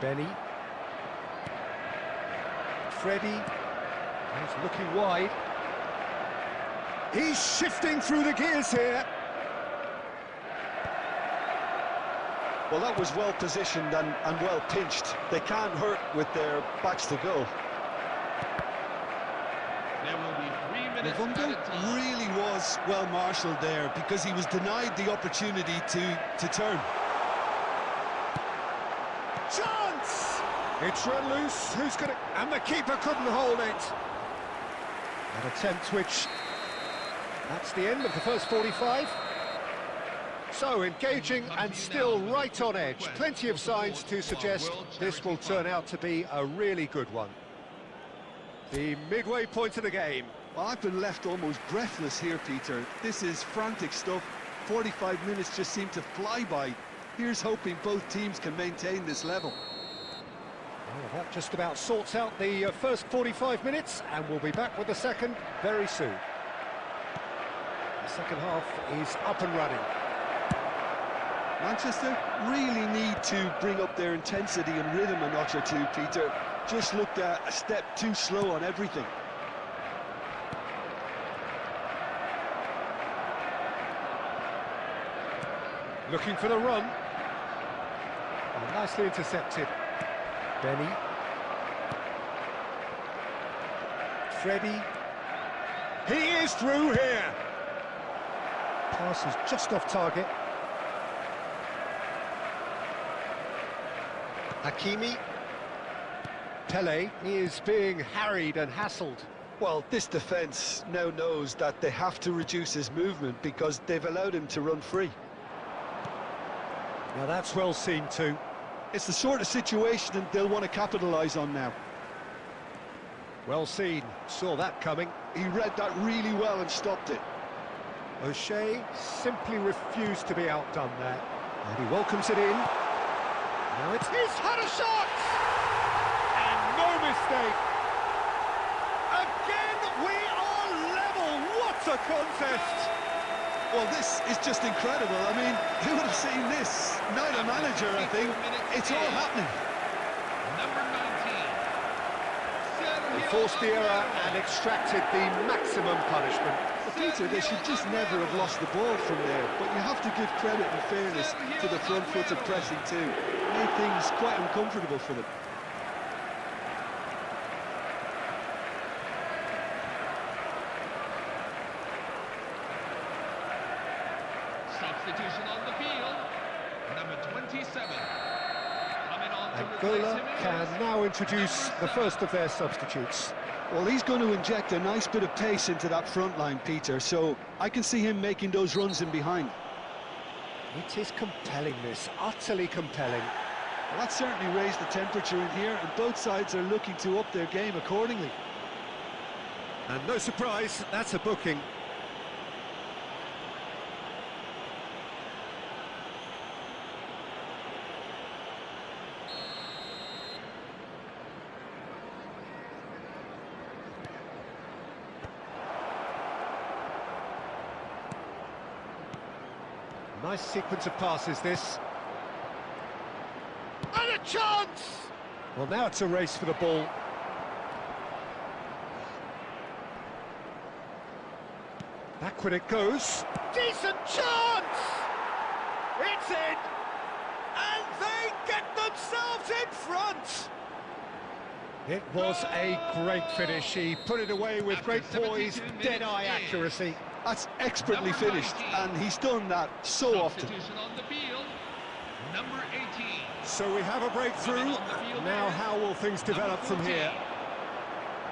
Benny. Freddie. He's looking wide. He's shifting through the gears here. Well, that was well positioned and well pinched. They can't hurt with their backs to goal. There will be 3 minutes Mavunga added time. really was well marshalled there because he was denied the opportunity to turn. Chance! It's run loose. Who's going to... And the keeper couldn't hold it. An attempt which... That's the end of the first 45. So, engaging and still right on edge. Plenty of signs to suggest this will turn out to be a really good one. The midway point of the game. Well, I've been left almost breathless here, Peter. This is frantic stuff. 45 minutes just seem to fly by. Here's hoping both teams can maintain this level. Well, that just about sorts out the first 45 minutes, and we'll be back with the second very soon. The second half is up and running. Manchester really need to bring up their intensity and rhythm a notch or two, Peter. Just looked a step too slow on everything. Looking for the run. Oh, nicely intercepted. Benny. Freddie. He is through here. Pass is just off target. Hakimi. Pele is being harried and hassled. Well, this defence now knows that they have to reduce his movement because they've allowed him to run free. Now that's well seen too. It's the sort of situation that they'll want to capitalise on now. Well seen, saw that coming. He read that really well and stopped it. O'Shea simply refused to be outdone there. And he welcomes it in. Now it's his had a shot! And no mistake! Again, we are level! What a contest! Well, this is just incredible. I mean, who would have seen this? Not a manager, I think. It's all happening. Number 19. He forced the error and extracted the maximum punishment. But Peter, they should just never have lost the ball from there. But you have to give credit and fairness to the front-footed pressing too. Made things quite uncomfortable for them. Substitution on the field. Number 27. Coming on to replace Angola him can is now introduce the first of their substitutes. Well, he's going to inject a nice bit of pace into that front line, Peter, so I can see him making those runs in behind. It is compelling, this, utterly compelling. Well, that certainly raised the temperature in here, and both sides are looking to up their game accordingly. And no surprise, that's a booking. Nice sequence of passes, this. And a chance! Well, now it's a race for the ball. Backward it goes. Decent chance! It's in! And they get themselves in front! It was a great finish. He put it away with great poise, dead-eye accuracy. That's expertly finished, and he's done that so often. substitution on the field. Number 18. So we have a breakthrough. Now how will things develop from here?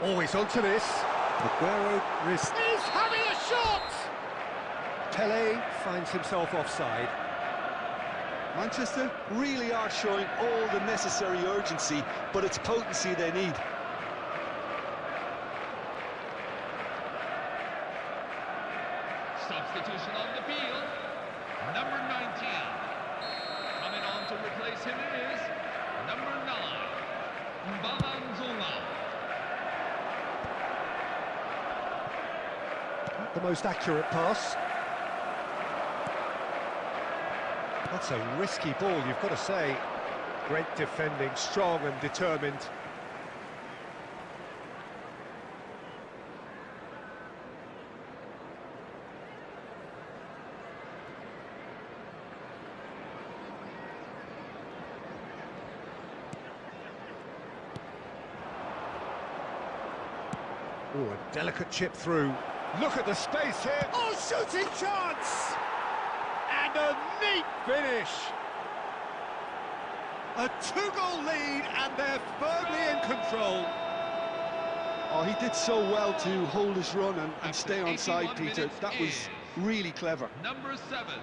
Always onto this. Aguero is having a shot! Pele finds himself offside. Manchester really are showing all the necessary urgency, but it's potency they need. Substitution on the field. Number 19. Coming on to replace him is number 9, Balanzonga. The most accurate pass. That's a risky ball, you've got to say. Great defending, strong and determined. Oh, a delicate chip through. Look at the space here. Oh, shooting chance! And a neat finish. A 2-goal lead, and they're firmly in control. Oh, he did so well to hold his run and stay on side, Peter. That was really clever. Number 7.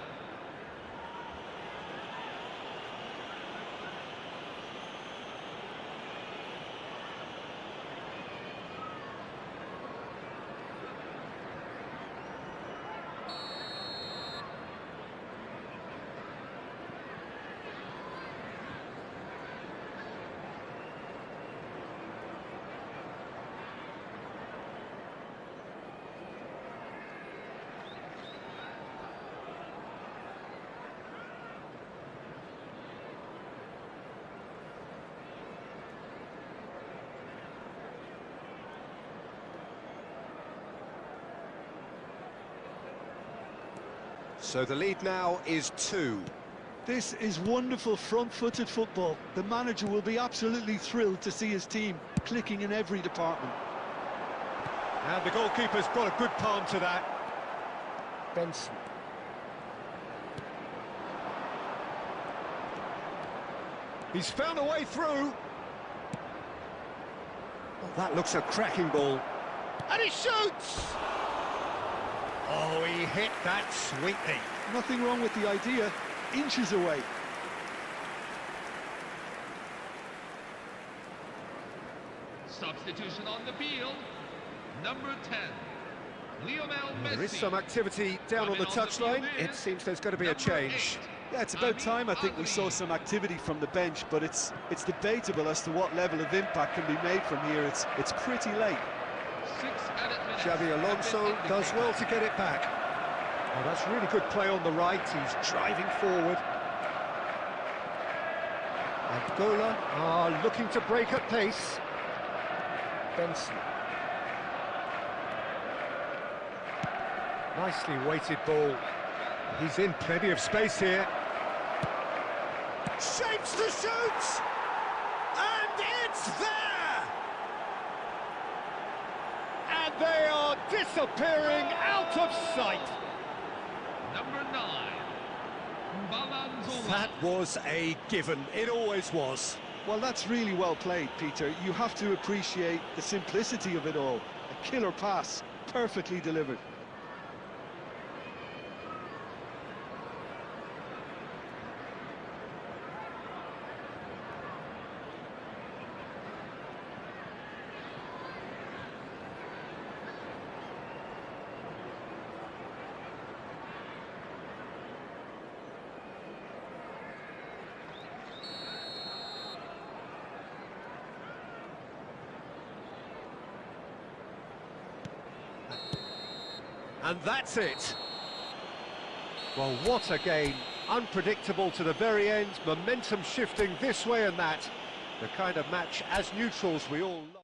So the lead now is 2. This is wonderful front-footed football. The manager will be absolutely thrilled to see his team clicking in every department. And the goalkeeper's brought a good palm to that. Benson. He's found a way through. Oh, that looks a cracking ball. And he shoots! Oh, he hit that sweetly. Nothing wrong with the idea. Inches away. Substitution on the field. Number 10, Lionel Messi. There is some activity down on the touchline. It seems there's going to be a change. Yeah, it's about time I think we saw some activity from the bench, but it's debatable as to what level of impact can be made from here. It's pretty late. 6 added minutes. Xabi Alonso does well to get it back. Oh, that's really good play on the right. He's driving forward. Angola are looking to break at pace. Benson. Nicely weighted ball. He's in plenty of space here. Shapes to shoot! And it's there! And they are disappearing out of sight. Number 9, Balanzonga. That was a given. It always was. Well, that's really well played, Peter. You have to appreciate the simplicity of it all. A killer pass, perfectly delivered. And that's it. Well, what a game. Unpredictable to the very end, momentum shifting this way and that. The kind of match, as neutrals, we all love.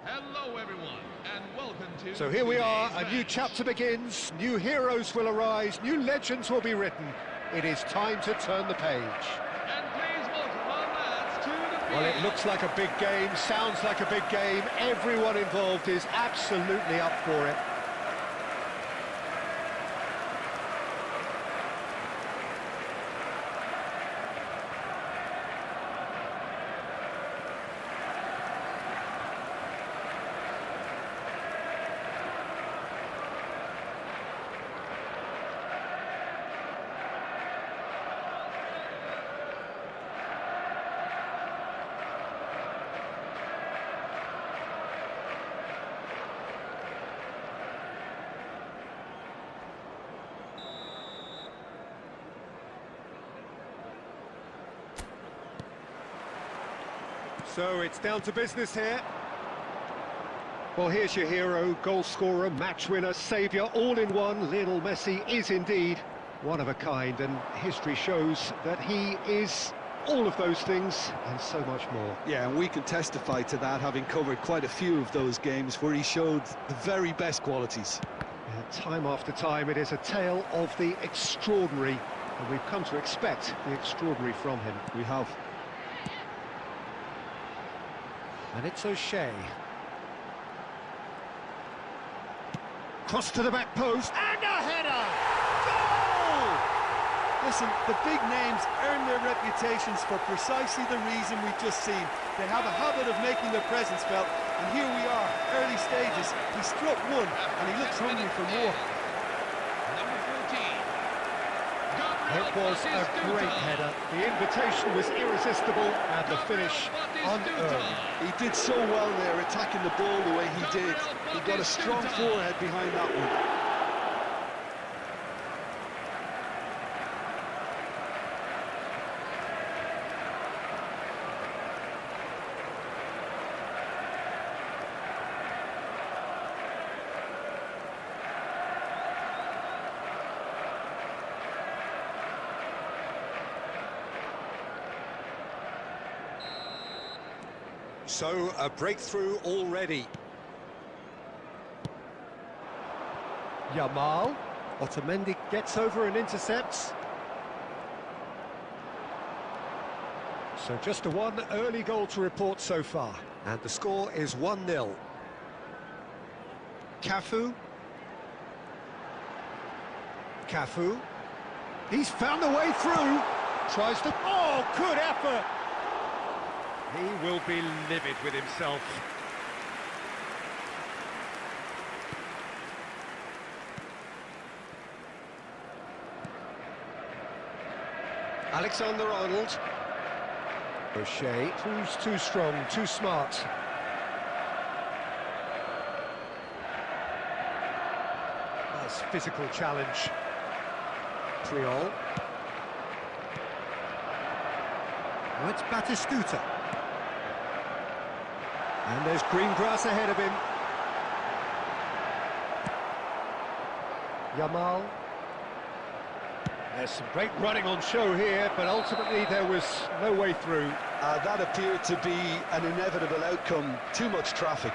Hello everyone, and welcome to... So here we are, a today's new match. chapter begins, new heroes will arise, new legends will be written. It is time to turn the page. And please welcome our lads to the Well, it field. looks like a big game, sounds like a big game. Everyone involved is absolutely up for it. So it's down to business here. Well, here's your hero, goal scorer, match winner, saviour, all in one. Lionel Messi is indeed one of a kind, and history shows that he is all of those things and so much more. Yeah, and we can testify to that, having covered quite a few of those games where he showed the very best qualities. Time after time, it is a tale of the extraordinary, and we've come to expect the extraordinary from him. We have. And it's O'Shea. Cross to the back post, and a header! Goal! Listen, the big names earn their reputations for precisely the reason we've just seen. They have a habit of making their presence felt, and here we are, early stages. He struck one, and he looks hungry for more. Number 14. It was a great header. The invitation was irresistible, and the finish unearned. He did so well there, attacking the ball the way he did. He got a strong forehead behind that one. So, a breakthrough already. Yamal. Otamendi gets over and intercepts. So just a one early goal to report so far. And the score is 1-0. Cafu. Cafu. He's found a way through. Tries to... Oh, good effort! He will be livid with himself. Alexander-Arnold. O'Shea. Too strong, too smart. Nice physical challenge. Triol. Now it's Batistuta. And there's green grass ahead of him. Yamal. There's some great running on show here, but ultimately there was no way through. That appeared to be an inevitable outcome. Too much traffic.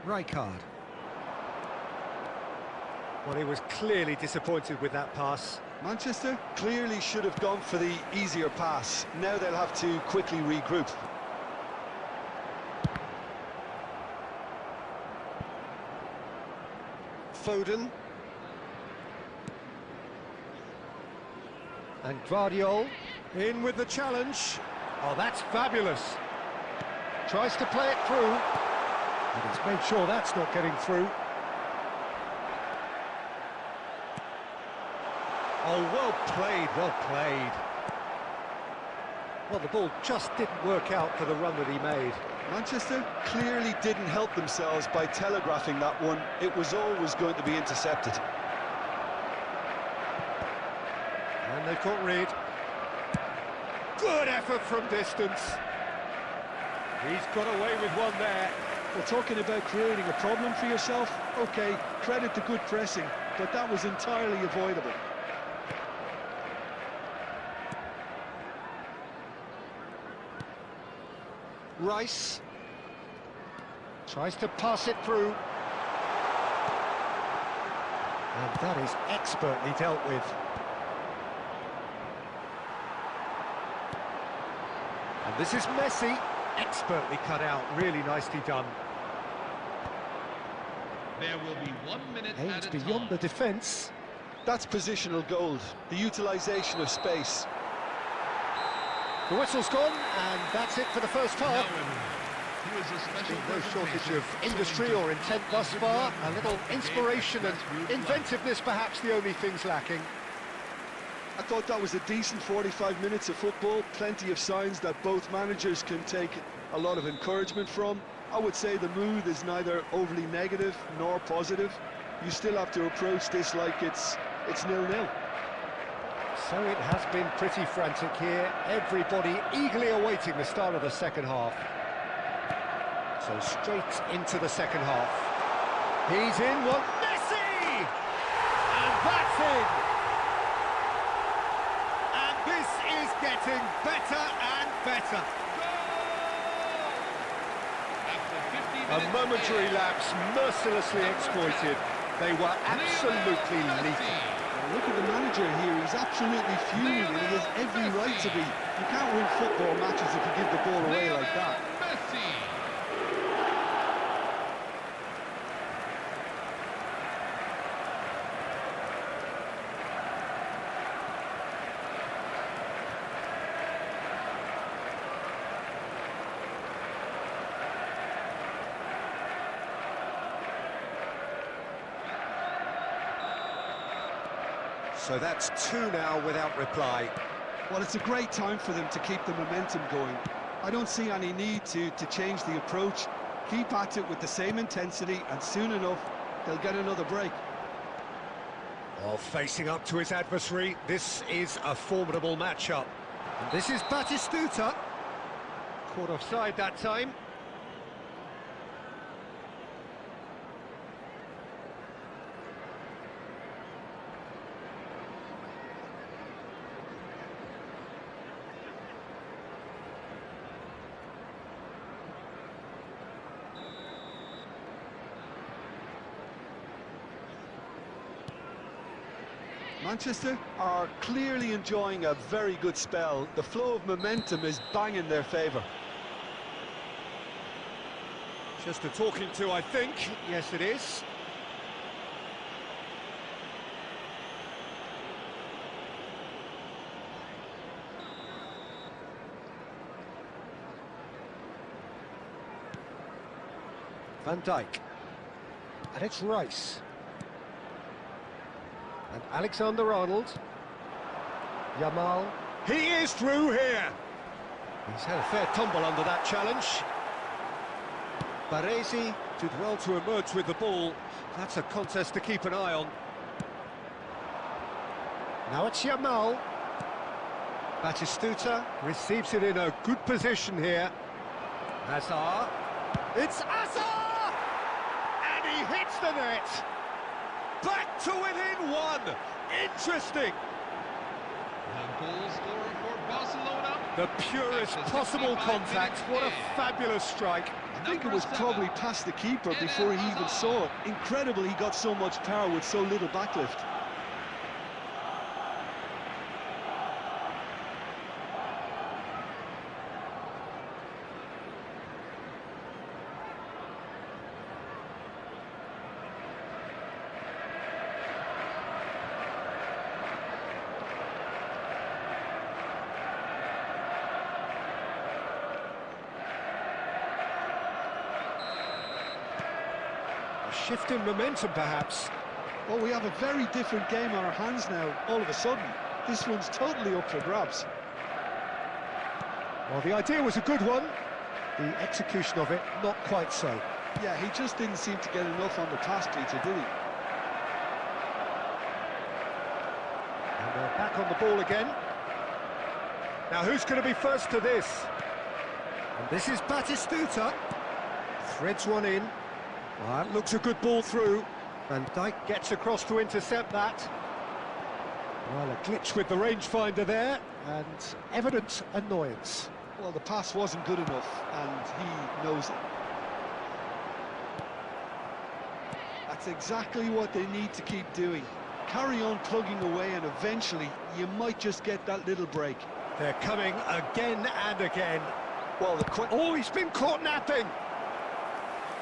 Rijkaard. Well, he was clearly disappointed with that pass. Manchester? Clearly should have gone for the easier pass. Now they'll have to quickly regroup. Foden. And Guardiol in with the challenge. Oh, that's fabulous. Tries to play it through. And he's made sure that's not getting through. Oh, well played, well played. Well, the ball just didn't work out for the run that he made. Manchester clearly didn't help themselves by telegraphing that one. It was always going to be intercepted. And they've caught Reed. Good effort from distance. He's got away with one there. Well, talking about creating a problem for yourself, okay, credit to good pressing, but that was entirely avoidable. Rice tries to pass it through. And that is expertly dealt with. And this is Messi, expertly cut out, really nicely done. There will be 1 minute Aims at a beyond time. the defence. That's positional gold, the utilisation of space. The whistle's gone, and that's it for the first half. Here is a special No shortage presentation of industry or intent thus far. A little inspiration and inventiveness, perhaps the only things lacking. I thought that was a decent 45 minutes of football, plenty of signs that both managers can take a lot of encouragement from. I would say the mood is neither overly negative nor positive. You still have to approach this like it's 0-0. So it has been pretty frantic here. Everybody eagerly awaiting the start of the second half. So straight into the second half. He's in one. Messi! And that's in! And this is getting better and better. A momentary lapse, mercilessly exploited. They were absolutely lethal. Look at the manager here, he's absolutely fuming and he has every right to be. You can't win football matches if you give the ball away like that. Messi. So that's 2 now without reply. Well, it's a great time for them to keep the momentum going. I don't see any need to change the approach. Keep at it with the same intensity and soon enough they'll get another break. Well, facing up to his adversary, this is a formidable matchup. And this is Batistuta. Caught offside that time. Manchester? Are clearly enjoying a very good spell. The flow of momentum is bang in their favour. Just a talking to, I think. Yes, it is. Van Dijk. And it's Rice. And Alexander-Arnold. Yamal. He is through here. He's had a fair tumble under that challenge. Baresi did well to emerge with the ball. That's a contest to keep an eye on. Now it's Yamal. Batistuta receives it in a good position here. Hazard. It's Hazard! And he hits the net. Back to within one. Interesting. The goal scorer for Barcelona. The purest possible contact. What a fabulous strike. I think it was probably past the keeper before he even saw it. Incredible he got so much power with so little backlift. A shift in momentum, perhaps. Well, we have a very different game on our hands now, all of a sudden. This one's totally up for grabs. Well, the idea was a good one. The execution of it, not quite so. Yeah, he just didn't seem to get enough on the pass, Peter, did he? And they're back on the ball again. Now, who's going to be first to this? And this is Batistuta. Threads one in. Well, that looks a good ball through. Van Dijk gets across to intercept that. Well, a glitch with the rangefinder there, and evident annoyance. Well, the pass wasn't good enough, and he knows it. That's exactly what they need to keep doing. Carry on plugging away, and eventually you might just get that little break. They're coming again and again. Well, Oh, he's been caught napping!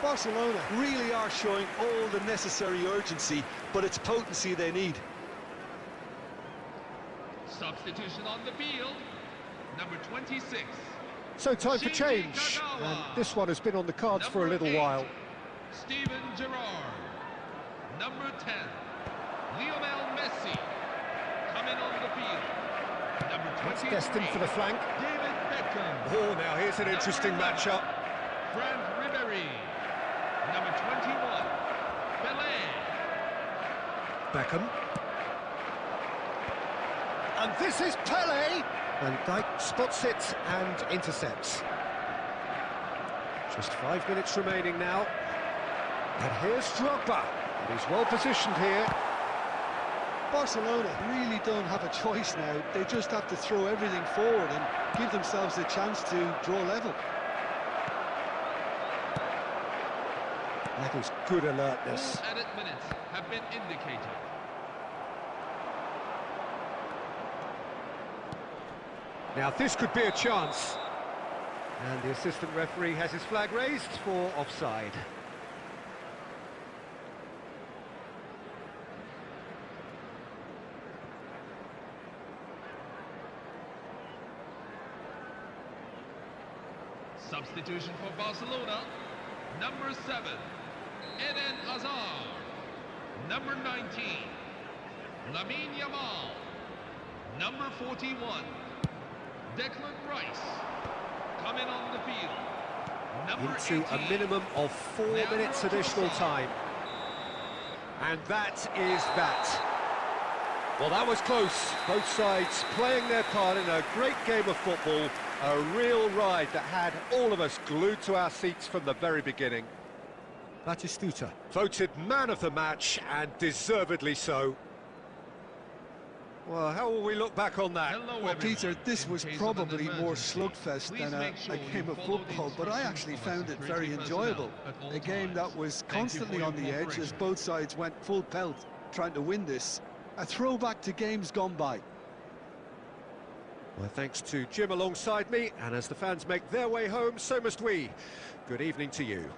Barcelona really are showing all the necessary urgency, but it's potency they need. Substitution on the field. Number 26. So time for change, and this one has been on the cards for a little while. Steven Gerrard. Number 10. Lionel Messi. Coming on the field. Number 23. Destined for the flank. David Beckham. Oh, now here's an interesting matchup. Frank Ribéry. Number 21. Pelé. Beckham. And this is Pelé. Van Dijk spots it and intercepts. Just 5 minutes remaining now. And here's Drogba. And he's well positioned here. Barcelona really don't have a choice now. They just have to throw everything forward and give themselves a chance to draw level. That is good alertness. All added minutes have been indicated. Now this could be a chance. And the assistant referee has his flag raised for offside. Substitution for Barcelona. Number 7. Eden Hazard. Number 19. Lamine Yamal. Number 41. Declan Rice. Coming on the field. Number Into 18. a minimum of 4 minutes additional time. And that is that. Well, that was close. Both sides playing their part in a great game of football. A real ride that had all of us glued to our seats from the very beginning. Batistuta. Voted man of the match, and deservedly so. Well, how will we look back on that? Hello, Well, Peter, everyone. this In was case of probably an more emergency, slugfest please than a make sure game you of follow the football, but I instructions actually from our found it very security personnel enjoyable. at all A game that times. was Thank you for constantly your on the edge as cooperation. both sides went full pelt trying to win this. A throwback to games gone by. Well, thanks to Jim alongside me, and as the fans make their way home, so must we. Good evening to you.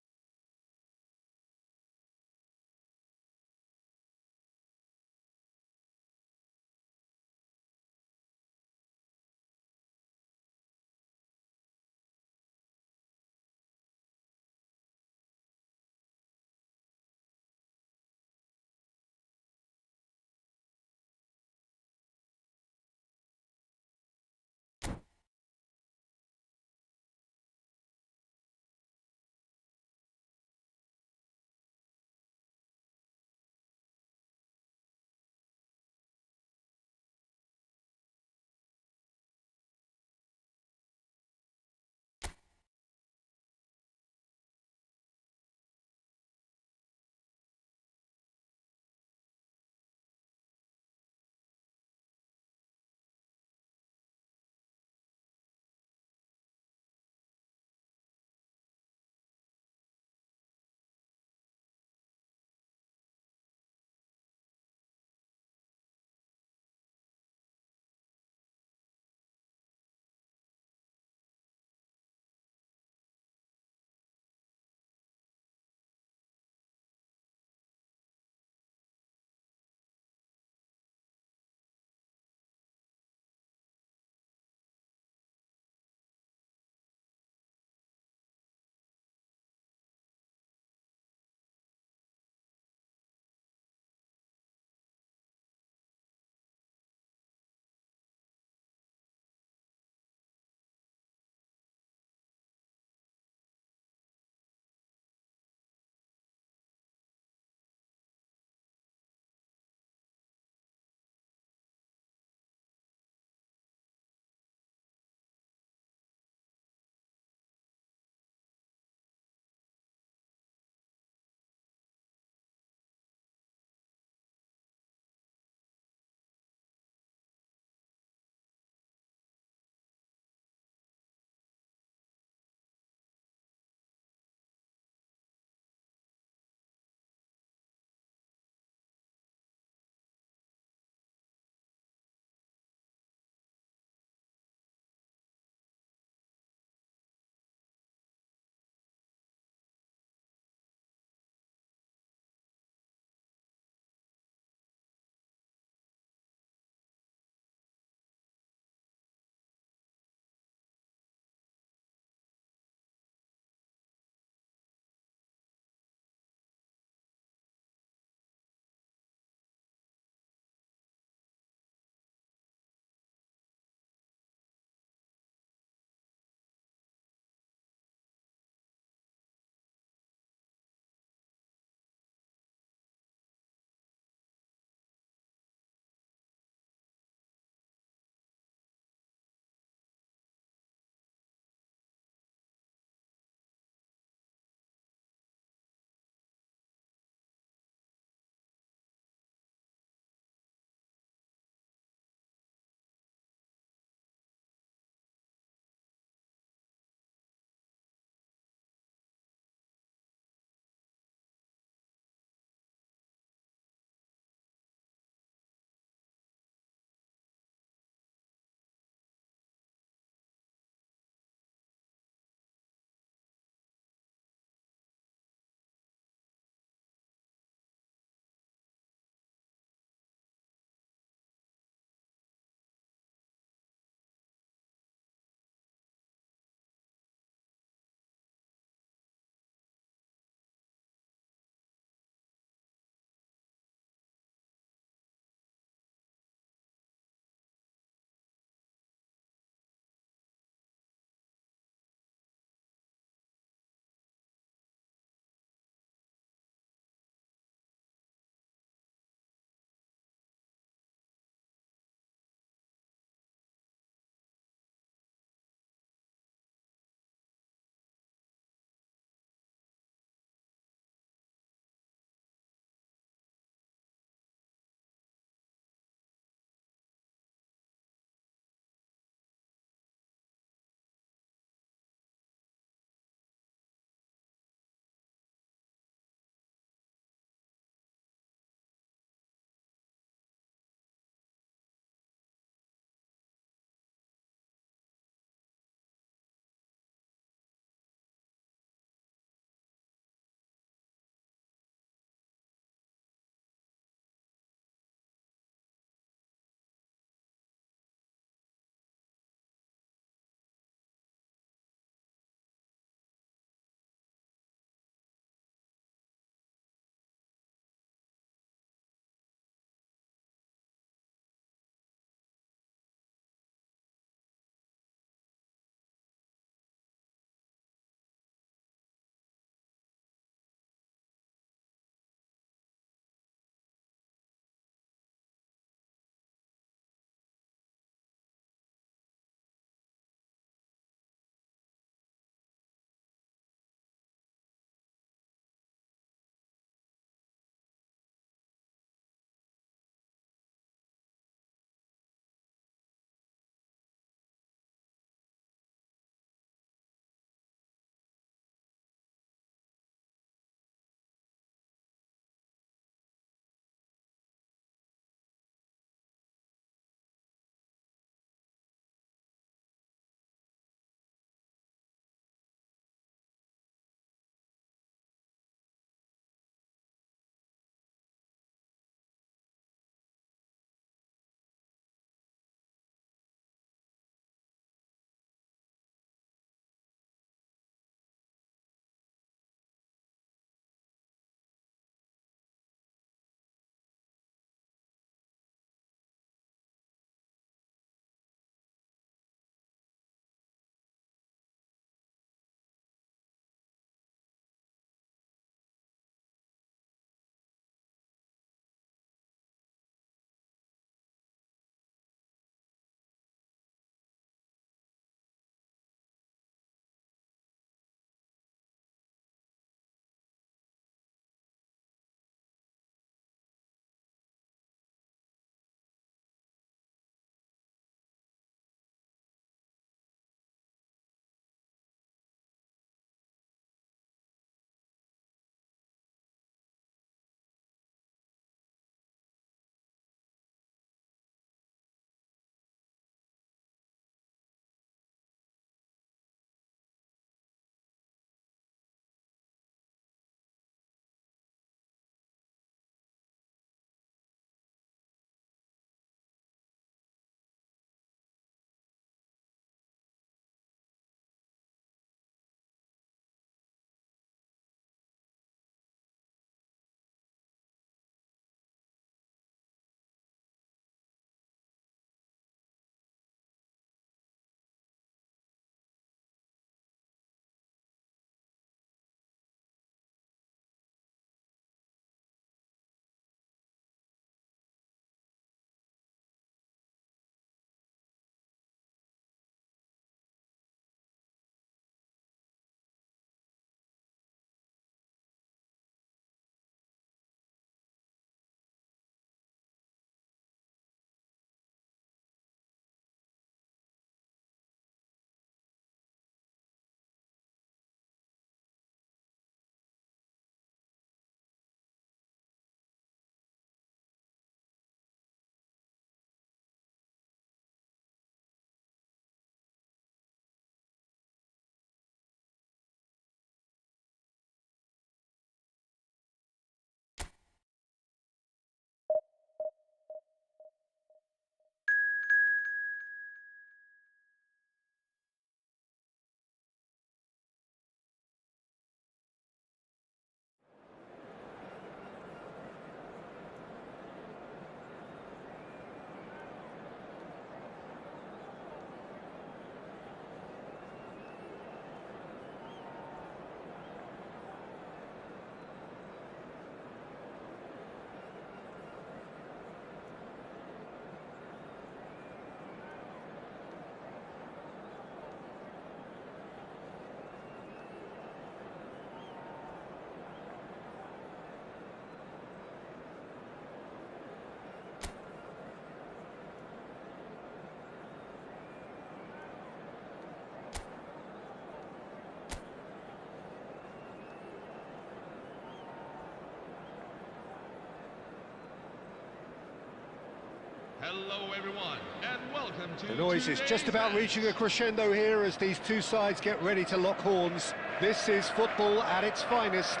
Hello everyone, and welcome to The noise is just about match. reaching a crescendo here as these two sides get ready to lock horns. This is football at its finest.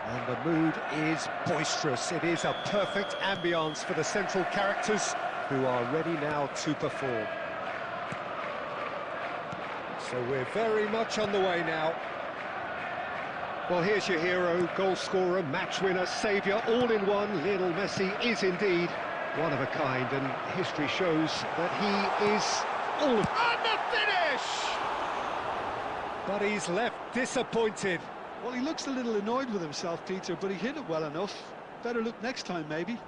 And the mood is boisterous. It is a perfect ambience for the central characters who are ready now to perform. So we're very much on the way now. Well, here's your hero, goal scorer, match winner, saviour, all in one. Lionel Messi is indeed one of a kind, and history shows that he is all of... And the finish! But he's left disappointed. Well, he looks a little annoyed with himself, Peter, but he hit it well enough. Better look next time, maybe.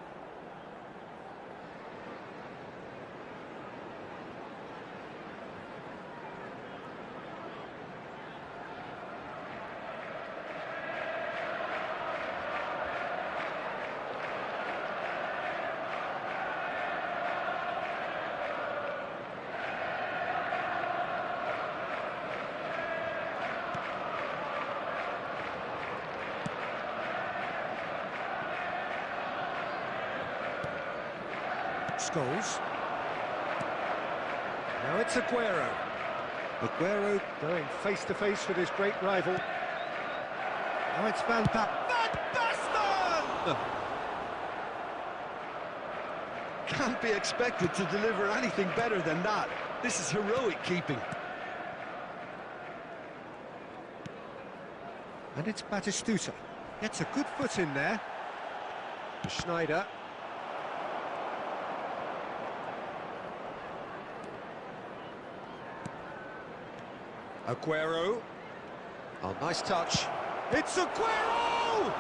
Scholes. Now it's Aguero. Aguero going face-to-face with his great rival. Now it's Van Basten! Can't be expected to deliver anything better than that. This is heroic keeping. And it's Batistuta. Gets a good foot in there. Schneider. Aguero. Oh, nice touch. It's Aguero!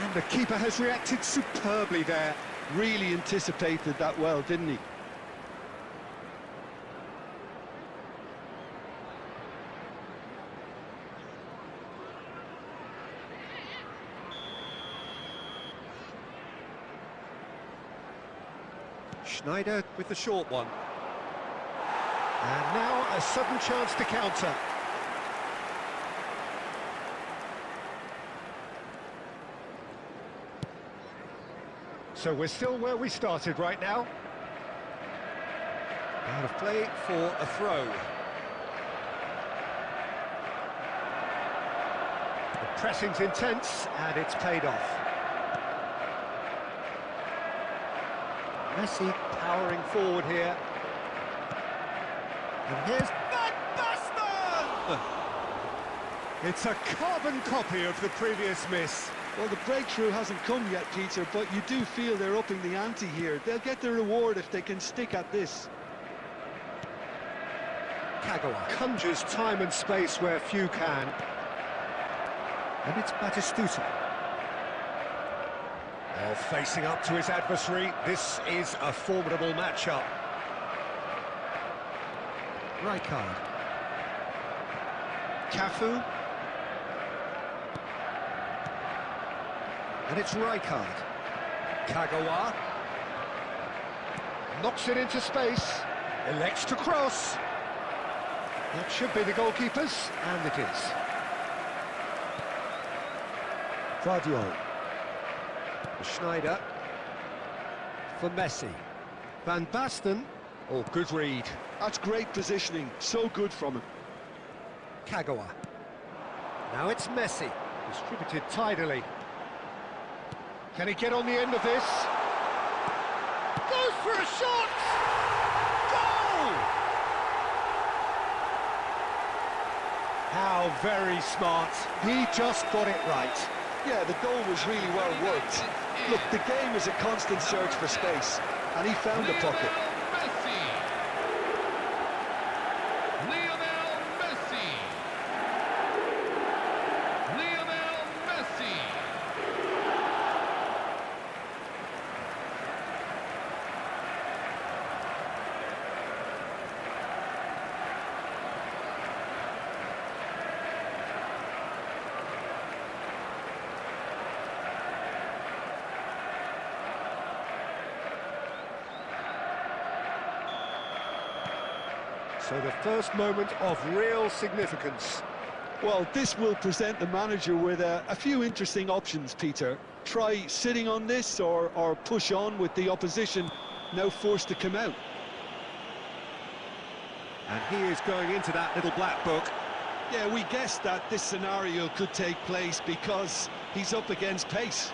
And the keeper has reacted superbly there. Really anticipated that well, didn't he? Schneider with the short one. And now a sudden chance to counter. So we're still where we started right now. Out of play for a throw. The pressing's intense and it's paid off. Messi powering forward here. And here's Van Basten! It's a carbon copy of the previous miss. Well, the breakthrough hasn't come yet, Peter, but you do feel they're upping the ante here. They'll get the reward if they can stick at this. Kagawa conjures time and space where few can. And it's Batistuta. Oh, facing up to his adversary, this is a formidable matchup. Rijkaard. Cafu. And it's Rijkaard. Kagawa. Knocks it into space. Elects to cross. That should be the goalkeeper's, and it is. Vardiol. Schneider. For Messi. Van Basten. Oh, good read. That's great positioning. So good from him. Kagawa. Now it's Messi. Distributed tidily. Can he get on the end of this? Goes for a shot! Goal! How very smart. He just got it right. Yeah, the goal was really well worked. Look, the game is a constant search for space, and he found the pocket. So the first moment of real significance. Well, this will present the manager with a few interesting options, Peter. Try sitting on this or push on with the opposition now forced to come out. And he is going into that little black book. Yeah, we guessed that this scenario could take place because he's up against pace.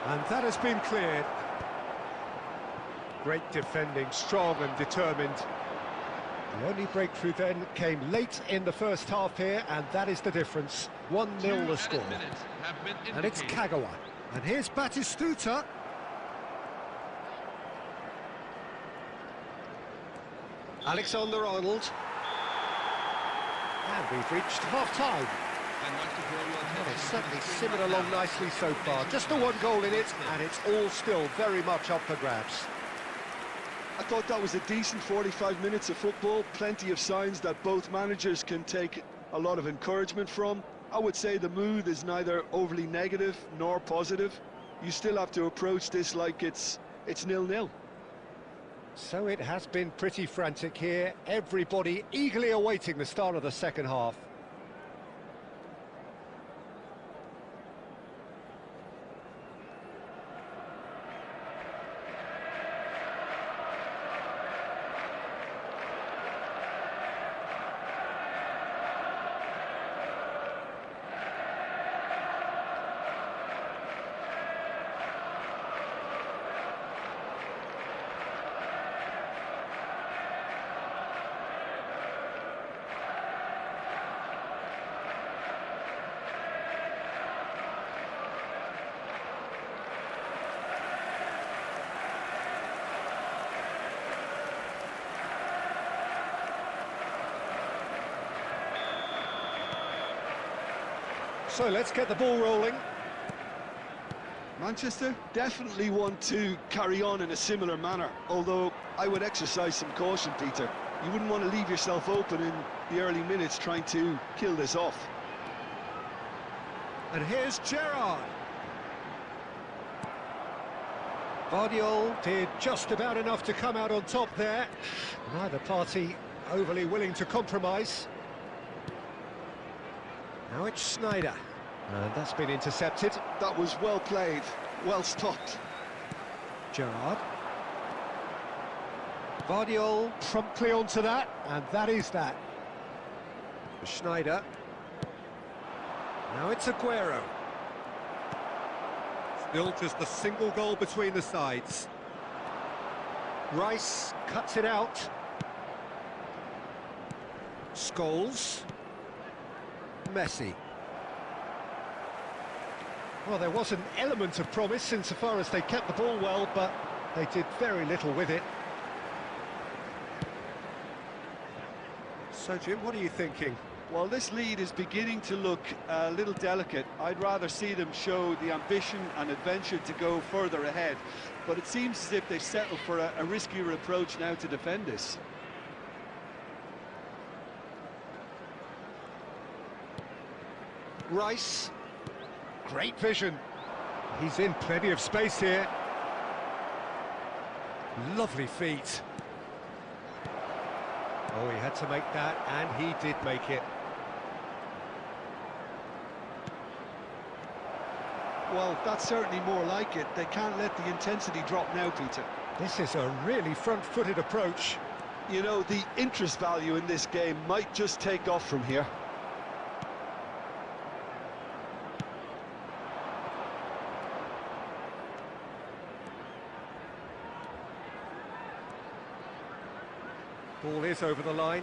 And that has been cleared. Great defending, strong and determined. The only breakthrough then came late in the first half here, and that is the difference. 1-0 the score. And it's Kagawa. And here's Dstuds. Alexander-Arnold. And we've reached half-time. Well, it's certainly simmered along nicely so far. Just the one goal in it, and it's all still very much up for grabs. I thought that was a decent 45 minutes of football. Plenty of signs that both managers can take a lot of encouragement from. I would say the mood is neither overly negative nor positive. You still have to approach this like it's 0-0. So it has been pretty frantic here. Everybody eagerly awaiting the start of the second half. So let's get the ball rolling. Manchester definitely want to carry on in a similar manner, although I would exercise some caution, Peter. You wouldn't want to leave yourself open in the early minutes trying to kill this off. And here's Gerrard. Vardiol did just about enough to come out on top there. Neither party overly willing to compromise. Now it's Sneijder, and that's been intercepted. That was well played, well stopped. Gerrard. Vardiol promptly onto that, and that is that. Sneijder. Now it's Aguero. Still just a single goal between the sides. Rice cuts it out. Scholes. Messi. Well, there was an element of promise insofar as they kept the ball well, but they did very little with it. So, Jim, what are you thinking? Well, this lead is beginning to look a little delicate. I'd rather see them show the ambition and adventure to go further ahead, but it seems as if they've settled for a riskier approach now to defend this. Rice, great vision. He's in plenty of space here. Lovely feet. Oh, he had to make that, and he did make it. Well, that's certainly more like it. They can't let the intensity drop now, Peter. This is a really front-footed approach. You know, the interest value in this game might just take off from here. Ball is over the line.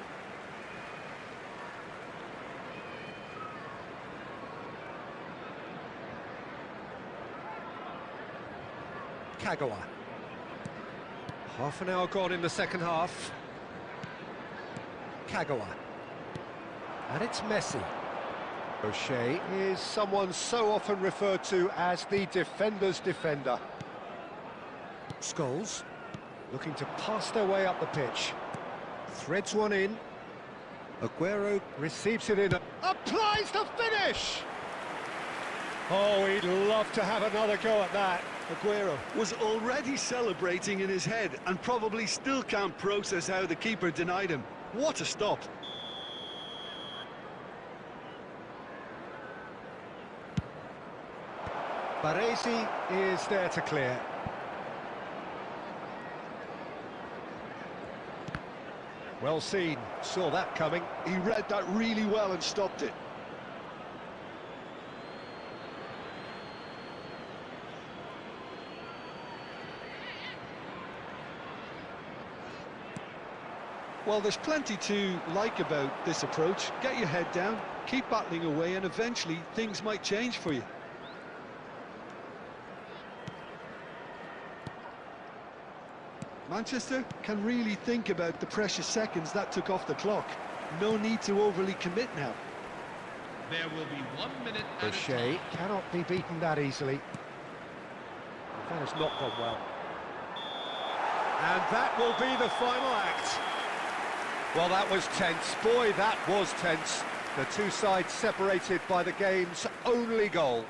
Kagawa. Half an hour gone in the second half. Kagawa. And it's Messi. O'Shea is someone so often referred to as the defender's defender. Scholes looking to pass their way up the pitch. Threads one in. Aguero receives it in, applies the finish! Oh, he'd love to have another go at that. Aguero was already celebrating in his head and probably still can't process how the keeper denied him. What a stop. Baresi is there to clear. Well seen, saw that coming. He read that really well and stopped it. Well, there's plenty to like about this approach. Get your head down, keep battling away, and eventually things might change for you. Manchester can really think about the precious seconds that took off the clock. No need to overly commit now. There will be 1 minute at a O'Shea time. cannot be beaten that easily. That has not gone well. And that will be the final act. Well, that was tense. Boy, that was tense. The two sides separated by the game's only goal.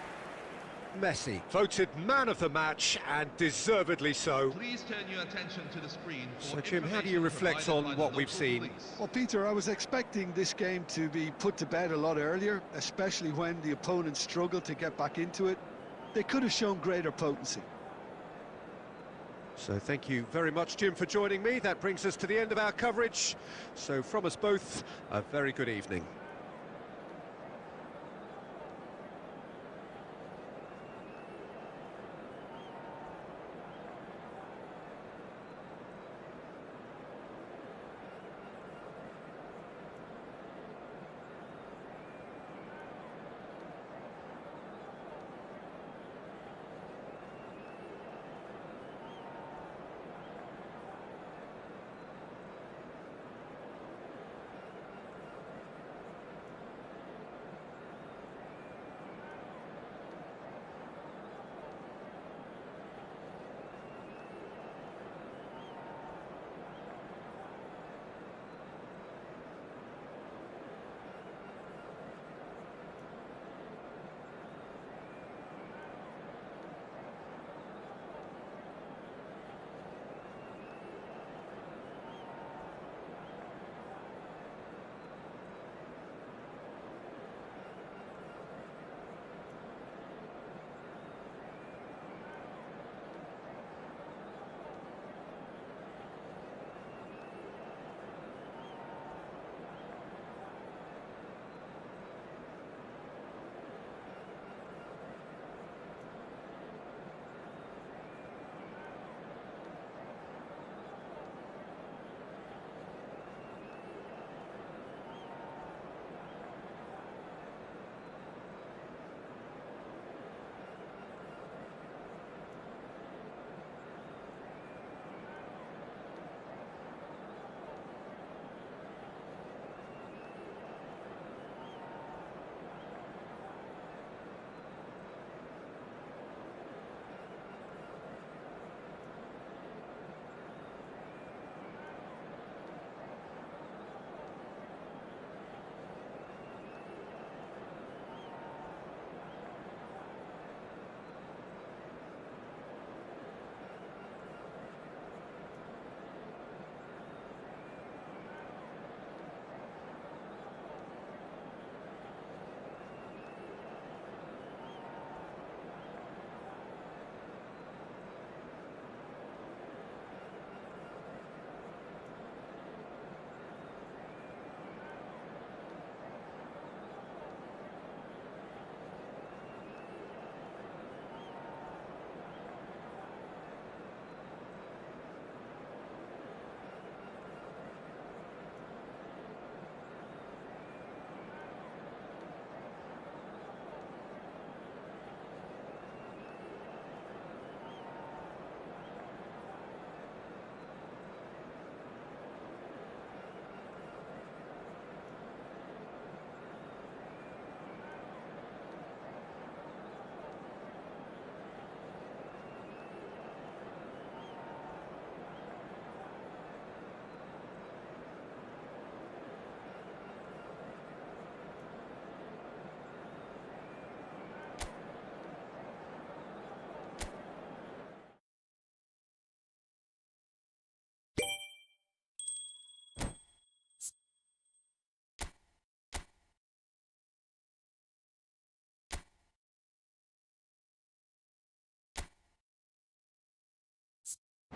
Messi voted man of the match, and deservedly so. Please turn your attention to the screen for So, Jim, how do you information reflect provided on by what the we've local seen? police. Well, Peter, I was expecting this game to be put to bed a lot earlier, especially when the opponents struggled to get back into it. They could have shown greater potency. So thank you very much, Jim, for joining me. That brings us to the end of our coverage. So from us both, a very good evening.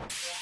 it.